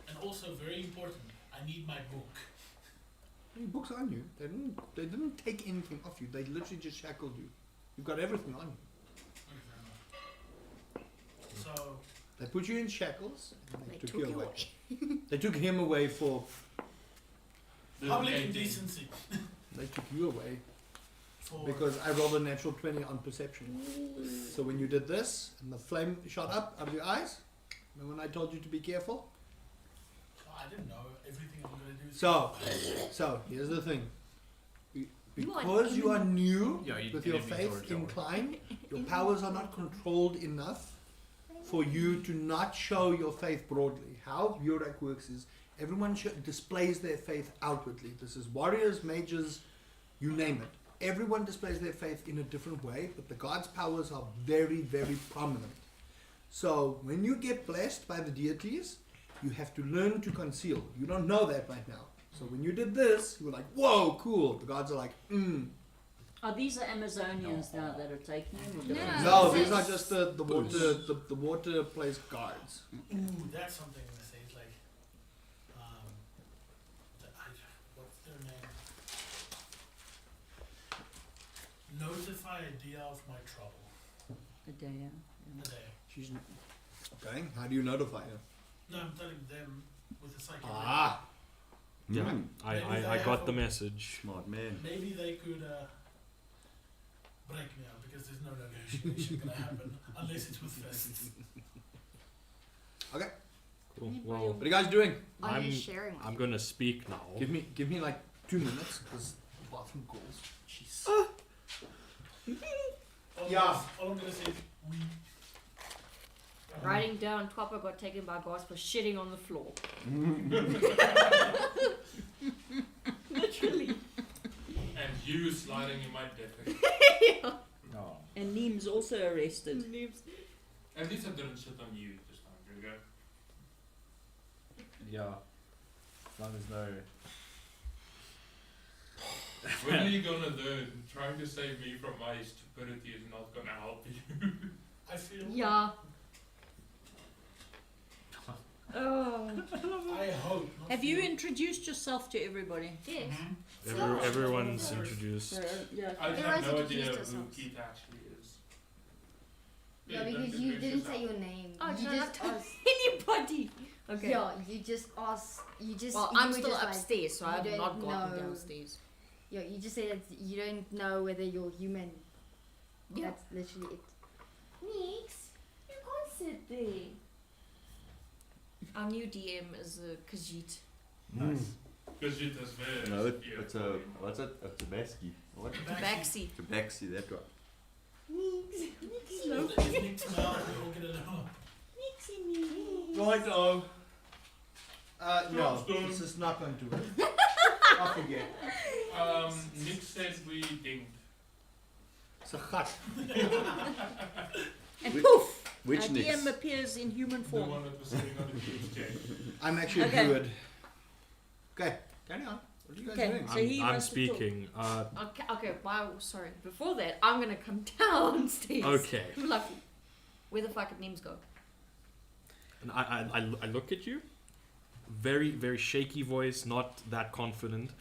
And also, very important, I need my book. Your books on you. They didn't take anything off you. They literally just shackled you. You've got everything on you. So, They put you in shackles and they They took you took you away. They took him away for. public Doesn't indecency. They took you away For because I rolled a natural 20 on perception. So when you did this and the flame shot up out of your eyes, remember when I told you to be careful? I didn't know everything I'm gonna do. So here's the thing. You are Because you are new Yeah, you with can your even faith towards your- inclined, your powers are not controlled enough for you to not show your faith broadly. How Urak works is everyone displays their faith outwardly. This is warriors, mages, you name it. Everyone displays their faith in a different way, but the God's powers are very, very prominent. So when you get blessed by the deities, you have to learn to conceal. You don't know that right now. So when you did this, you were like, whoa, cool. The gods are like, Are these the Amazonians now that are taking him? or No, No, it's these are just- just the water place guards. Ooh, that's something I'm gonna say. It's like, what's their name? Notify Dia of my trouble. A day, yeah. A day. She's okay. How do you notify her? No, I'm telling them with the psychic. Ah, Yeah. Mm. I got the message. Smart man. Maybe they could break me out because there's no negotiation gonna happen unless it's with fists. Cool. Well, what are you guys doing? Are you I'm- sharing one? I'm gonna speak now. Give me like 2 minutes because bathroom calls. Jeez. Yeah. All I'm gonna say is we. Writing down Twapper got taken by guards for shitting on the floor. Literally. And you sliding in my death. No. And Neem's also arrested. At least I didn't shit on you this time, Gringo. Yeah. As long as no. When are you gonna learn? Trying to save me from my stupidity is not gonna help you. I feel. Yeah. Oh. I hope. Not Have you feel. introduced yourself to everybody? Yes. Everyone's introduced. Yeah. I Everyone's have no introduced idea who themselves. Keith actually is. Yeah, don't because you introduce didn't say yourself. your name. Oh, you did I not just tell asked. anybody? Okay. Yeah, you just asked. You just. Well, you I'm were still just like- upstairs, so you I've don't not gotten know. downstairs. Yeah, you just said that you don't know whether you're human. Yeah. That's literally it. Nix, you can't sit there. Our new DM is Khajiit. Nice. Because you just very No, it's a what's it? A Tabasky. What? Tabaxi. Tabaxi. That right. Nix, Is Nick smell? We all get along. Right on. No, Done. this is not going to work. I forget. Nick said we dinged. It's a gat. And Which- poof! Which Our Nix? DM appears in human The form. one that was sitting on the huge chair. I'm actually Okay. a druid. Okay, carry on. What are you guys Okay. doing? So he I'm wants to talk. speaking. Okay, wow, sorry. Before that, I'm gonna come downstairs. Okay. Like, where the fuck did names go? And I look at you. Very, very shaky voice, not that confident.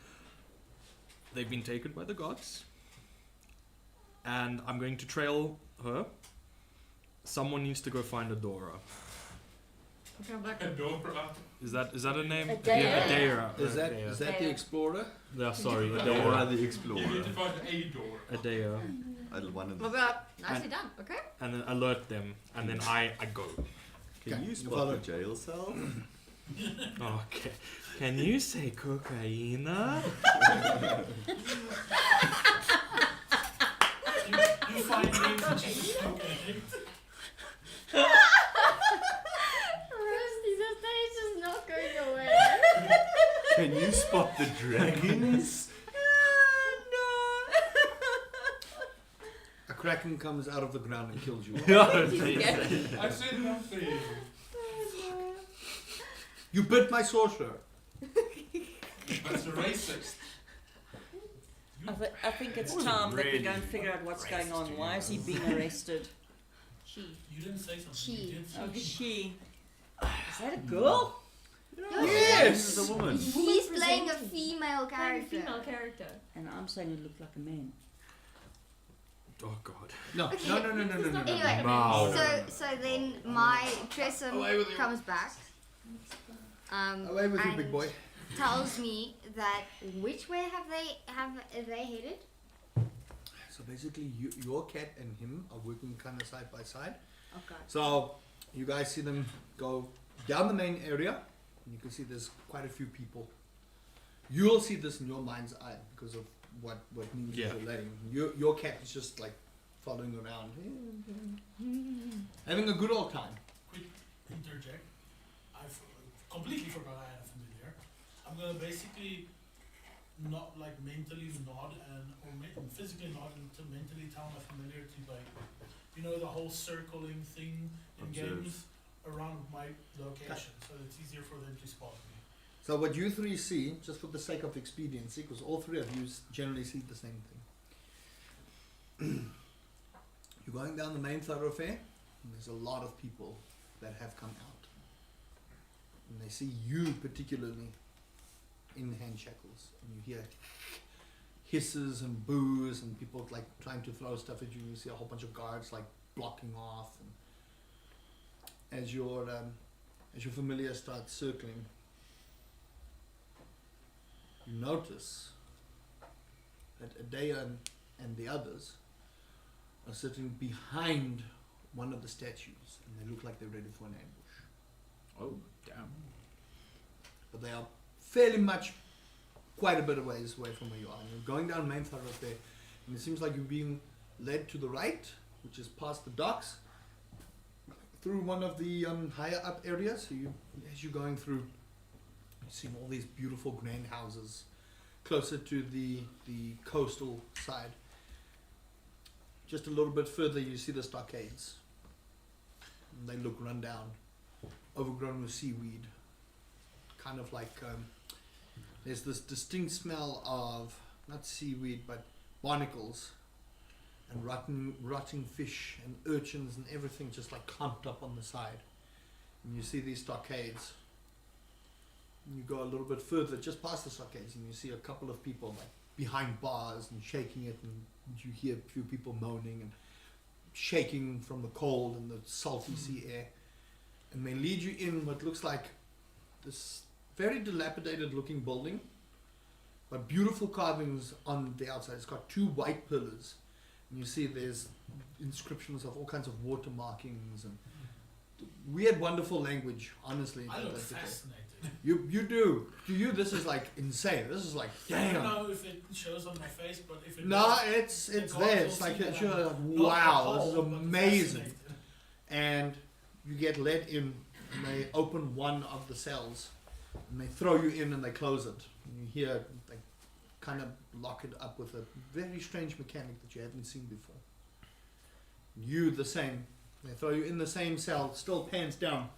They've been taken by the gods. And I'm going to trail her. Someone needs to go find Adora. Okay, I'm like, Adora. Is that a name? Adara. Yeah, Adara. Is that Adara. is that the explorer? Yeah, sorry, Dora Adora. the You Explorer. need to find a door. Adara. One of I'll the. be like, nicely done, okay? And then alert them. And then I go. Can Okay, you you spot follow. the jail cell? Okay. Can you say cocaina? You find names and choose okay. Rusty, this day is just not going away. Can you spot the dragons? A kraken comes out of the ground and kills you. I said nothing. You bit my sorcerer. That's a racist. I think it's It was time that we really go and figure out what's going racist, on. you Why is he know. being arrested? She. You didn't say something. She. You did say Oh, something. she. Is that a girl? Yes! It's a woman. He's playing a female Playing a character. female character. And I'm saying it looked like a man. Oh God. No. Anyway, Wow. so then my Tresson Away with you. comes back. Away with you, and big boy. tells me that which way have they headed? So basically, your cat and him are working kind of side by side. Okay. So you guys see them go down the main area, and you can see there's quite a few people. You'll see this in your mind's eye because of what Nimi's Yeah. relating. Your cat is just like following around, having a good old time. Quick interject. I've completely forgot I had a familiar. I'm gonna basically not like mentally nod or physically nod and to mentally tell my familiar to like, you know, the whole circling thing in Observe. games around my location, so it's easier for them to spot me. So what you three see, just for the sake of expediency, because all three of you generally see the same thing. You're going down the main thoroughfare, and there's a lot of people that have come out. And they see you particularly in hand shackles, and you hear hisses and boos and people like trying to throw stuff at you. You see a whole bunch of guards like blocking off, and as your familiar starts circling, you notice that Adea and the others are sitting behind one of the statues, and they look like they're ready for an ambush. Oh, damn. But they are fairly much quite a bit of ways away from where you are. And you're going down main thoroughfare, and it seems like you're being led to the right, which is past the docks, through one of the higher up areas. So as you're going through, you see all these beautiful grand houses closer to the coastal side. Just a little bit further, you see the stockades. And they look run down, overgrown with seaweed. Kind of like there's this distinct smell of not seaweed but barnacles and rotting fish and urchins and everything just like clumped up on the side. And you see these stockades. And you go a little bit further, just past the stockades, and you see a couple of people like behind bars and shaking it, and you hear a few people moaning and shaking from the cold and the salty sea air. And they lead you in what looks like this very dilapidated looking building, but beautiful carvings on the outside. It's got two white pillars, and you see there's inscriptions of all kinds of water markings and weird, wonderful language. Honestly, I look that's okay. fascinated. You do. To you, this is like insane. This is like I don't damn. know if it shows on my face, but if it No, does, it's the there. gods It's will like see that you're I'm like, not wow, this is appalled, but amazing. fascinated. And you get led in, and they open one of the cells, and they throw you in, and they close it. And you hear they kind of lock it up with a very strange mechanic that you haven't seen before. You the same. They throw you in the same cell, still pants down,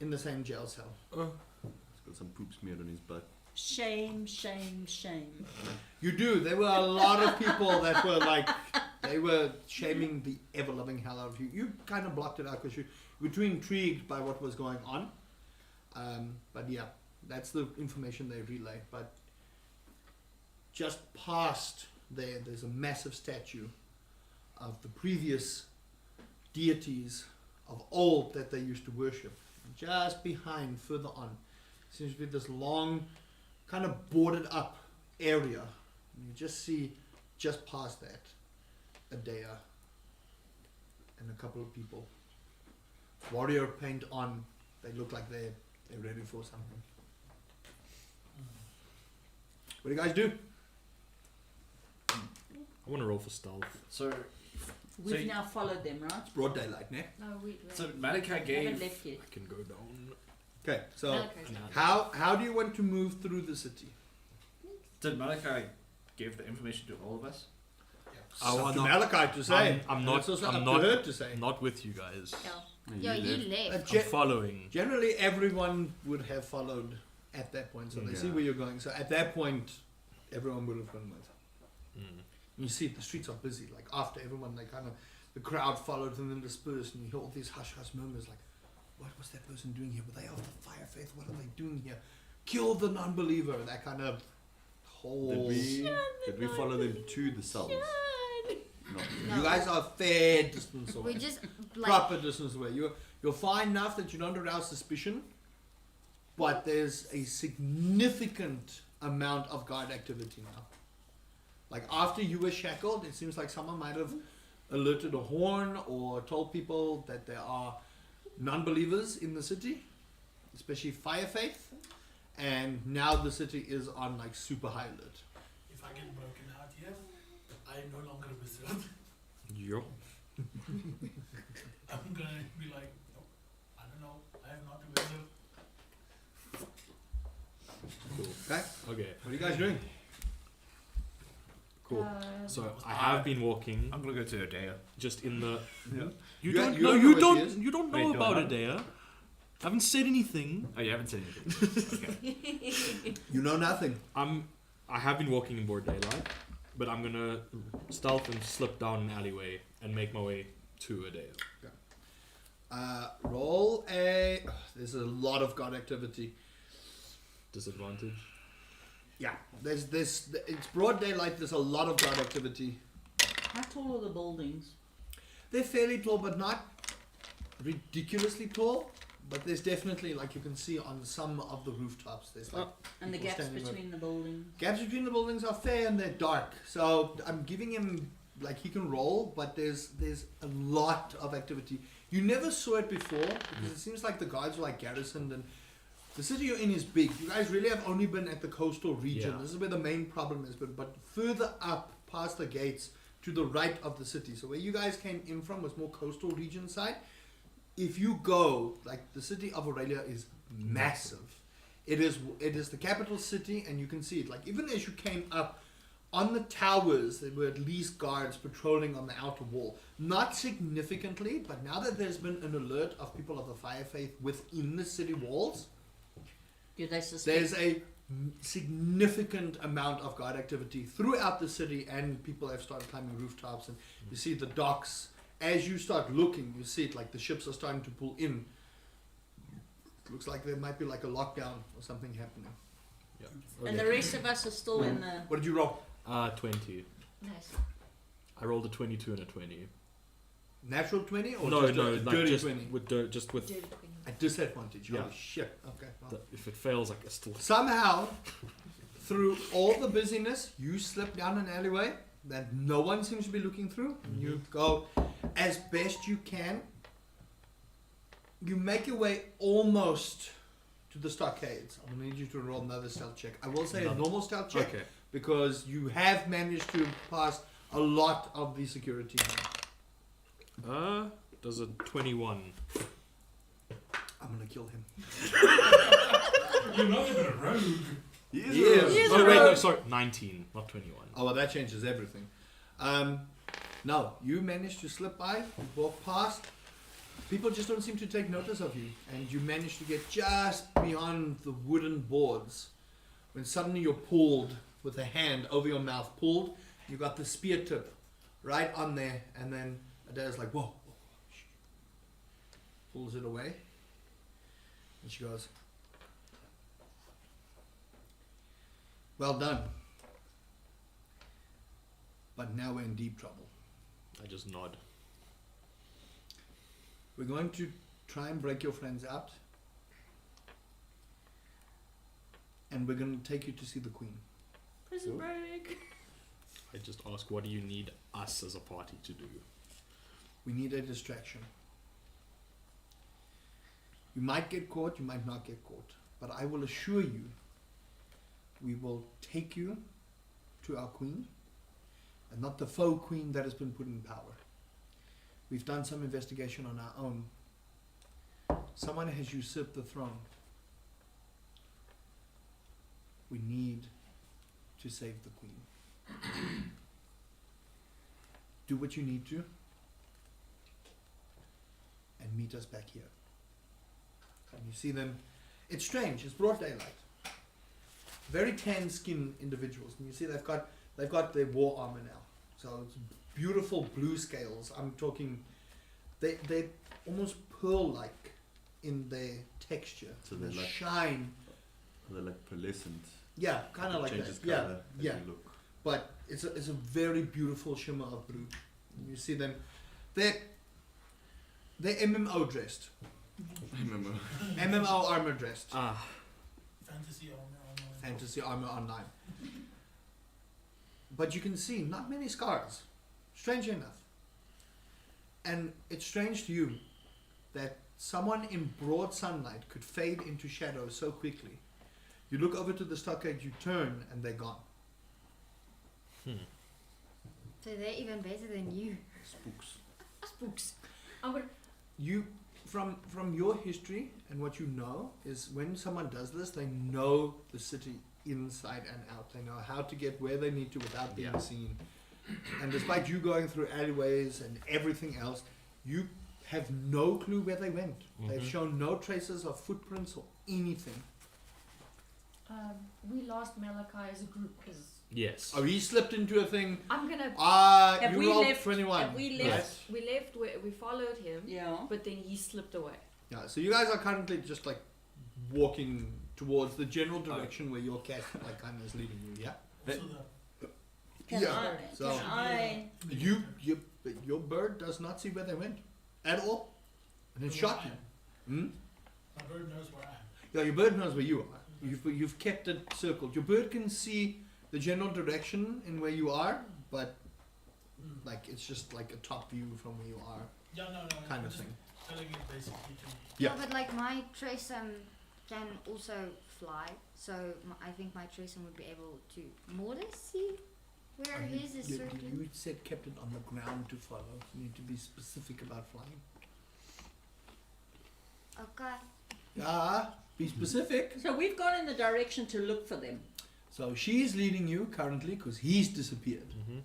in the same jail cell. He's got some poop smeared on his butt. Shame, shame, shame. You do. There were a lot of people that were like, they were shaming the ever-loving hell out of you. You kind of blocked it out because you were too intrigued by what was going on. But yeah, that's the information they relay. But just past there's a massive statue of the previous deities of old that they used to worship. Just behind, further on, seems to be this long, kind of boarded up area. And you just see, just past that, Adea and a couple of people. Warrior paint on. They look like they're They're ready for something. What do you guys do? I want to roll for stealth. So We've you- now followed them, right? It's broad daylight, ne? No, wait. so Malachi Haven't gave. left yet. I can go down. Okay, so Malachi's Nah. how do you want to move through the city? Did Malachi give the information to all of us? I Up want to not- Malachi to say. I'm And not. it's also I'm up not. to her to say. Not with you guys. Yo, you left. I'm following. Generally, everyone would have followed at that point, so they see Yeah. where you're going. So at that point, everyone would have gone with. Mm. You see, the streets are busy. Like after everyone, they kind of the crowd followed and then dispersed, and you hear all these hush hush murmurs like, "What was that person doing here? Were they of the fire faith? What are they doing here? Kill the non-believer!" That kind of whole. Did we follow them to the cells? No. No. You guys are a fair distance away. We just like Proper distance away. You're fine enough that you don't arouse suspicion, but there's a significant amount of guard activity now. Like after you were shackled, it seems like someone might have alerted a horn or told people that there are non-believers in the city, especially fire faith, and now the city is on like super high alert. If I get broken out here, I am no longer a wizard. Yo. I'm gonna be like, nope, I don't know, I am not a wizard. Cool. Okay, Okay. what are you guys doing? Cool. So I have been walking I'm gonna go to Adea. just in the. Yeah. You You- don't you know. don't You know where she don't. You don't Wait, know do about I it, know? Dea. I haven't said anything. Oh, you haven't said anything. Okay. You know nothing. I have been walking in broad daylight, but I'm gonna stealth and slip down an alleyway and make my way to a Dea. Roll a. There's a lot of guard activity. Disadvantage. Yeah, there's this. It's broad daylight. There's a lot of guard activity. How tall are the buildings? They're fairly tall, but not ridiculously tall. But there's definitely, like you can see on some of the rooftops, there's like And the people gaps standing between the buildings? gaps between the buildings are fair and they're dark. So I'm giving him like he can roll, but there's a lot of activity. You never saw it before because it seems like the guards are like garrisoned and the city you're in is big. You guys really have only been at the coastal region. Yeah. This is where the main problem is. But further up past the gates to the right of the city. So where you guys came in from was more coastal region side. If you go, like the city of Aurelia is massive. It is the capital city and you can see it. Like even as you came up on the towers, there were at least guards patrolling on the outer wall. Not significantly, but now that there's been an alert of people of the fire faith within the city walls, Do they suspect? there's a significant amount of guard activity throughout the city, and people have started climbing rooftops. And you see the docks. As you start looking, you see it like the ships are starting to pull in. Looks like there might be like a lockdown or something happening. Yeah. And the rest of us are still in the. What did you roll? 20. Nice. I rolled a 22 and a 20. Natural 20 or No, just no, a like dirty just 20? with just with At disadvantage. Yeah. Oh shit. Okay. Well. if it fails, like it's still. Somehow, through all the busyness, you slip down an alleyway that no one seems to be looking through. And you go as best you can. You make your way almost to the stockades. I'm gonna need you to roll another stealth check. I will say a normal stealth check Okay. because you have managed to pass a lot of the security. Does a 21. I'm gonna kill him. You're not even a rogue. Yes. Oh wait, no, sorry, 19, not 21. Oh well, that changes everything. No, you managed to slip by, you walk past. People just don't seem to take notice of you, and you manage to get just beyond the wooden boards when suddenly you're pulled with a hand over your mouth. Pulled, you got the spear tip right on there, and then Adair's like, "Whoa!" Shh. Pulls it away, and she goes, "Well done. But now we're in deep trouble. I just nod. We're going to try and break your friends out. And we're going to take you to see the Queen. Prison break. I just ask, what do you need us as a party to do? We need a distraction. You might get caught, you might not get caught. But I will assure you, we will take you to our queen, and not the faux queen that has been put in power. We've done some investigation on our own. Someone has usurped the throne. We need to save the queen. Do what you need to, and meet us back here. And you see them. It's strange. It's broad daylight. Very tan skinned individuals, and you see they've got their war armor now. So it's beautiful blue scales. I'm talking. They're almost pearl-like in their texture. So the they're like- shine. They're like pearlescent. Yeah, kind of like Changes that. Yeah, colour as yeah. you look. But it's a very beautiful shimmer of blue. And you see them. They're MMO dressed. Remember. MMO armor dressed. Ah, Fantasy armor online. Fantasy armor online. But you can see not many scars. Strange enough. And it's strange to you that someone in broad sunlight could fade into shadow so quickly. You look over to the stockade, you turn, and they're gone. So they're even better than you. Spooks. Spooks. I'm gonna. You, from your history and what you know, is when someone does this, they know the city inside and out. They know how to get where they need to without being Yeah. seen. And despite you going through alleyways and everything else, you have no clue where they went. They've Mhm. shown no traces of footprints or anything. We lost Malachi as a group because yes. Oh, he slipped into a thing. I'm gonna. Have You we rolled left- 21. have we right? left- We left. We followed him, Yeah. but then he slipped away. Yeah, so you guys are currently just like walking towards the general direction where your cat like kind of is leading you, yeah? Also Can Yeah, I? so- Can I? Your bird does not see where they went at all, and it's where I shocking. am. Hmm? My bird knows where I am. Yeah, your bird knows where you are. You've kept it circled. Your bird can see the general direction in where you are, but like it's just like a top view from where you are, Yeah, no, kind I'm of just thing. telling it basically to. Yeah. But like my Tresem can also fly, so I think my Tresem would be able to more or less see where his is circling. You said kept it on the ground to follow. You need to be specific about flying. Okay. Yeah, be specific. So we've gone in the direction to look for them. So she's leading you currently because he's disappeared. Mm-hmm.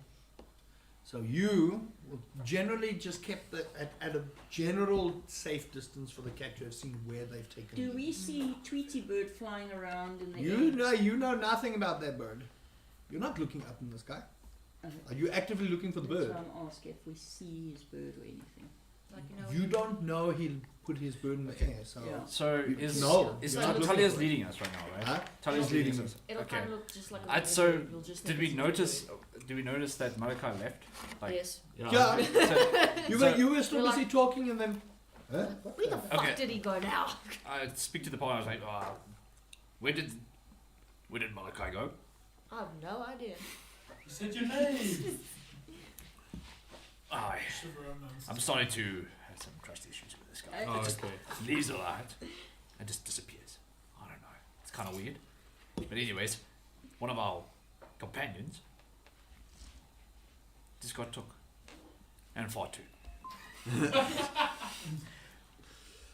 So you will generally just kept at a general safe distance for the cat to have seen where they've taken Do you. we see Tweety Bird flying around in the You know nothing about that bird. You're not looking up in the sky. Are you actively looking for the That's bird? why I'm asking if we see his bird or anything. Like You don't know he'll put his bird in the air. So Yeah. So is No, is you're not looking Talia's for it. leading us right now, right? Huh? Talia's She's leading leading us. It'll Okay. kind of look just like a I'd bird. so You'll just did think we it's a notice? bird. Did we notice that Malachi left? Like, Yes. Yeah. Yeah. so, you were still We're busy talking and then. Huh? Where the fuck Okay. did he go now? I speak to the partner. I was like, where did Malachi go? I have no idea. You said your name. I'm starting to have some trust issues with this guy. Oh, He just okay. leaves a lot and just disappears. I don't know. It's kind of weird. But anyways, one of our companions just got took and fought too.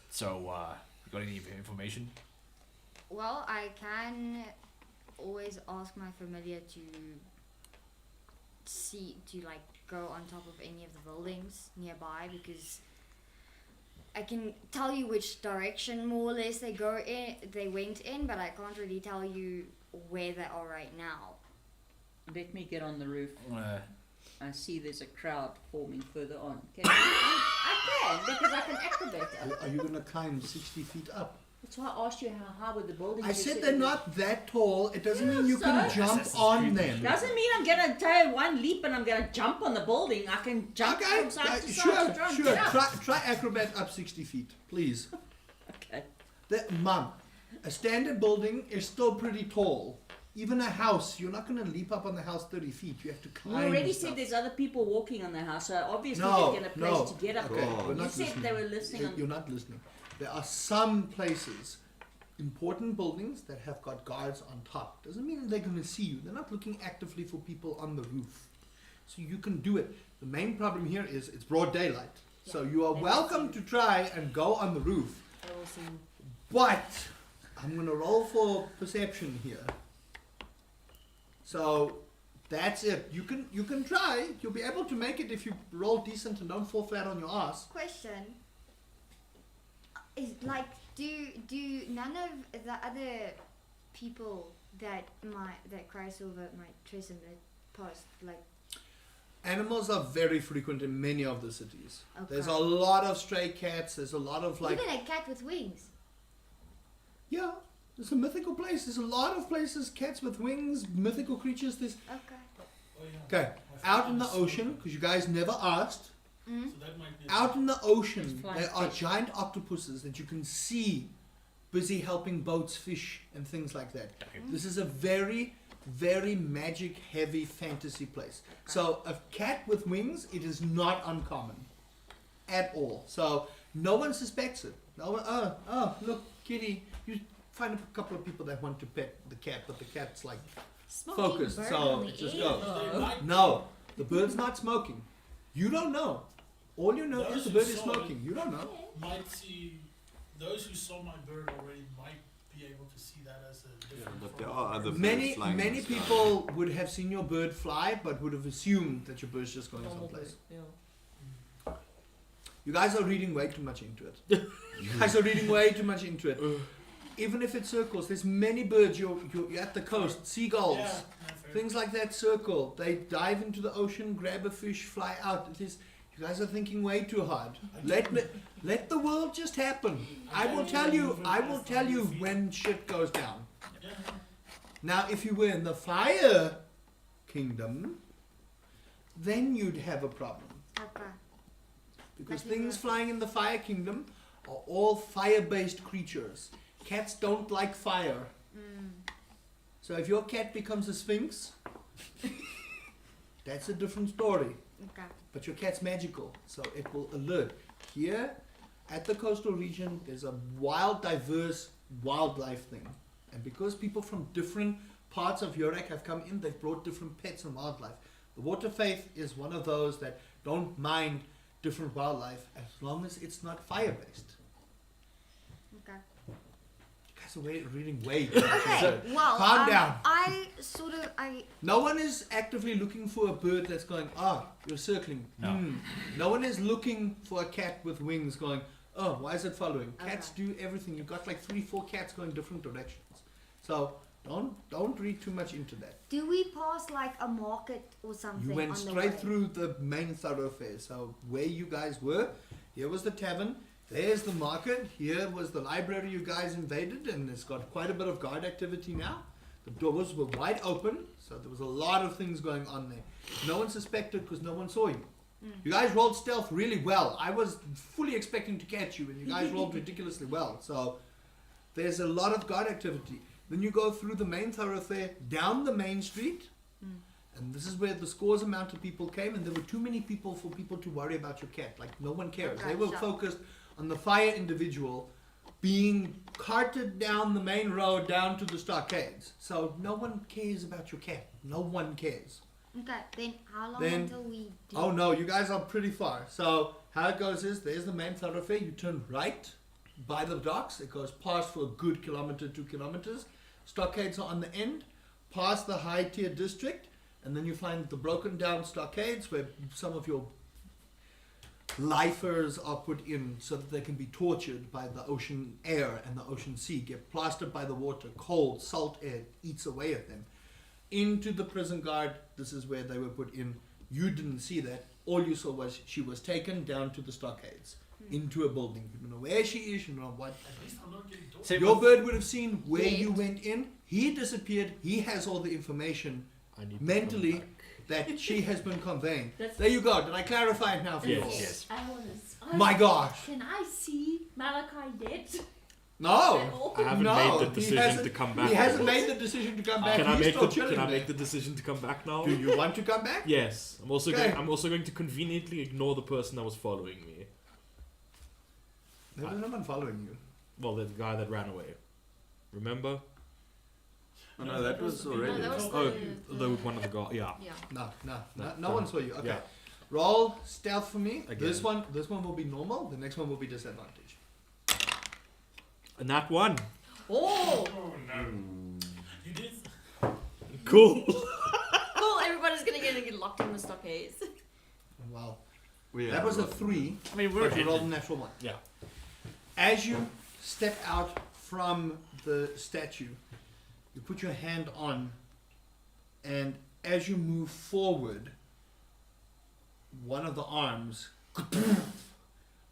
So, you got any information? Well, I can always ask my familiar to like go on top of any of the buildings nearby, because I can tell you which direction more or less they went in, but I can't really tell you where they are right now. Let me get on the roof. I see there's a crowd forming further on. Can I can, because I can activate it. Are you going to climb 60 feet up? That's why I asked you how high were the buildings. I You said said they're it was- not that tall. It doesn't mean you so? can jump Assassin's on Creed. them. Doesn't mean I'm gonna take one leap and I'm gonna jump on the building. I can jump Okay, from side to sure, side to try and sure. get up. Try acrobat up 60 feet, please. Okay. Mum, a standard building is still pretty tall. Even a house, you're not going to leap up on the house 30 feet. You have to You climb. already stuff. said there's other people walking on the house, so obviously No, they get a place no. to get up. Okay, Oh. we're You not said listening. they were listening on. You're not listening. there are some places, important buildings that have got guards on top. Doesn't mean they're going to see you. They're not looking actively for people on the roof. So you can do it. The main problem here is it's broad daylight. So you are they will welcome see to try and go on the roof. I will see. But I'm going to roll for perception here. So that's it. You can try. You'll be able to make it if you roll decent and don't fall flat on your ass. Question is like, do none of the other people that cross over my Trism that passed like Animals are very frequent in many of the cities. Okay. There's a lot of stray cats. There's a lot of like even a cat with wings? yeah. It's a mythical place. There's a lot of places. Cats with wings, mythical creatures. There's Okay. Oh, yeah. okay My out in the falcon's ocean so because you guys never asked. Mm. good. So that might be Out in the ocean, There's flying there are fish. giant octopuses that you can see busy helping boats fish and things like that. This is a very, very magic heavy fantasy place. So a cat with wings, it is not uncommon at all. So no one suspects it. No one, oh, look, kitty. You find a couple of people that want to pet the cat, but the cat's like focused, so it just goes. They might- No, the bird's not smoking. You don't know. All you know Those is the who bird is saw it smoking. You don't know. might see those who saw my bird already might be able to see that as a Yeah, different but there form. are other birds Many flying in the sky. people would have seen your bird fly, but would have assumed that your bird's just going Normal bird. someplace. Yeah. You guys are reading way too much into it. You guys are reading way too much into it. Even if it circles, there's many birds. You're at the coast, seagulls, Yeah, no, fair. things like that circle. They dive into the ocean, grab a fish, fly out. It is. You guys are thinking way too hard. Let the world just happen. I will tell you when shit goes down. Yeah, Now, if you were in the fire kingdom, then you'd have a problem. Okay. Because Like things Urak. flying in the fire kingdom are all fire-based creatures. Cats don't like fire. Mm. So if your cat becomes a sphinx, that's a different story. Okay. But your cat's magical, so it will alert. Here, at the coastal region, there's a wild, diverse wildlife thing. And because people from different parts of Urak have come in, they've brought different pets and wildlife. The water faith is one of those that don't mind different wildlife as long as it's not fire-based. Okay. You guys are reading way too much into Okay. it. Well, Calm down. I No one is actively looking for a bird that's going, you're circling. No. No one is looking for a cat with wings going, why is it following? Cats Okay. do everything. You've got like 3-4 cats going different directions. So don't read too much into that. do we pass like a market or something? You went on the straight way? through the main thoroughfare. So where you guys were, here was the tavern, there's the market, here was the library you guys invaded, and it's got quite a bit of guard activity now. The doors were wide open, so there was a lot of things going on there. No one suspected because no one saw you. Mm. You guys rolled stealth really well. I was fully expecting to catch you, and you guys rolled ridiculously well. So there's a lot of guard activity. Then you go through the main thoroughfare, down the main street, Mm. and this is where the scores amount of people came, and there were too many people for people to worry about your cat. Like, no one cares. Okay, They were sure. focused on the fire individual being carted down the main road down to the stockades. So no one cares about your cat. No one cares. Okay. Then how long Then- until we do? Oh no, you guys are pretty far. So how it goes is, there's the main thoroughfare. You turn right by the docks. It goes past for a good kilometer, 2 kilometers. Stockades are on the end, past the high tier district, and then you find the broken down stockades where some of your lifers are put in so that they can be tortured by the ocean air and the ocean sea, get plastered by the water, cold, salt air eats away at them. Into the prison guard, this is where they were put in. You didn't see that. All you saw was she was taken down to the stockades, into a building. You don't know where she is, you don't know what. At least I'm not getting tortured. So Your bird would have seen where Yes. you went in. He disappeared. He has all the information I need to mentally come back. that she has been conveying. That's- There you go. Did I clarify it now for you all? Yes. I wanna. My gosh. Can I see Malachi dead? No. I haven't No, made the he decision hasn't- to come back. He hasn't made the decision to come back. Can I He's make still the chilling Can I there. make the decision to come back now? Do you want to come back? Yes. I'm also Okay. going. I'm also going to conveniently ignore the person that was following me. There was no one following you. Well, the guy that ran away. Remember? Oh no, that was already. No, that was Oh, the the one of the guy. Yeah. yeah. No one saw you. Okay. Yeah. Roll stealth for me. Again. This one will be normal. The next one will be disadvantage. And that one. Oh, Oh no. You did. Cool. cool! Everybody's gonna get locked in the stockades. Wow. We That have was a rock. 3. I mean, But you rolled a natural 1. Yeah. As you step out from the statue, you put your hand on, and as you move forward, one of the arms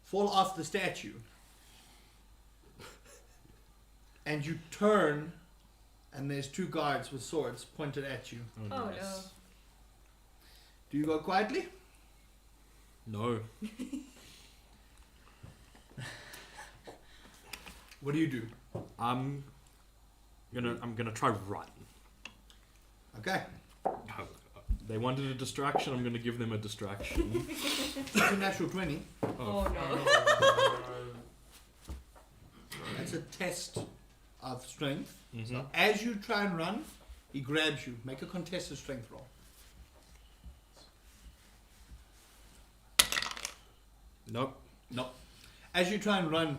fall off the statue, and you turn, and there's 2 guards with swords pointed at you. Oh nice. Do you go quietly? No. What do you do? I'm gonna try run. Okay. They wanted a distraction. I'm gonna give them a distraction. It's a natural 20. Oh no. That's a test of strength. Mhm. So as you try and run, he grabs you. Make a contested strength roll. Nope. As you try and run,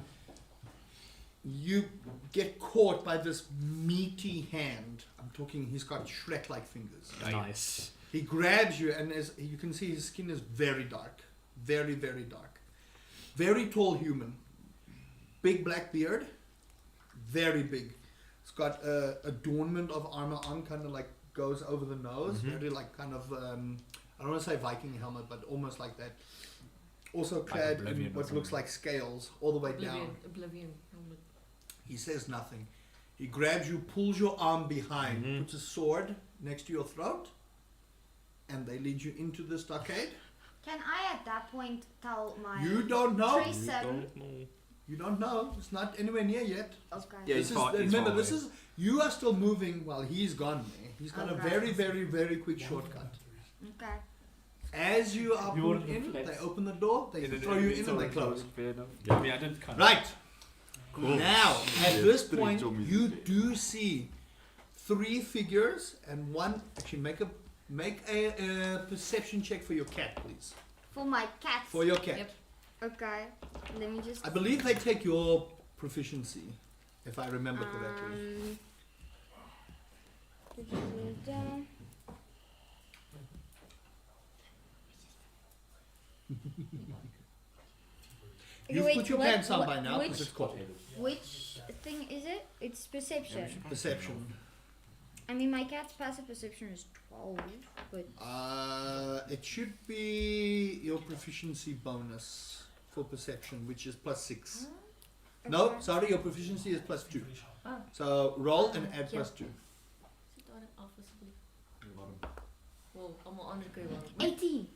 you get caught by this meaty hand. I'm talking, he's got Shrek-like fingers. Nice. He grabs you, and as you can see, his skin is very dark. Very, very dark. Very tall human. Big black beard. Very big. It's got a adornment of armor on, kind of like goes over the nose. Mhm. Very like kind of, I don't want to say Viking helmet, but almost like that. Also clad Oblivion in or what looks something. like scales all the way down. Oblivion. Helmet. He says nothing. He grabs you, pulls your arm behind, Mhm. puts a sword next to your throat, and they lead you into the stockade. Can I at that point tell my You don't know. Trace You 7? don't know. You don't know. It's not anywhere near yet. Okay. Yeah, This he's is, far- he's remember, far this away. is, you are still moving while he's gone there. He's got a Okay. very, very, very quick shortcut. Okay. As you are You pulled wanted to in, flex. they open the door, they throw you in, and they close. Fair enough. Yeah. I mean, I didn't kind of. Right. Cool. Now, at Yeah, this pretty point, jummy. you do see 3 figures and one. Actually, make a perception check for your cat, please. For my cat. For your cat. Yep. Okay. Let me just. I believe they take your proficiency, if I remember correctly. Um, You've wait, put your what- pants on what- by now because Which, it's cold. which thing is it? It's perception. Perception. I mean, my cat's passive perception is 12, but It should be your proficiency bonus for perception, which is +6. No, Okay. sorry, your proficiency is +2. Ah. So roll and add Yeah. +2. Well, I'm on the good one. 18.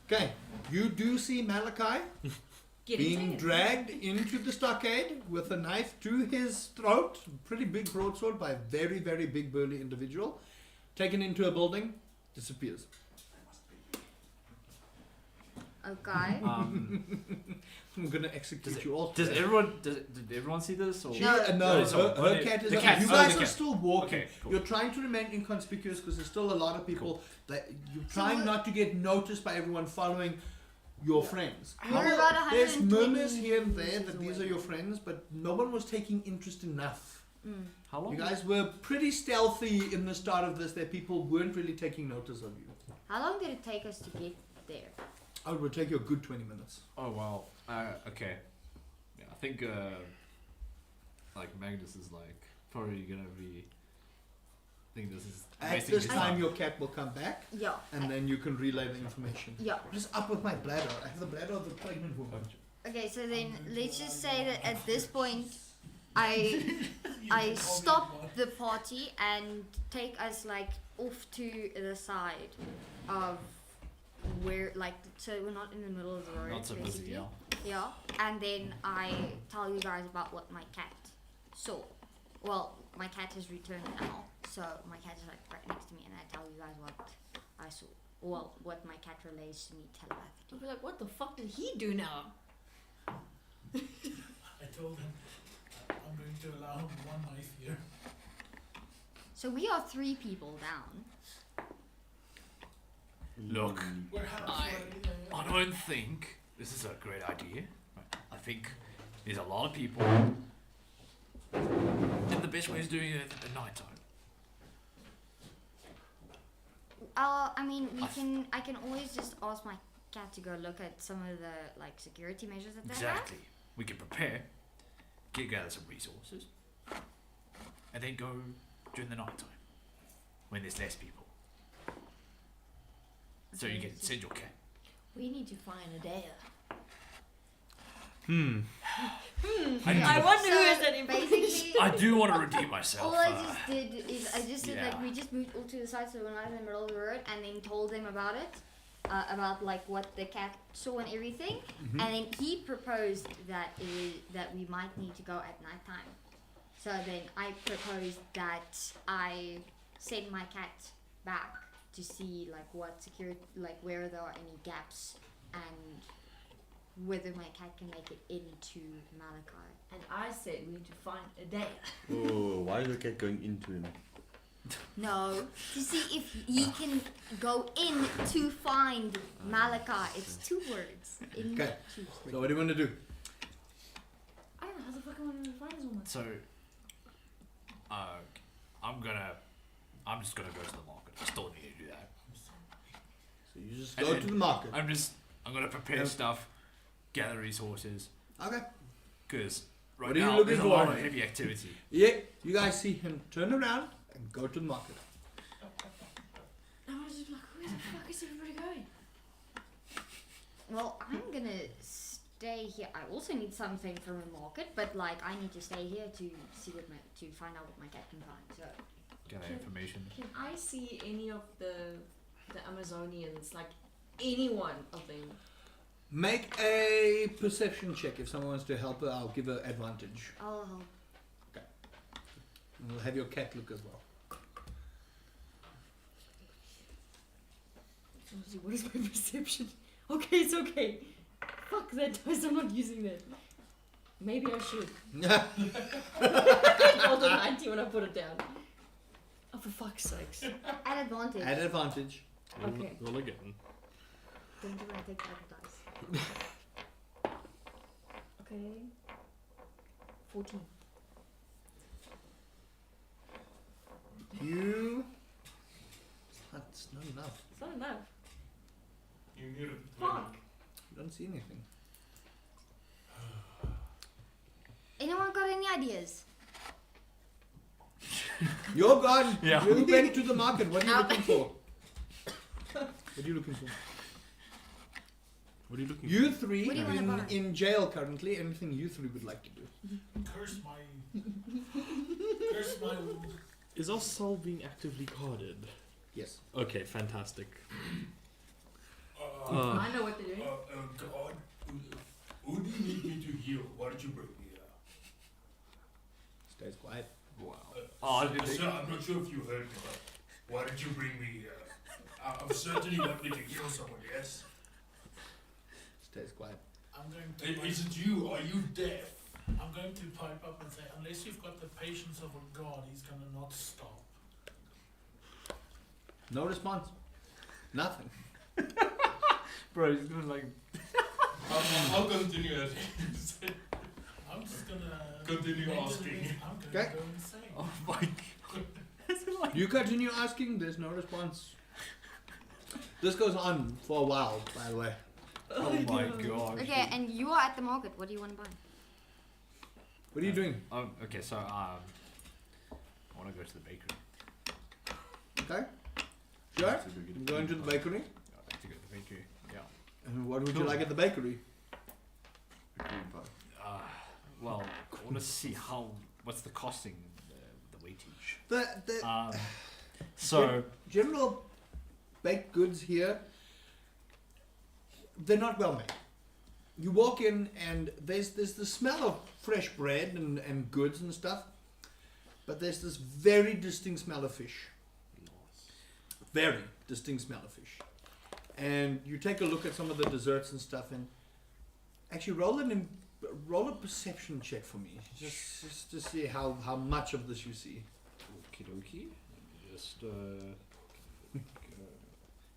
Okay, you do see Malachi being taken. dragged into the stockade with a knife to his throat, pretty big broadsword by a very, very big burly individual, taken into a building, disappears. Okay. I'm gonna execute Does you all. Does today. everyone? Did everyone see this? Or? She, No. no, No, so- her okay. cat is The not. cat- You oh, guys the are cat. still walking. Okay, cool. You're trying to remain inconspicuous because there's still a lot of people Cool. that you're trying not to get noticed by everyone following your friends. We're about There's 120 murmurs here and there meters that these away. are your friends, but no one was taking interest enough. Mm. How long? You guys were pretty stealthy in the start of this that people weren't really taking notice of you. How long did it take us to get there? Oh, it would take you a good 20 minutes. Oh wow. Okay. Yeah, I think like Magnus is like probably gonna be. I think this is. At wasting this his time, your cat will come back, Yeah. and then you can relay the information. Yeah. What is up with my bladder? I have the bladder of the pregnant woman. Okay, so then let's just say that at this point, I stop the party and take us like off to the side of where, like, so we're not in the middle of the road. Not so busy, basically. yeah. Yeah, and then I tell you guys about what my cat saw. Well, my cat has returned now, so my cat is like right next to me, and I tell you guys what I saw. Well, what my cat relays to me telepathically. I'll be like, what the fuck did he do now? I told him I'm going to allow him one knife here. So we are 3 people down. Look, We're half. I don't think this is a great idea. I think there's a lot of people, and the best way is doing it at night time. I mean, I can always just ask my cat to go look at some of the like security measures that they Exactly. We can prepare, gather some resources, and then go during the night time when there's less people. So you can send your cat. We need to find a dare. I wonder who is So that information. basically, I do want to redeem myself. all I just did is I just said yeah. like we just moved all to the side so when I was in the middle of the road and then told him about it, about like what the cat saw and everything, and then he proposed that that we might need to go at night time. So then I proposed that I send my cat back to see like what security, like where there are any gaps and whether my cat can make it into Malachi. And I said we need to find a dare. Oh, why is the cat going into him? No, to see if he can go in to find Malachi. It's 2 words. In Okay. to. So what do you want to do? I don't know how the fuck I want to find this woman. So, I'm just gonna go to the market. I still need to do that. So you just And go then to the market. I'm gonna prepare stuff, gather resources, Okay. because right What are you now looking there's a for? lot of heavy activity. Yeah, you guys see him turn around and go to the market. I was just like, where the fuck is everybody going? Well, I'm gonna stay here. I also need something from the market, but like I need to stay here to see what to find out what my cat can find. So Gather information. Can I see any of the Amazonians, like any one of them? Make a perception check. If someone wants to help her, I'll give her advantage. I'll help. And we'll have your cat look as well. Honestly, what is my perception? Okay, it's okay. Fuck that dice, I'm not using that. Maybe I should. I rolled a 90 when I put it down. Oh, for fuck's sakes. At advantage. At advantage. Okay. Roll again. Don't do when I take the dice. Okay. 14. You. That's not enough. It's not enough. You need it. Fuck. You don't see anything. Anyone got any ideas? You're gone. Yeah. You went to the market. What are you looking for? What are you looking for? What are you looking You 3 What do you wanna buy? in jail currently. Anything you 3 would like to do? Curse my. Curse my. for? Is our soul being actively carded? Yes. Okay, fantastic. I know what they're doing. God. Who do you need me to heal? Why did you bring me here? Stays quiet. Wow. Oh, I didn't Sir, think. I'm not sure if you heard me, but why did you bring me here? I'm certainly want me to heal someone, yes? Stays quiet. I'm going to. Is it you? Are you deaf? I'm going to pipe up and say, unless you've got the patience of a god, he's going to not stop. No response. Nothing. Bro, he's gonna like. I'll continue as you said. I'm just going to. Continue asking. I'm going Okay. to go insane. Oh my god. You continue asking. There's no response. This goes on for a while, by the way. Oh my god. Okay, and you are at the market. What do you want to buy? What are you doing? Okay, so I want to go to the bakery. Okay. Sure. I'm going to the bakery. I have to go to the bakery. Yeah. And what would you like at the bakery? Well, I want to see what's the costing, the weightage. The So general baked goods here, they're not well made. You walk in and there's the smell of fresh bread and goods and stuff, but there's this very distinct smell of fish. Very distinct smell of fish. And you take a look at some of the desserts and stuff and actually roll an roll a perception check for me, just to see how much of this you see. Okie dokie. Just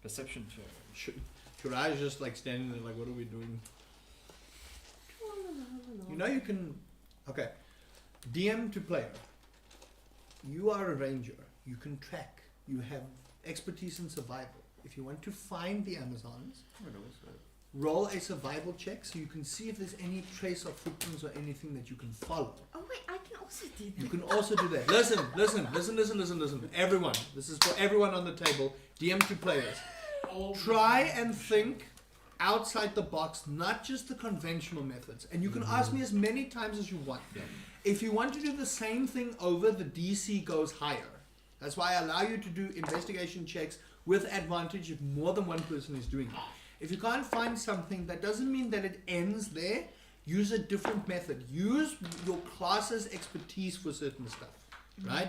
perception check. Kurai's just like standing there like, what are we doing? You know you can... Okay. DM to player. You are a ranger. You can track. You have expertise in survival. If you want to find the Amazons, roll a survival check so you can see if there's any trace of footprints or anything that you can follow. Oh wait, I can also do that. You can also do that. Listen. Everyone. This is for everyone on the table. DM to players. Try and think outside the box, not just the conventional methods. And you can ask me as many times as you want. Yeah. If you want to do the same thing over, the DC goes higher. That's why I allow you to do investigation checks with advantage if more than one person is doing it. If you can't find something, that doesn't mean that it ends there. Use a different method. Use your class's expertise for certain stuff, right?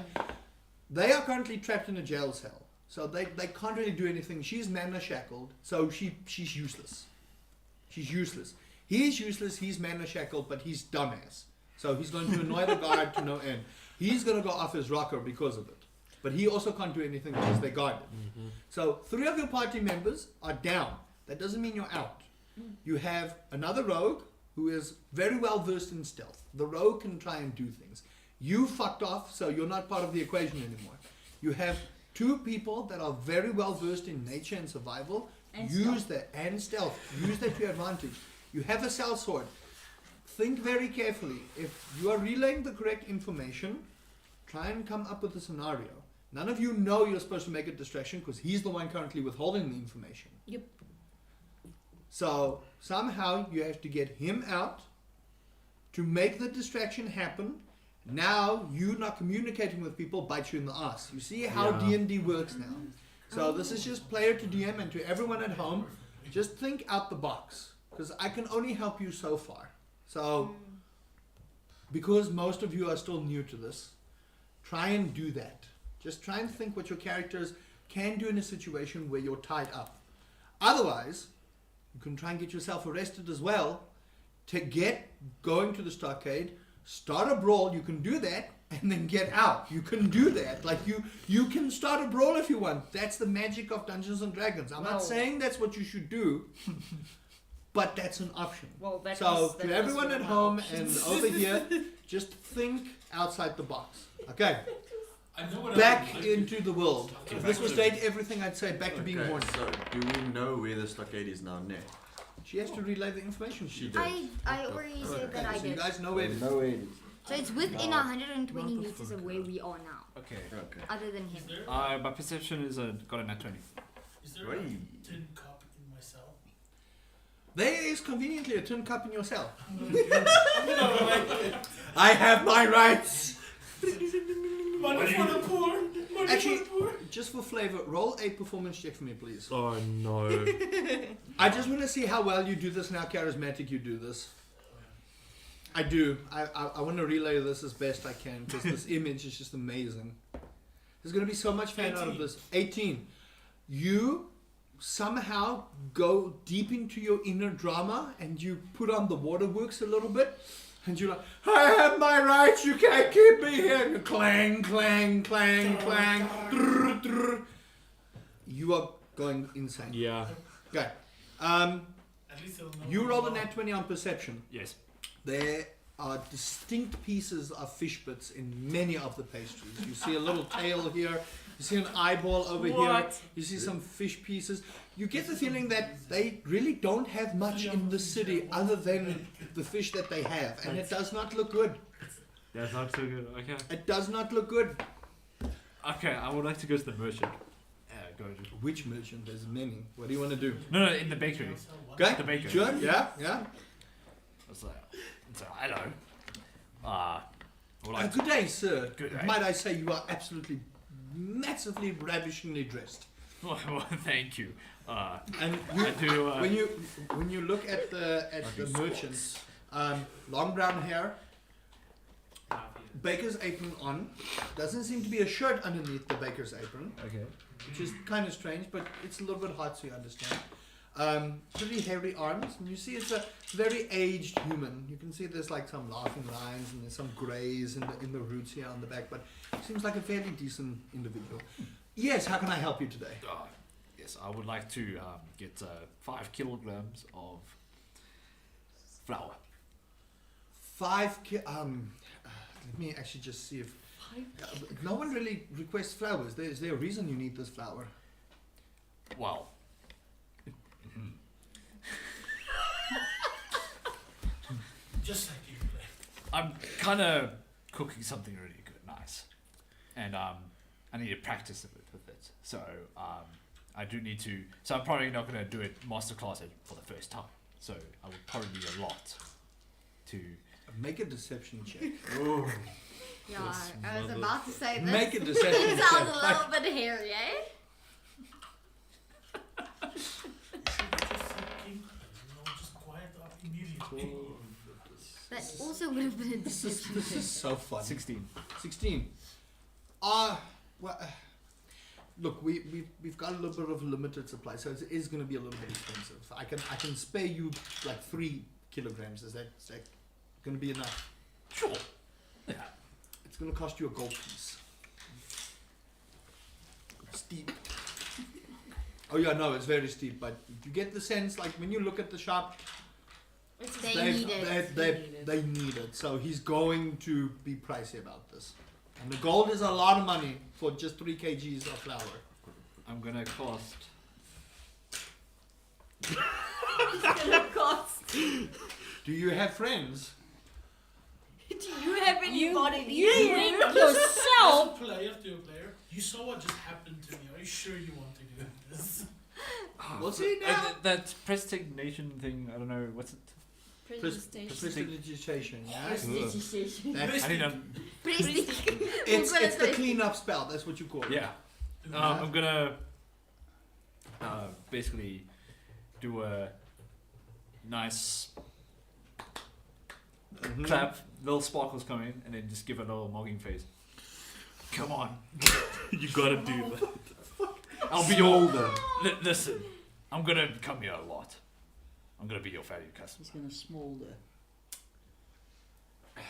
They are currently trapped in a jail cell. So they can't really do anything. She's mana shackled, so she's useless. She's useless. He's useless, he's mana shackled, but he's dumbass. So he's going to annoy the guard to no end. He's going to go off his rocker because of it. But he also can't do anything because they're guarded. So 3 of your party members are down. That doesn't mean you're out. You have another rogue who is very well versed in stealth. The rogue can try and do things. You fucked off, so you're not part of the equation anymore. You have 2 people that are very well versed in nature and survival. And Use that. And stealth. Use that to your advantage. You have a sellsword. Think very carefully. If you are relaying the correct information, try and come up with a scenario. None of you know you're supposed to make a distraction because he's the one currently withholding the information. Yep. So somehow you have to get him out to make the distraction happen. Now you not communicating with people bites you in the ass. You see how D&D works now. So this is just player to DM, and to everyone at home, just think out the box because I can only help you so far. So because most of you are still new to this, try and do that. Just try and think what your characters can do in a situation where you're tied up. Otherwise, you can try and get yourself arrested as well to get going to the stockade, start a brawl. You can do that and then get out. You can do that. Like you can start a brawl if you want. That's the magic of Dungeons and Dragons. I'm not saying that's what you should do, but that's an option. Well, that So is, that to is everyone one at of my home options. and over here, just think outside the box. Okay, I know what back I into the world. Okay, If back this was to- straight everything, I'd say back to being Okay, horny. so do we know where the stockade is now, Nick? She has to relay the information. She She did. I already said that I so you did. guys know where it is. No way it is. So it's within 120 meters of where we are now, Okay. Okay. other than him. Is there, My perception is got a nat 20. is there a Right. tin cup in my cell? There is conveniently a tin cup in your cell. I'm gonna like I have my rights. money for the poor. Money Actually, for the poor. just for flavor, roll a performance check for me, please. Oh no. I just want to see how well you do this and how charismatic you do this. I do. I want to relay this as best I can because this image is just amazing. There's going to be so much fan out of 18. this. 18. You somehow go deep into your inner drama and you put on the waterworks a little bit. And you're like, I have my rights, you can't keep me here. And clang, clang, clang, clang. Drr, drr. You are going insane. Yeah. Okay. At least they'll know. You rolled a nat 20 on perception. Yes. There are distinct pieces of fish bits in many of the pastries. You see a little tail here. You see an eyeball over here. What? You see some fish pieces. You get the feeling that they really don't have much in the city other than the fish that they have. And it does not look good. That's not so good. Okay. It does not look good. Okay, I would like to go to the merchant. Go to. Which merchant? There's many. What do you want to do? No, in the bakery. Okay? The baker. Sure? Yeah? Yeah? It's like, hello. I would like Good day, sir. Good day. Might I say you are absolutely massively ravishingly dressed. well, thank you. And I do. when you look at the merchants, long brown hair, baker's apron on, doesn't seem to be a shirt underneath the baker's apron, Okay. which is kind of strange, but it's a little bit hot, so you understand. Pretty hairy arms, and you see it's a very aged human. You can see there's like some laughing lines and there's some greys in the roots here on the back, but seems like a fairly decent individual. Yes, how can I help you today? Yes, I would like to get 5 kilograms of flour. 5 let me actually just see if no one really requests flowers. Is there a reason you need this flour? Wow. Just like you play. I'm kind of cooking something really good, nice, and I need to practice a bit with it. So I do need to. So I'm probably not going to do it masterclass it for the first time. So I would probably need a lot to. Make a deception check. Yeah, I was about to say this. Make a deception It check. sounds a little bit hairy, eh? Just quiet up immediately. That also would have been a This deception. is so fun. 16. 16. Look, we've got a little bit of limited supply, so it is going to be a little bit expensive. I can spare you like 3 kilograms. Is that going to be enough? Sure. Yeah. It's going to cost you a gold piece. Steep. Oh yeah, no, it's very steep. But you get the sense, like when you look at the shop, They They've- need it. they need it. So he's going to be pricey about this. And the gold is a lot of money for just 3 kgs of flour. I'm gonna cost. It's gonna cost. Do you have friends? Do you have anybody You think yourself. To a player, you saw what just happened to me. Are you sure you want to do this? We'll see now. That prestidigitation thing. I don't know what's it. Prestidigitation, yeah? Prestidigitation. That's, I need a. it's the cleanup spell, that's what you call it. Yeah. I'm gonna basically do a nice clap, little sparkles come in, and then just give a little mocking face. Come on. You gotta do that. I'll be older. Listen, I'm gonna come here a lot. I'm gonna be your valued customer. He's gonna smolder. A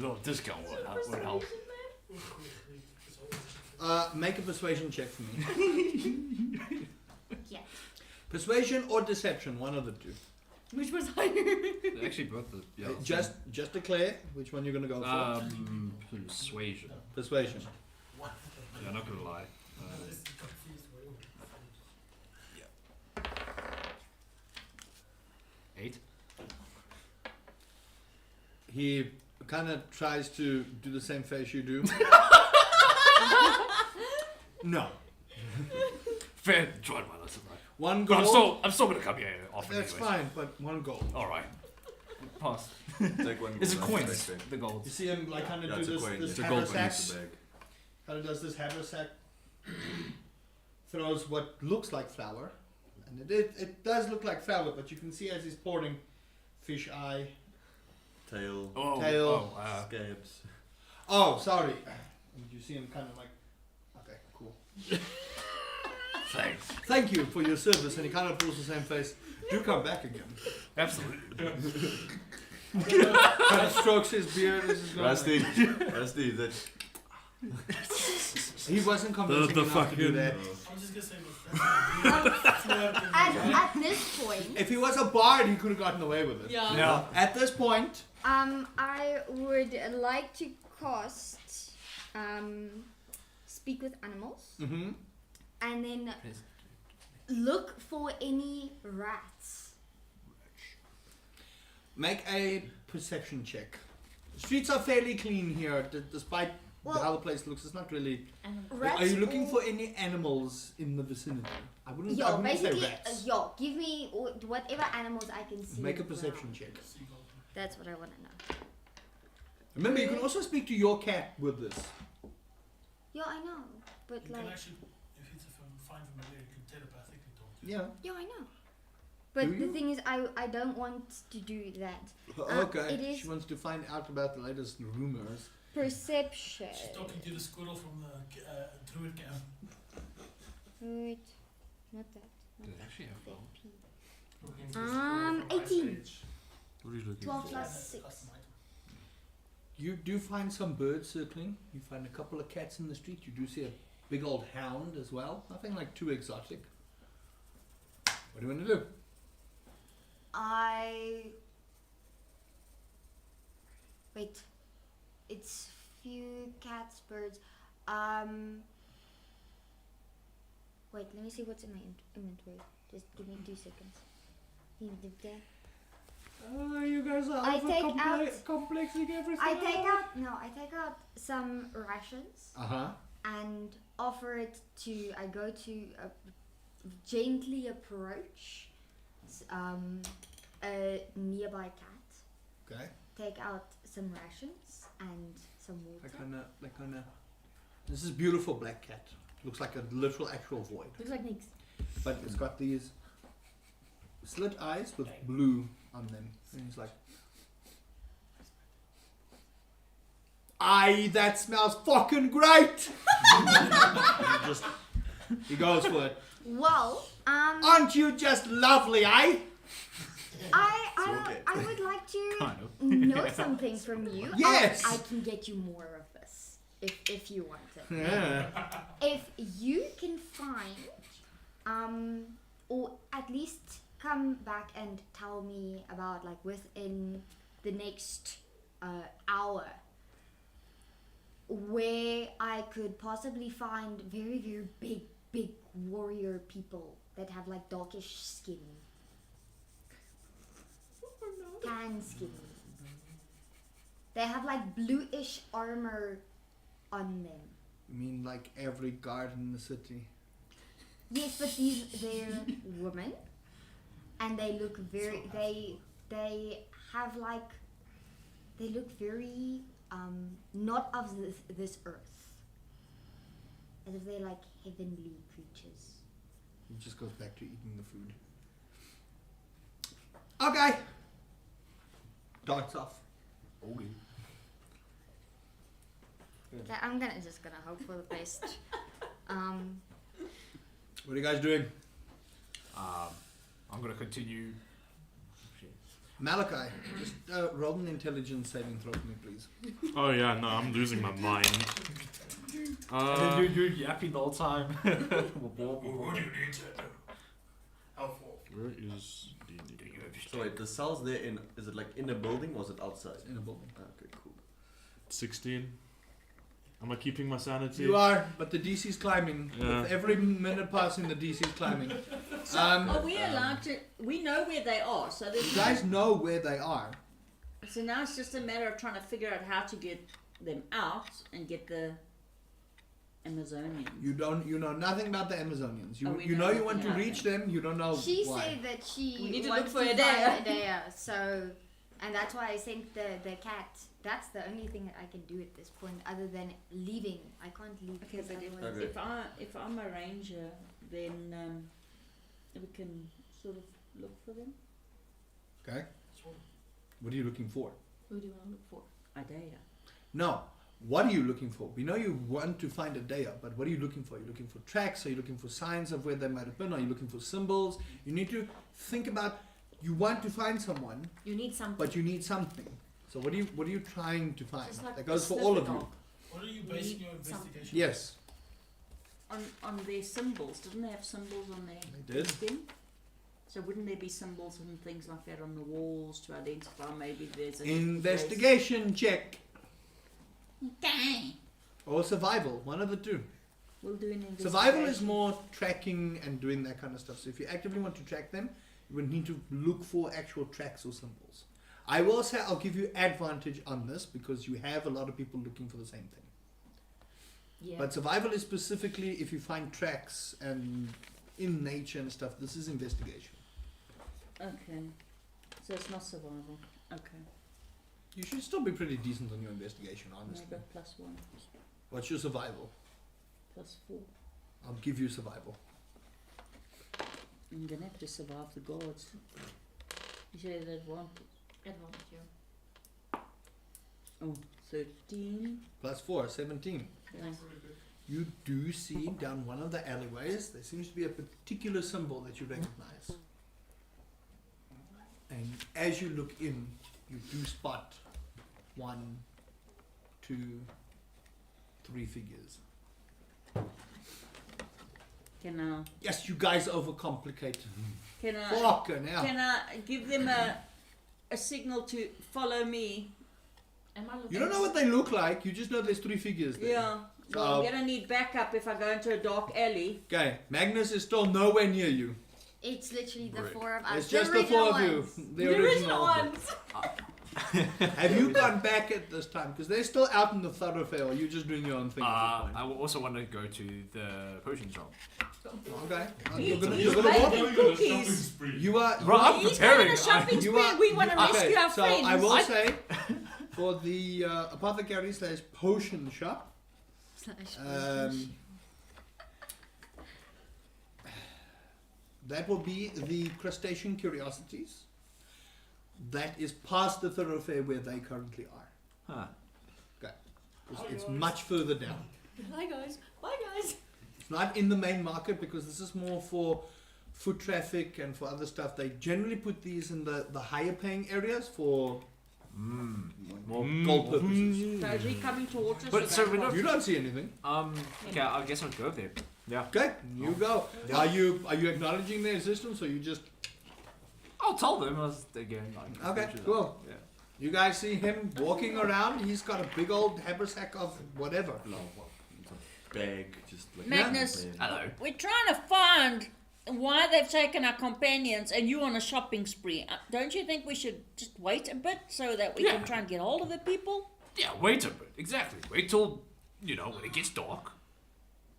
little discount would help. Make a persuasion check for me. Yeah. Persuasion or deception, one of the two. Which was higher? Actually, both the Just declare which one you're gonna go for. Persuasion. Persuasion. Yeah, I'm not gonna lie. 8. He kind of tries to do the same face you do. No. Fair. Tried my lesson, right? One But gold. I'm still gonna come here often. That's anyways. fine, but one gold. All right. Pass. Take one. Is it gold, coins? that's right. The gold. You see him like kind of Yeah, do it's a this, coin. this It's a haversack. gold coin. It's a bag. Kind of does this haversack. Throws what looks like flour, and it does look like flour, but you can see as he's pouring, fish eye. Tail. Oh, Tail. Scabs. Oh, sorry. And you see him kind of like, okay, cool. Thanks. Thank you for your service, and he kind of pulls the same face. Do come back again. Absolutely. Kind of strokes his beard. This is not Rusty. Rusty, that. He wasn't convincing The enough to do fucking- that. I'm just gonna say this. At this point, If he was a bard, he could have gotten away with it. Yeah. Yeah. At this point, I would like to cast speak with animals, and then look for any rats. make a perception check. The streets are fairly clean here, despite how the place looks. It's not really. Rats. Are you looking or- for any animals in the vicinity? I wouldn't. I Yo, wouldn't say basically, rats. give me whatever animals I can see. Make a around. perception check. That's what I want to know. Remember, you can also speak to your cat with this. Yeah, I know, but You like, can actually, if it's a fine familiar, you can telepathically talk to Yeah. yeah, I know. But Do the you? thing is, I don't want to do that. Okay. it is- She wants to find out about the latest rumors. Perception. She's talking to the squirrel from the druid camp. Wait, not that. Not Did it actually have that gold? P. Looking to score for my 18. stage. What are you looking 12 for? plus 6. Custom item. You do find some birds circling. You find a couple of cats in the street. You do see a big old hound as well. Nothing like too exotic. What do you want to do? Wait. It's few cats, birds. Wait, let me see what's in my inventory. Just give me 2 seconds. Oh, you guys are I take complexing everything. I take out some rations Uh-huh. and offer it to. I go to gently approach a nearby cat. Okay. Take out some rations and some water. Like kinda. This is beautiful black cat. Looks like a literal actual void. Looks like Nick's. But it's got these slit eyes with blue on them. And he's like, aye, that smells fucking great! He goes for it. Well, Aren't you just lovely, eh? I would like to Kind of. know something from you. Yes. I can get you more of this if you want it. Yeah. If you can find, or at least come back and tell me about, like, within the next hour, where I could possibly find very, very big warrior people that have, like, darkish skin. Tan skin. They have, like, bluish armor on them. You mean like every guard in the city? Yes, but they're women, and they look very. They have, like, they look very not of this earth, as if they're like heavenly creatures. He just goes back to eating the food. Okay. Darts off. Okay. Okay, I'm just gonna hope for the best. What are you guys doing? I'm gonna continue. Malachi, just roll an intelligence saving throw for me, please. Oh yeah, no, I'm losing my mind. And then you're yapping the whole time. What do you need to know? Helpful. Where is the So wait, the cells there is it like in a building or is it outside? In a building. Okay, cool. 16? Am I keeping my sanity? You are, but the DC's climbing. Yeah. With every minute passing, the DC's climbing. Are we allowed to? We know where they are, so there's You guys know where they are. So now it's just a matter of trying to figure out how to get them out and get the Amazonians. You know nothing about the Amazonians. You Oh, we you know know you want to nothing reach them. You don't know She why. said that she We need to wants look for to Adea. find Adea, so, and that's why I sent the cat. That's the only thing that I can do at this point, other than leaving. I can't leave. Okay, because but otherwise- Okay. if I'm a ranger, then we can sort of look for them. Okay. What are you looking for? Who do you want to look for? Adea. No. What are you looking for? We know you want to find a Dea, but what are you looking for? Are you looking for tracks? Are you looking for signs of where they might have been? Are you looking for symbols? You need to think about. You want to find someone, You need something. but you need something. So what are you trying to find? Just like That goes the for all of sniffer you. dog. What are you We basing need your something. investigation Yes. On their symbols, didn't they have symbols on their They did. skin? So wouldn't there be symbols and things like that on the walls to identify maybe there's a Investigation check Okay. or survival. One of the two. We'll do an investigation. Survival is more tracking and doing that kind of stuff. So if you actively want to track them, you would need to look for actual tracks or symbols. I will say I'll give you advantage on this because you have a lot of people looking for the same thing. Yeah. But survival is specifically if you find tracks and in nature and stuff. This is investigation. Okay. So it's not survival. Okay. You should still be pretty decent on your investigation, honestly. Maybe +1, What's your survival? +4. I'll give you survival. I'm gonna have to survive the gods. You said advantage. Advantage, yeah. Oh, 13. Plus 4, 17. Nice. You do see down one of the alleyways, there seems to be a particular symbol that you recognize. And as you look in, you do spot 1, 2, 3 figures. Can I? Yes, you guys overcomplicate. Can I? Fucking hell. Can I give them a signal to follow me? Am I looking? You don't know what they look like. You just know there's 3 figures there. Yeah. So- Well, I'm gonna need backup if I go into a dark alley. Okay, Magnus is still nowhere near you. It's literally the Brick. 4 of us. It's just the original 4 of you. ones. The The original. ones. Have you gone back at this time? Because they're still out in the thoroughfare, or you're just doing your own thing at I this point? also want to go to the potion shop. Okay. He's You're gonna walk. baking cookies. You are. Right, I'm He's preparing. going on a shopping You spree. are- We want to Okay, rescue our so friends. I will say, for the apothecary / potion shop, that will be the crustacean curiosities. That is past the thoroughfare where they currently are. Huh. It's much further down. Hi guys. Bye guys. It's not in the main market because this is more for foot traffic and for other stuff. They generally put these in the higher paying areas for more gold purposes. So is he coming towards us? But with so that we're one? not- You don't see anything. Okay, I guess I'll go there. Yeah. Okay, you go. Are you acknowledging their existence or you just I'll tell them as they go. Like, Okay, approach it. cool. Yeah. You guys see him walking around. He's got a big old haversack of whatever. No, what? It's a bag, just like. Magnus. Yeah. Hello. We're trying to find why they've taken our companions and you on a shopping spree. Don't you think we should just wait a bit so that we Yeah. can try and get hold of the people? Yeah, wait a bit. Exactly. Wait till, when it gets dark.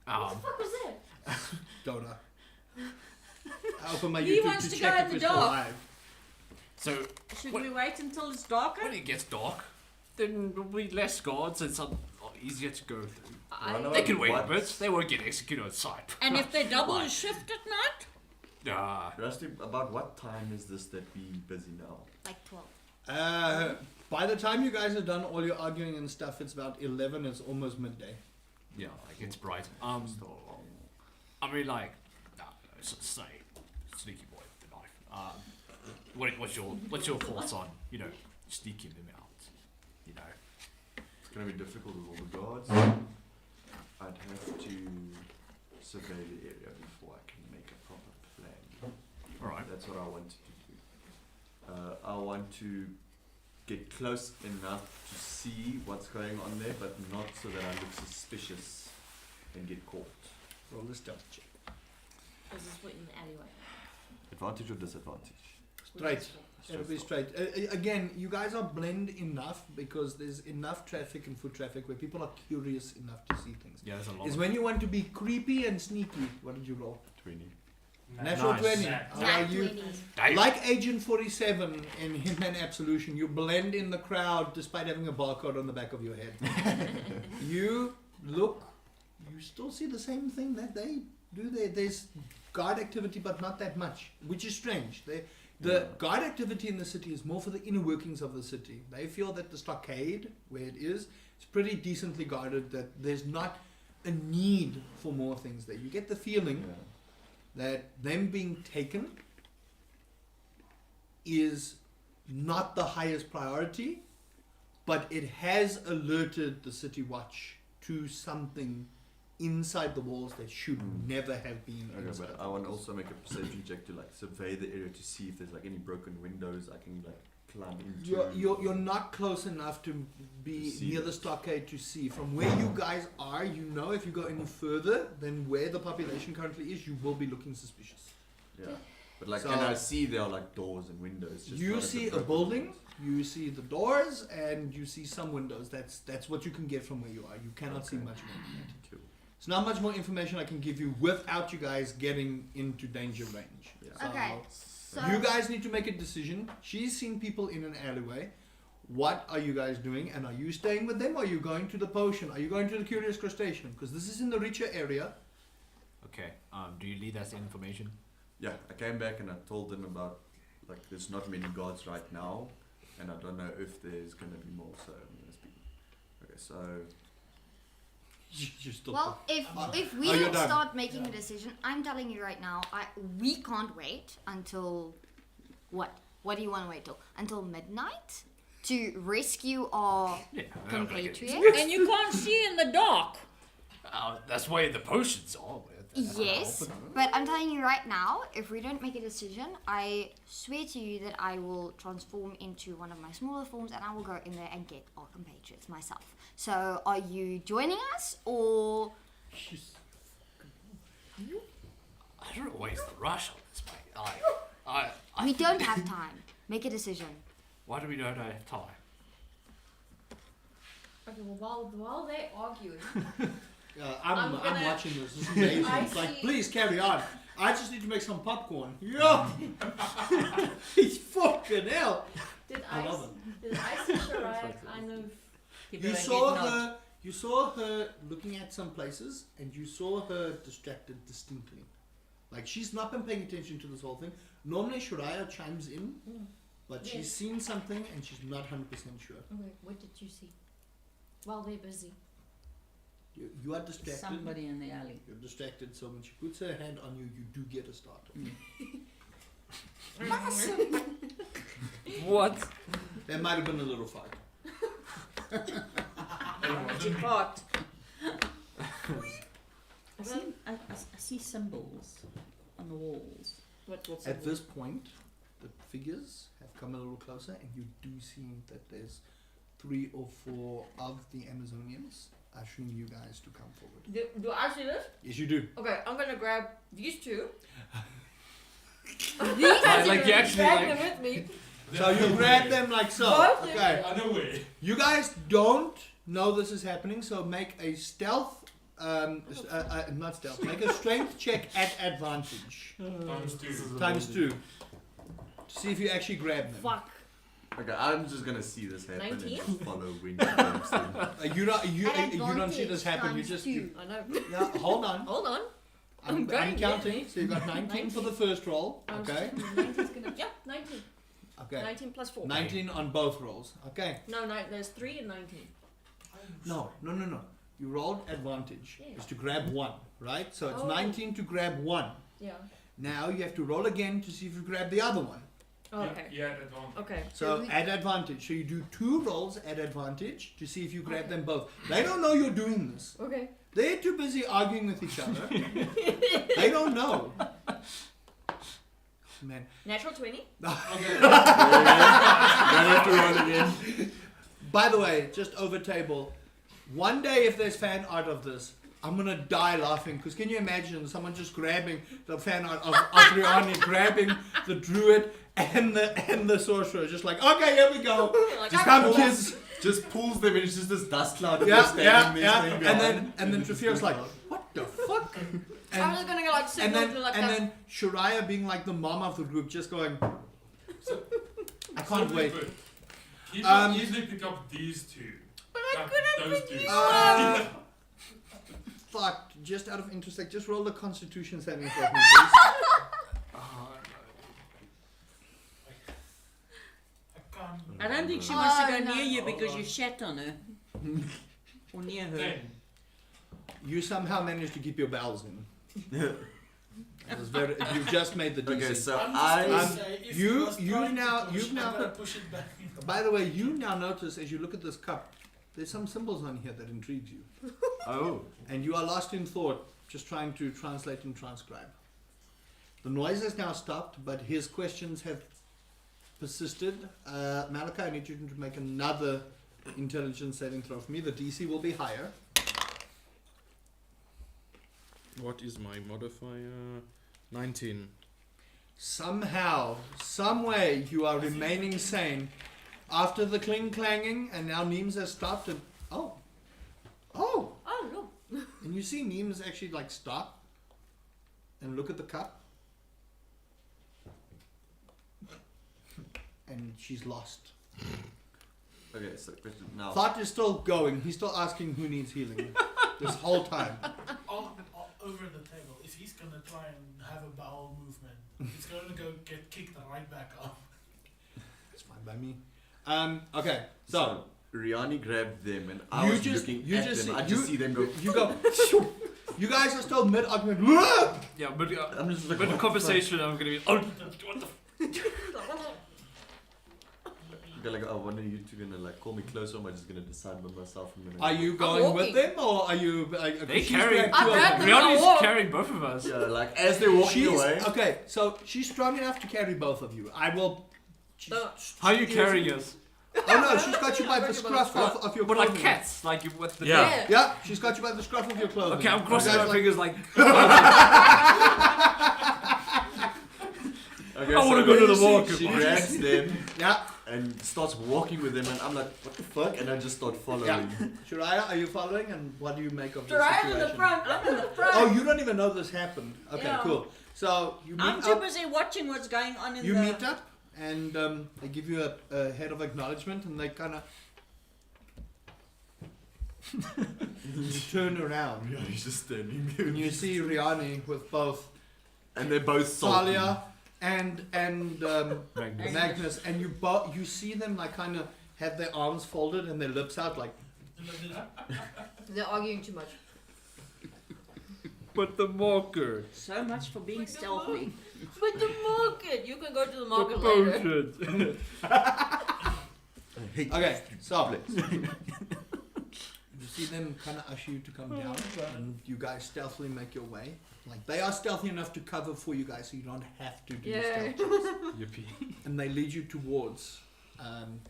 What the fuck was that? Dota. I open my He YouTube wants to to check go in if the it's still dark. live. So, Should What- we wait until it's darker? when it gets dark, then there'll be less guards and it's a lot easier to go through. I know They can wait a what- bit. They won't get executed on sight. And if they double Why? the shift at night? Rusty, about what time is this that we busy now? Like 12. By the time you guys are done all your arguing and stuff, it's about 11. It's almost midday. Yeah, like it's bright. I mean, like, say, sneaky boy with the knife. What's your thoughts on, sneaking them out? It's gonna be difficult with all the guards. I'd have to survey the area before I can make a proper plan. All right. That's what I wanted to do. I want to get close enough to see what's going on there, but not so that I look suspicious and get caught. Roll a stealth check. This is what in the alleyway. Advantage or disadvantage? Straight. It'll be straight. Again, you guys are blend enough because there's enough traffic and foot traffic where people are curious enough to see things. Yeah, there's a lot. Is when you want to be creepy and sneaky. What did you roll? 20. Natural Nice. 20. Nice. How are you? 20. Dave. Like Agent 47 in Hitman Absolution, you blend in the crowd despite having a barcode on the back of your head. You look, you still see the same thing that they do there. There's guard activity, but not that much, which is strange. The guard activity in the city is more for the inner workings of the city. They feel that the stockade, where it is pretty decently guarded, that there's not a need for more things there. You get the feeling that them being taken is not the highest priority, but it has alerted the city watch to something inside the walls that should never have been Okay, inside. but I want to also make a perception check to like survey the area to see if there's like any broken windows I can like climb into. You're not close enough to be To see near the it. stockade to see. From where you guys are, if you go any further than where the population currently is, you will be looking suspicious. Yeah. But like, So- can I see there are like doors and windows? Just You not if see they're a broken building, ones? you see the doors, and you see some windows. That's what you can get from where you are. You cannot see Okay. much more than that. Cool. It's not much more information I can give you without you guys getting into danger range. Yeah. So Okay, so you guys need to make a decision. She's seen people in an alleyway. What are you guys doing? And are you staying with them? Or are you going to the potion? Are you going to the curious crustacean? Because this is in the richer area. Okay. Do you need that information? Yeah, I came back and I told them about like there's not many guards right now, and I don't know if there's gonna be more. So I'm gonna speak. Okay, so You're still well, if we you're don't done. start making a decision, I'm telling you right now, we can't wait until what What do you want to wait till? Until midnight? To rescue our Yeah. compatriots? And you can't see in the dark. That's where the potions are. Yes, but I'm telling you right now, if we don't make a decision, I swear to you that I will transform into one of my smaller forms and I will go in there and get our compatriots myself. So, are you joining us or? I don't know where's the rush on this, mate. We don't have time. Make a decision. Why do we not have time? Okay, well, while they're arguing, I'm I'm gonna- watching this. This is amazing. I It's like, see- please carry on. I just need to make some popcorn. Yeah. It's fucking hell. did I I, love s- did I see Shariah kind of... You saw her. You saw her looking at some places, and you saw her distracted distinctly. Like she's not been paying attention to this whole thing. Normally, Shariah chimes in, but Yes. she's seen something and she's not 100% sure. Okay, what did you see? While they're busy. You are distracted. Somebody in the alley. You're distracted, so when she puts her hand on you, you do get a startle. What? There might have been a little fight. Magic pot. I see symbols on the walls. What's At this point, the figures have come a little closer, and you do see that there's 3 or 4 of the Amazonians ushering you guys to come forward. Do I see this? Yes, you do. Okay, I'm gonna grab these two. Like you actually Drag like. them with me. So you grab them like so. Both of Okay. No way. You guys don't know this is happening, so make a stealth. Not stealth. Make a strength check at advantage. Times 2. ×2. To see if you actually grab them. Fuck. Okay, I'm just gonna see this happen 19? and just follow when she grabs them. You At don't see this happen. You advantage just ×2. I know. yeah. Hold on. Hold on. I'm going, counting. So you got 19 for the first roll. Okay. 19's gonna... Yeah, 19. Okay. 19 plus 4. 19 on both rolls. Okay. No, there's 3 and 19. No. You rolled advantage. Yeah. Is to grab 1, right? So it's Oh. 19 to grab 1. Yeah. Now you have to roll again to see if you grab the other one. Oh, okay. Yeah, advantage. Okay. So at advantage. So you do 2 rolls at advantage to see if you grab them both. They don't know you're doing this. Okay. They're too busy arguing with each other. They don't know. Man. Natural 20. Don't have to roll again. By the way, just over table, one day if there's fan art of this, I'm gonna die laughing, because can you imagine someone just grabbing the fan art of Adriani, grabbing the druid and the sorcerer, just like, okay, here we go. Like, Just I'm come cool. kids. Just pulls them and it's just this dust cloud. of Yeah, them yeah, standing there, yeah. standing And behind. then Trafir's like, what the fuck? I'm And, just gonna go like and signal then to like and that. then Shariah being like the mom of the group, just going, I can't Simply wait. put, He Um, can easily pick up these 2. But I That- couldn't those pick 2. you Fuck, just out of interest, like, just roll the constitution saving throw, please. I can't. I don't think she wants to Oh, go no. near you because you shat on her. Or near her. 10. You somehow managed to keep your bowels in. That was very, you just made the DC. Okay, so I'm just I. gonna say, if you- he was you've trying to now- push, you've I'm now- gonna push it back. By the way, you now notice as you look at this cup, there's some symbols on here that intrigues you. Oh. And you are lost in thought, just trying to translate and transcribe. The noise has now stopped, but his questions have persisted. Malachi, I need you to make another intelligence saving throw for me. The DC will be higher. What is my modifier? 19. Somehow, some way, you are remaining sane after the cling clanging, and now Neems has stopped. And oh, Oh, no. and you see Neems actually like stop and look at the cup, and she's lost. Okay, so question now. Thought is still going. He's still asking who needs healing this whole time. Over the table, if he's gonna try and have a bowel movement, he's gonna go get kicked right back up. It's fine by me. Okay, so Riani grabbed them and I You was just- looking you at just them. see- I just you- see them go. you go. You guys are still mid argument. Yeah, but I'm just like, mid what conversation, I'm gonna be. Oh, what the? Okay, like, oh, when are you two gonna like call me closer? Or am I just gonna decide by myself? Are you going with walking. them or are you? They she's carry. grabbed two of grabbed them. them. Rihanna's walk. carrying both of us. Yeah, like as they're walking She's away. okay. So she's strong enough to carry both of you. I will. she's- How are you carrying us? Oh no, she's got you by the scruff of your But clothing. like cats, like you with the Yeah. Yeah, she's got you by the scruff of your clothing. Okay, I'm crossing You my guys fingers like. Okay, I wanna go to the market. She grabs them Yeah, and starts walking with them, and I'm like, what the fuck? And I just start following. yeah. Shariah, are you following? And what do you make of this Soraya in situation? the front. I'm in the front. Oh, you don't even know this happened. Okay, Yeah. cool. So you meet I'm too up. busy watching what's going on in You the. meet up, and they give you a head of acknowledgement, and they kind of. You turn around, Yeah, he's just standing there. and you see Riani with both And they're both salty. Talia and Magnus. Magnus, and you see them like kind of have their arms folded and their lips out, like. They're arguing too much. But the marker. So much for being stealthy. But the market! You can go to the market later. Bullshit. Okay, so you see them kind of usher you to come down, and you guys stealthily make your way. Like they are stealthy enough to cover for you guys, so you don't have to do Yeah. stealth checks. Yippee. And they lead you towards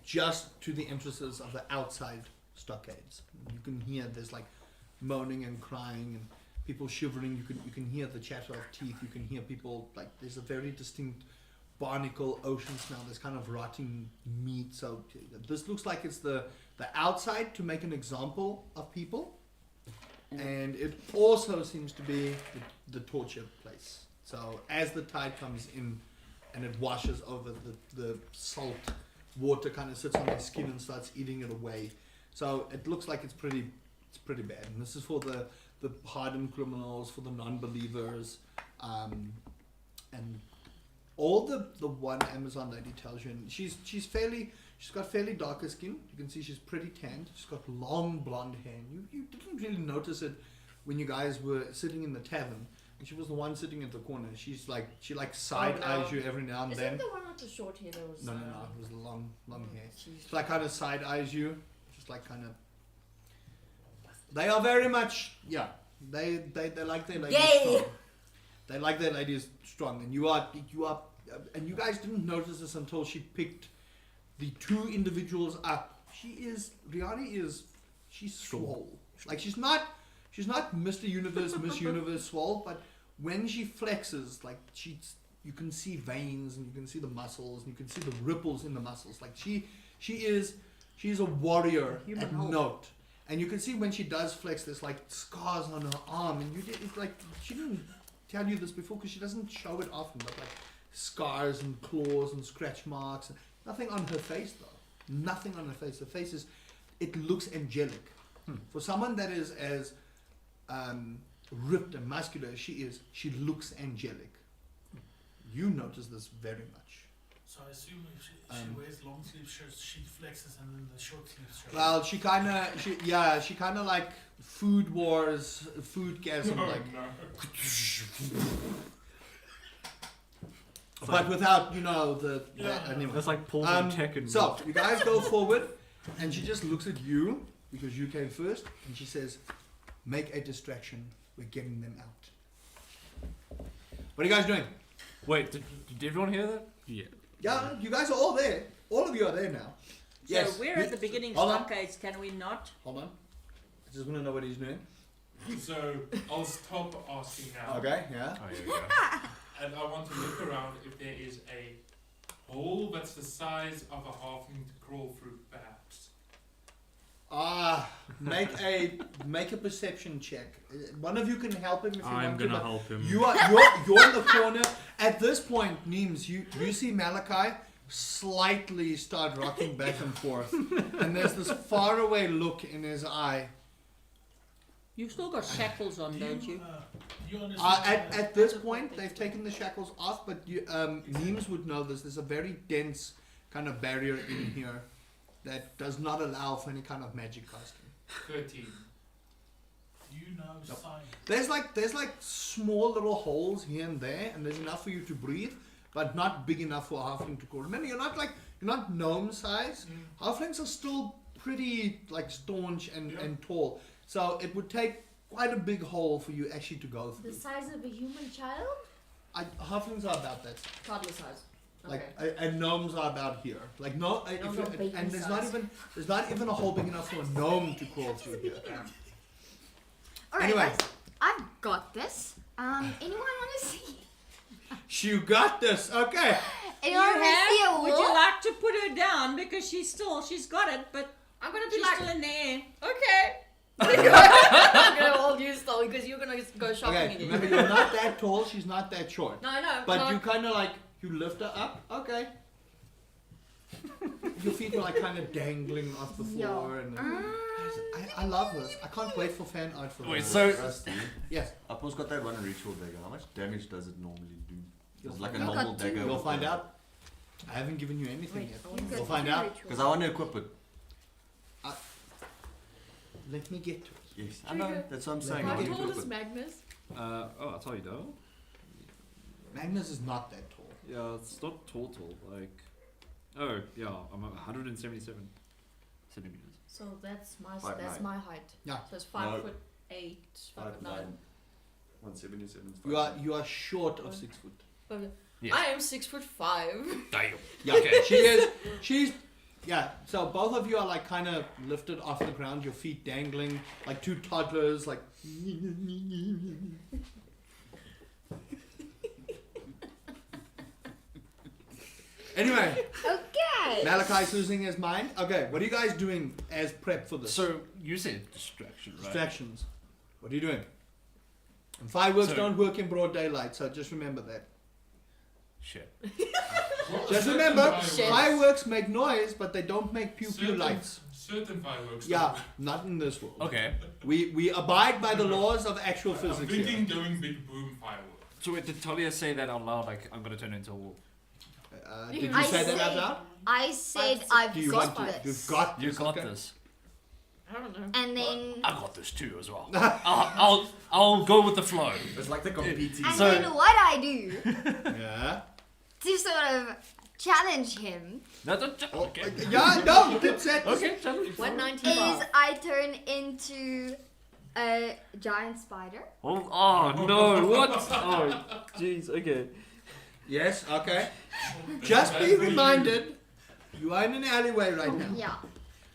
just to the entrances of the outside stockades. You can hear there's like moaning and crying and people shivering. You can hear the chatter of teeth. You can hear people like there's a very distinct barnacle ocean smell. There's kind of rotting meat. So this looks like it's the outside to make an example of people. And it also seems to be the torture place. So as the tide comes in and it washes over, the salt water kind of sits on their skin and starts eating it away. So it looks like it's pretty bad. And this is for the hardened criminals, for the non-believers, and all the one Amazon lady tells you, and she's got fairly darker skin. You can see she's pretty tanned. She's got long blonde hair. You didn't really notice it when you guys were sitting in the tavern. And she was the one sitting at the corner. She side eyes you every now and Is then. it the one with the short hair that was... No, it was the long hair. Jeez. She like kind of side eyes you, just like kind of. They are very much They like their ladies Gay. strong. They like their ladies strong, and you are, and you guys didn't notice this until she picked the two individuals up. She's swole. Like she's not Mr. Universe, Miss Universe swole, but when she flexes, like you can see veins and you can see the muscles and you can see the ripples in the muscles. Like she's a warrior Human at Hulk. note. And you can see when she does flex, there's like scars on her arm, and it's like she didn't tell you this before because she doesn't show it often, but like scars and claws and scratch marks. Nothing on her face though. Nothing on her face. Her face it looks angelic. For someone that is as ripped and muscular as she is, she looks angelic. You notice this very much. So I assume if she wears long sleeve shirts, she flexes, and then the short sleeve shirts. Well, she kind of like food wars, foodgasm, like. But without, anyway. That's like Paul and Tekken. So, you guys go forward, and she just looks at you, because you came first, and she says, make a distraction, we're getting them out. What are you guys doing? Wait, did everyone hear that? Yeah. Yeah, you guys are all there. All of you are there now. So we're at the beginning Hold on. stockades, can we not? Hold on. I just want to know what he's doing. So I'll stop asking now. Okay, yeah. Oh, here we go. And I want to look around if there is a hole that's the size of a halfling to crawl through, perhaps. Make a perception check. One of you can help him if you I'm want gonna to. help him. You're in the corner. At this point, Neems, you see Malachi slightly start rocking back and forth, and there's this faraway look in his eye. You've still got shackles on, don't you? You understand? At this point, they've taken the shackles off, but Neems would know this. There's a very dense kind of barrier in here that does not allow for any kind of magic casting. 13. You know Nope. sign. There's like small little holes here and there, and there's enough for you to breathe, but not big enough for a halfling to crawl. Remember, you're not gnome size. Halflings are still pretty like staunch and tall. So it would take quite a big hole for you actually to go through. The size of a human child? Halflings are about that. Toddler size. Like and gnomes are about here. Like no, if Gnomes you- are baby and size. there's not even a hole big enough for a gnome to crawl through here. Alright, Anyway. guys, I've got this. Anyone want to see? You got this. Okay. Anyone want to see a Would you wolf? like to put her down because she's got it, but I'm gonna be she's like, still in the air. okay. I'm gonna hold you still because you're gonna go shopping Okay. again. Remember, you're not that tall. She's not that short. No, no. But no. you kind of like you lift her up. Okay. Your feet are like kind of dangling off the floor, and I love this. I can't wait for fan art for Wait, this. so Rusty, Yes, Apple's got that one ritual dagger. How much damage does it normally do? You'll It's like a find out. normal Got two. dagger. You'll find out. I haven't given you anything Wait, yet. you've We'll got find out. Because I want to equip it. Let me get to it. Yes, I know. That's what I'm saying. I How want to tall equip is it. Magnus? oh, I'll tell you though. Magnus is not that tall. Yeah, it's not tall. Like, oh yeah, I'm 177 centimeters. So that's my 5'9". my height. Yeah. So it's No. 5'8", 5'9". 177. You are short of 6 foot. But Yes. I am 6'5". Damn. Yeah. Okay. She's. Yeah. So both of you are like kind of lifted off the ground, your feet dangling like two toddlers, like. Anyway, Okay. Malachi's losing his mind. Okay, what are you guys doing as prep for this? So you said distraction, right? Distractions. What are you doing? And fireworks So- don't work in broad daylight, so just remember that. Shit. Just remember, Shit. fireworks make noise, but they don't make pew pew lights. Certain fireworks. Yeah, not in this world. Okay. We abide by the laws of actual I'm physics thinking here. doing big boom fireworks. So wait, did Talia say that out loud? Like, I'm gonna turn into a wolf. Did you I say that out said- loud? I said Do I've Do you got want to? this. You've got You this. got okay. this. I don't know. And then I got this too as well. I'll go with the flow. It's like the competing. and So- then what I do Yeah. to sort of challenge him No, don't. Okay. Yeah, no, that's it. Okay, challenge. is 195. I turn into a giant spider. Oh no! What? Oh, jeez. Okay. Yes, okay. Just be reminded, you are in an alleyway right now. Yeah.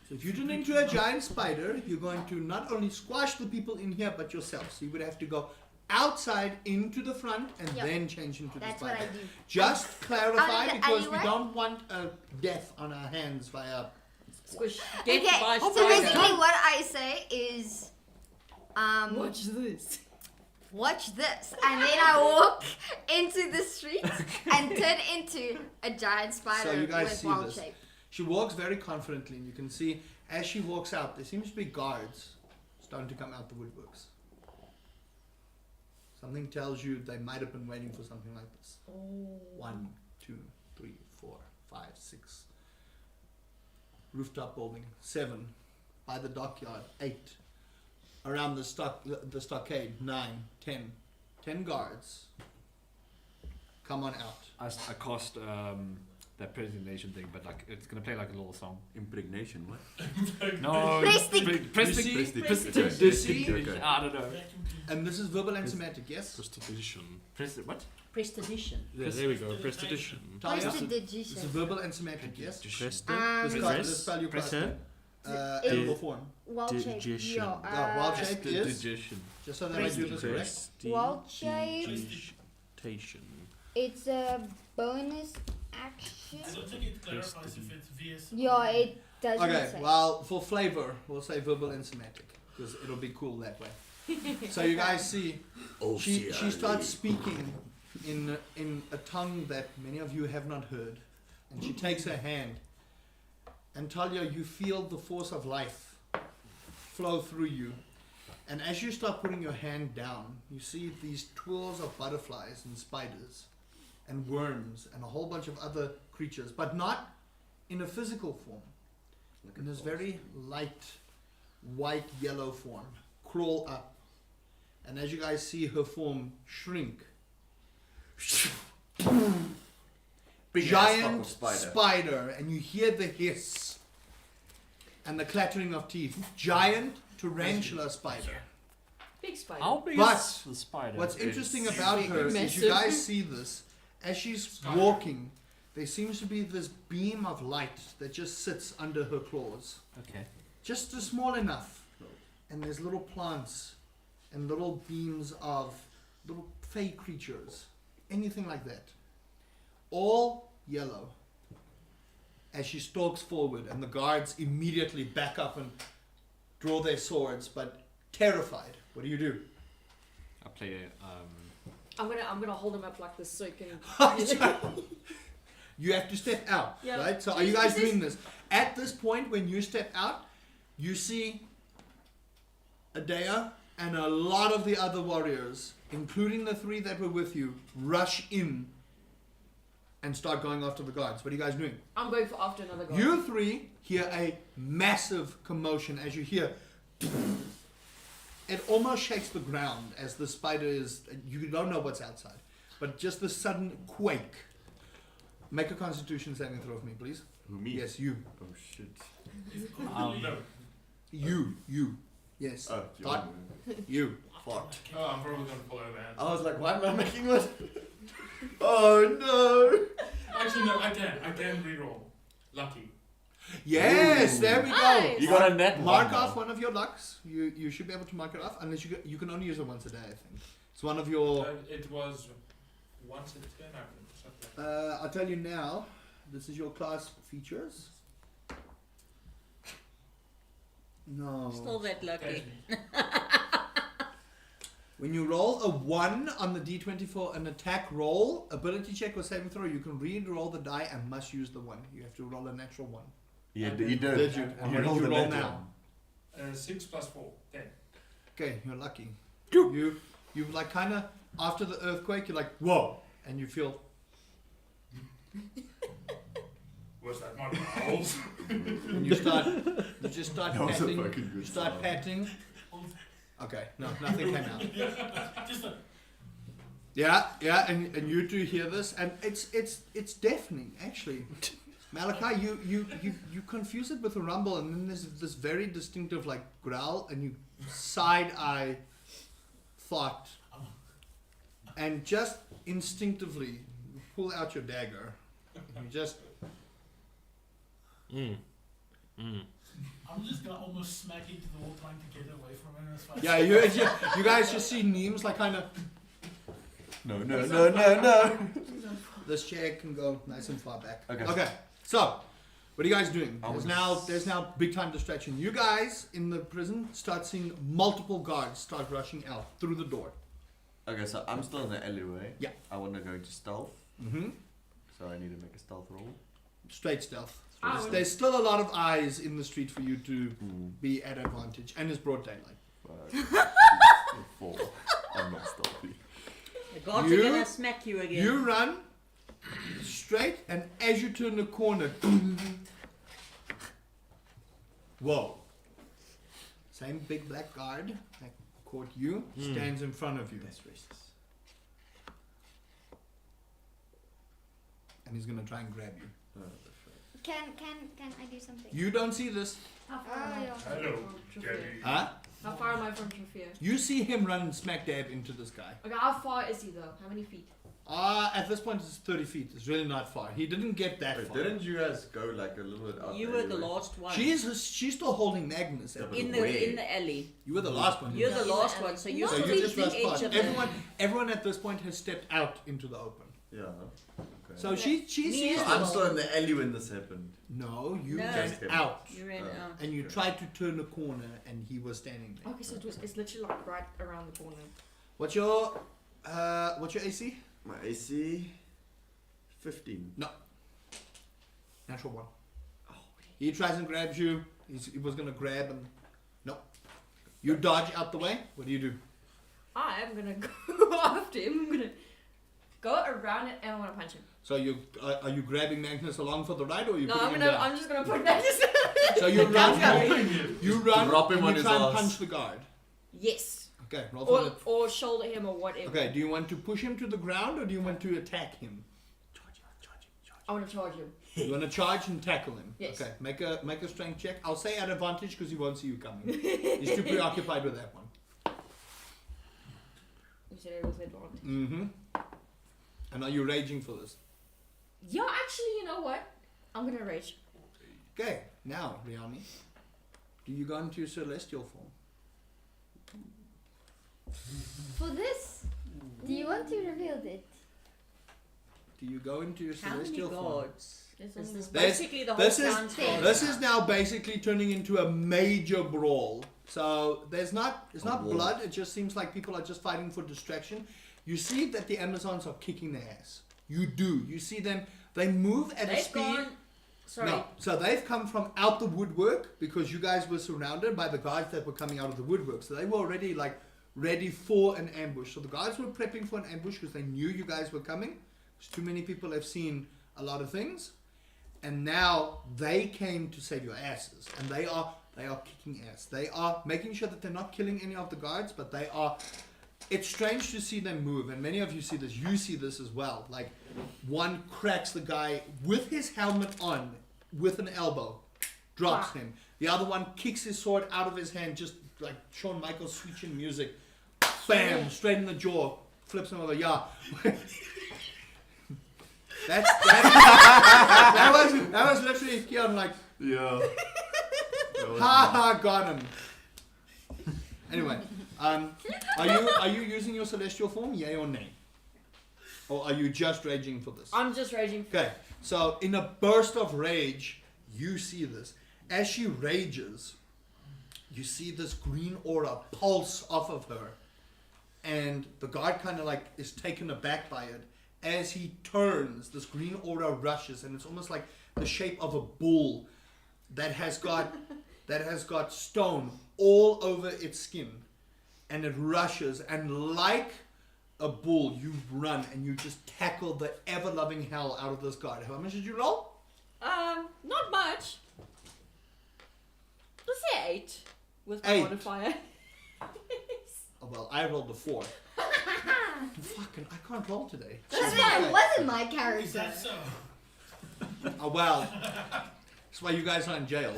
So if you turn into a giant spider, you're going to not only squash the people in here, but yourself. So you would have to go outside into the front and Yep. then change into That's the what spider. I do. Just Out clarify of the because we alleyway? don't want a death on our hands via. Squish. Death Okay, by so spider. basically what I say is, Watch this. watch this, and then I walk into the street and turn into a giant spider you guys with see wild this. shape. She walks very confidently, and you can see as she walks out, there seems to be guards starting to come out the woodworks. Something tells you they might have been waiting for something like this. Oh. 1, 2, 3, 4, 5, 6. Rooftop building. 7. By the dockyard. 8. Around the stockade. 9, 10. 10 guards. Come on out. I cast that presentation thing, but like it's gonna play like a little song. Impregnation, what? No. Prestig. Prestig. Prestig. I don't know. And this is verbal and somatic, yes? Prestidigitation. What? Prestidition. Yeah, there we go. Prestidition. Talia? Where's the This is digitation? verbal and semantic, yes? Presti. Let's Press- spell your press class it. name. It- Animal form. Wild shape. Digestion. Yeah, Wild shape is, Digestion. just so that I do this correct. Wild shape. Prestidigitation. It's a bonus action. I don't think it clarifies if it's VS. Yeah, it doesn't Okay, say. well, for flavor, we'll say verbal and semantic, because it'll be cool that way. So you guys see, she starts speaking in a tongue that many of you have not heard, and she takes her hand, and Talia, you feel the force of life flow through you, and as you start putting your hand down, you see these twirls of butterflies and spiders, and worms, and a whole bunch of other creatures, but not in a physical form, in this very light, white, yellow form, crawl up. And as you guys see her form shrink, Big giant ass fucking spider, and you hear the hiss and the clattering of teeth. Giant tarantula spider. Big spider. How big But is the spider? What's interesting about big, her is massive. you guys see this. As she's walking, there seems to be this beam of light that just sits under her claws. Okay. Just small enough. And there's little plants and little beams of little fey creatures. Anything like that. All yellow. As she stalks forward, and the guards immediately back up and draw their swords, but terrified. What do you do? I play I'm gonna hold him up like this so he can. You have to step out, Yeah. right? So are you guys doing this? At this point, when you step out, you see Adea and a lot of the other warriors, including the 3 that were with you, rush in and start going after the guards. What are you guys doing? I'm going for after another guy. You 3 hear a massive commotion as you hear. It almost shakes the ground as the spider is. You don't know what's outside, but just the sudden quake. Make a Constitution saving throw for me, please. Who, me? Yes, you. Oh shit. No. You. Yes. Oh, Thought- you. Fuck. Oh, I'm probably gonna follow that. I was like, why am I making one? Oh no. Actually, no, I can reroll. Lucky. Yes, Ooh. there we go. Nice. You got a net Mark one off now. one of your lucks. You should be able to mark it off, unless you can only use it once a day. I think it's one of your. It was once a turn, I think, or something. I'll tell you now. This is your class features. No. Still that lucky. When you roll a 1 on the d20 an attack roll, ability check or saving throw, you can re-roll the die and must use the 1. You have to roll a natural 1. Yeah, Okay. you did. Did you? And And You what rolled did you the roll net now? one. 6 plus 4, 10. Okay, you're lucky. You like kind of after the earthquake, you're like whoa, and you feel. Was that my bowels? And you just start That was a patting. fucking good You start sound. patting. Okay, no, nothing came out. Just a, Yeah, and you two hear this, and it's deafening actually. Malachi, you confuse it with a rumble, and then there's this very distinctive like growl, and you side eye thought, and just instinctively you pull out your dagger. You just I'm just gonna almost smack into the wall trying to get away from him as fast as yeah, you guys just see Neems like kind of No. this chair can go nice and far back. Okay. So, what are you guys doing? I was- There's now big time distraction. You guys in the prison start seeing multiple guards start rushing out through the door. Okay, so I'm still in the alleyway. Yeah. I want to go into stealth, Mm-hmm. so I need to make a stealth roll. Straight stealth. Ah, There's still a lot of eyes in the street for you to Hmm. be at advantage, and it's broad daylight. 4. I'm not stealthy. The gods You- are gonna smack you again. You run straight, and as you turn the corner, whoa! Same big black guard that caught you stands in front of you, That's racist. and he's gonna try and grab you. Can I do something? You don't see this, How far Oh, am I yeah. from Hello, Trafia? Gabby. huh? How far am I from Trafia? You see him run smack dab into this guy. Okay, how far is he though? How many feet? At this point, it's 30 feet. It's really not far. He didn't get that Wait, far. didn't you guys go like a little bit out You the were the alleyway? last one. She's still holding Magnus. Yeah, At but in this the point. in the alley. You were the last one. You're Yeah, the in the last alley. one, so you're So still you just the rushed edge past. of the. Everyone at this point has stepped out into the open. Yeah. Okay. So she sees. Yeah. So I'm still in the alley when this happened. No, you No. came out, You ran out. and you Okay. tried to turn a corner, and he was standing there. Okay, so it's literally like right around the corner. What's your AC? My AC 15. Natural 1. He tries and grabs you. He was gonna grab and no. You dodge out the way. What do you do? I am gonna go after him. I'm gonna go around it and I wanna punch him. So you are you grabbing Magnus along for the ride, or are you No, putting I'm him down? just gonna put Magnus. So you run. You run. Drop him and on you his try and ass. punch the guard. Yes. Okay, roll for it. Or shoulder him or whatever. Okay, do you want to push him to the ground, or do you want to attack him? I want to charge him. You want to charge and tackle him? Yes. Okay, make a strength check. I'll say at advantage because he won't see you coming. He's too preoccupied with that one. You said it was advantage. Mm-hmm. And are you raging for this? Yeah, actually, you know what? I'm gonna rage. Okay, now, Riani, do you go into your celestial form? For this, do you want to reveal it? Do you go into your How many celestial form? gods? There's Is only this There's- basically the whole this is- town's This- This is now basically turning into a major brawl. So it's not war. blood. It just seems like people are just fighting for distraction. You see that the Amazons are kicking their ass. You do. You see them. They move at a They've speed. gone. Sorry. No, so they've come from out the woodwork because you guys were surrounded by the guards that were coming out of the woodwork. So they were already like ready for an ambush. So the guards were prepping for an ambush because they knew you guys were coming. Because too many people have seen a lot of things, and now they came to save your asses, and they are kicking ass. They are making sure that they're not killing any of the guards, but they are. It's strange to see them move, and many of you see this. You see this as well. Like one cracks the guy with his helmet on with an elbow, drops him. The other one kicks his sword out of his hand, just like Shawn Michaels switching music. Bam! Straight in the jaw. Flips him over. Yeah. that was literally Keon like, Yeah. ha ha, got him. Anyway, are you using your celestial form, yay or nay? Or are you just raging for this? I'm just raging. Okay, so in a burst of rage, you see this. As she rages, you see this green aura pulse off of her. And the guard kind of like is taken aback by it. As he turns, this green aura rushes, and it's almost like the shape of a bull that has got stone all over its skin. And it rushes, and like a bull, you run and you just tackle the ever-loving hell out of this guard. How much did you roll? Not much. Let's say 8 with my 8. modifier. Oh, well, I rolled a 4. Fucking, I can't roll today. That's why it wasn't my Is character. that so? Oh, well, that's why you guys are in jail.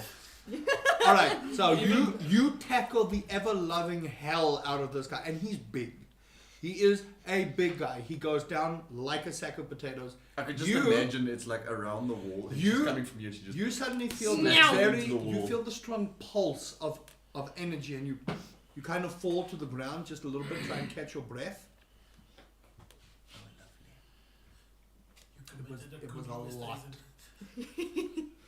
All right, so you tackle the ever-loving hell out of this guy, and he's big. He is a big guy. He goes down like a sack of potatoes. I could just You- imagine it's like around the wall. And You- she's coming from you. She just You suddenly feel Smash this very, into the you wall. feel the strong pulse of energy, and you kind of fall to the ground just a little bit, try and catch your breath. You committed a It was cooking a mistake. lot.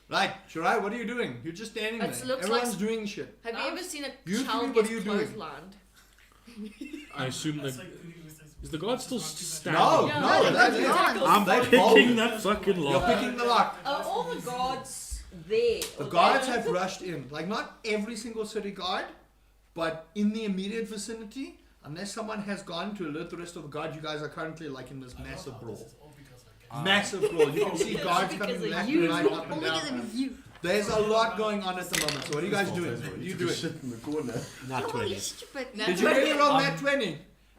Right, Shirai, what are you doing? You're just standing It there. looks Everyone's like- doing shit. Have you ever seen a You child three, what get are you doing? clotheslined? I assume That's that. like cooking mistakes. Is the guard still standing? No, Yeah, no, no, that's no, it. no. I'm They picking fold. that fucking You're lock. picking the lock. Are all the gods there? The Or guards they- have rushed in. Like, not every single city guard, but in the immediate vicinity, unless someone has gone to alert the rest of the guard, you guys are currently like in this I love massive how brawl. This is all because I get Massive brawl. You can see guards Because coming of left you. and right, up and Only because down. of you. There's a lot going on at the moment. So what are you guys doing? What are you doing? shit in the corner. Not Holy 20. stupid. Did you really roll that 20?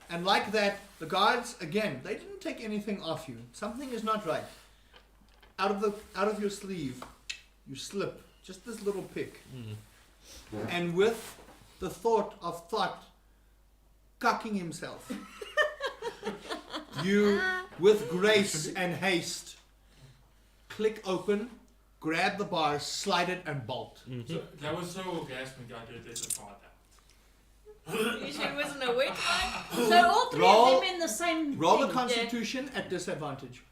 And like that, the guards, again, they didn't take anything off you. Something is not right. Out of your sleeve, you slip just this little pick. And with the thought of Thought cocking himself, you, with grace and haste, click open, grab the bar, slide it, and bolt. So that was so orgasmic. I did this a part You sure it wasn't a wet one? So all three Roll- of them in the same Roll the thing. Constitution at disadvantage.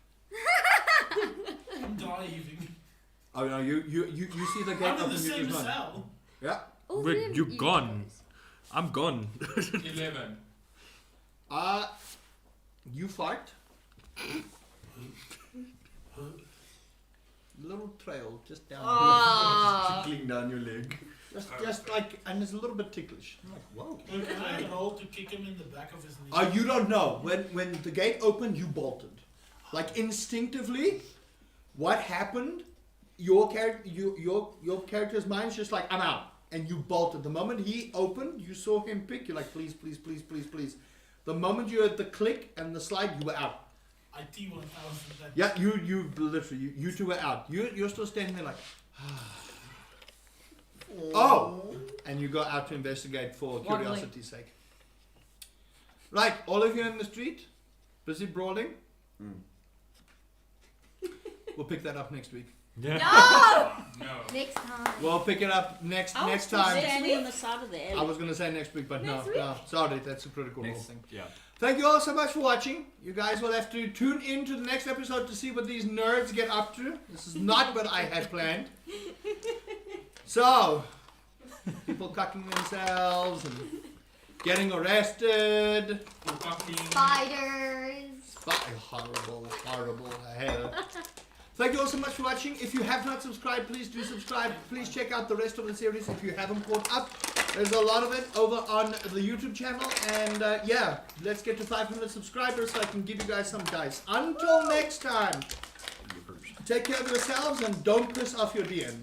I'm diving. Oh no, you see the gate I'm in open, the you same just run. cell. Yeah. All Wait, three of you you gone. guys. I'm gone. 11. You fart. Little trail just down. Ah. Tickling down your leg. Just like, and it's a little bit ticklish. I'm like, whoa. Can I roll to kick him in the back of his knee? You don't know. When the gate opened, you bolted. Like instinctively, what happened? Your character's mind's just like, I'm out, and you bolted. The moment he opened, you saw him pick. You're like, please, please, please, please, please. The moment you heard the click and the slide, you were out. IT 1000. That Yeah, you literally, you two were out. You're still standing there like, oh! And you go out to investigate for Waddling. curiosity's sake. Right, all of you in the street, busy brawling. Mm. We'll pick that up next week. Yeah. No. Next time. We'll pick it up next I was next still time. standing on the side of the I alley. was gonna say next week, but Next no, sorry, that's a critical role Next, thing. yeah. Thank you all so much for watching. You guys will have to tune in to the next episode to see what these nerds get up to. This is not what I had planned. So, people cucking themselves and getting arrested. Fucking. Spiders. Horrible, horrible hell. Thank you all so much for watching. If you have not subscribed, please do subscribe. Please check out the rest of the series if you haven't caught up. There's a lot of it over on the YouTube channel. And yeah, let's get to 500 subscribers so I can give you guys some dice. Until next time, take care of yourselves and don't piss off your DM.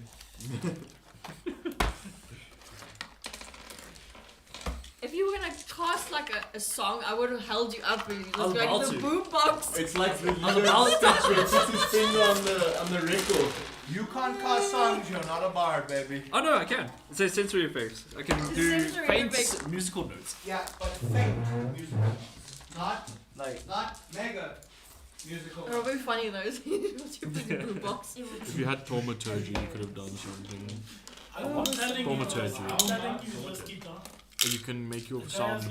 If you were gonna cast like a song, I would have held you up. Really. I was Like about the to. boombox. It's like the I was about to- statue and puts his finger on the record. You can't cast songs, you're not a bard, baby. Oh no, I can. It says sensory effects. I can do Sensory faint effects. musical notes. Yeah, but faint musical notes. Not mega musical It would be funny though. What's your big boombox? If you had thaumaturgy, you could have done something. I'm telling you, Thaumaturgy. I'm telling you, let's keep on. Or you can make your There's sound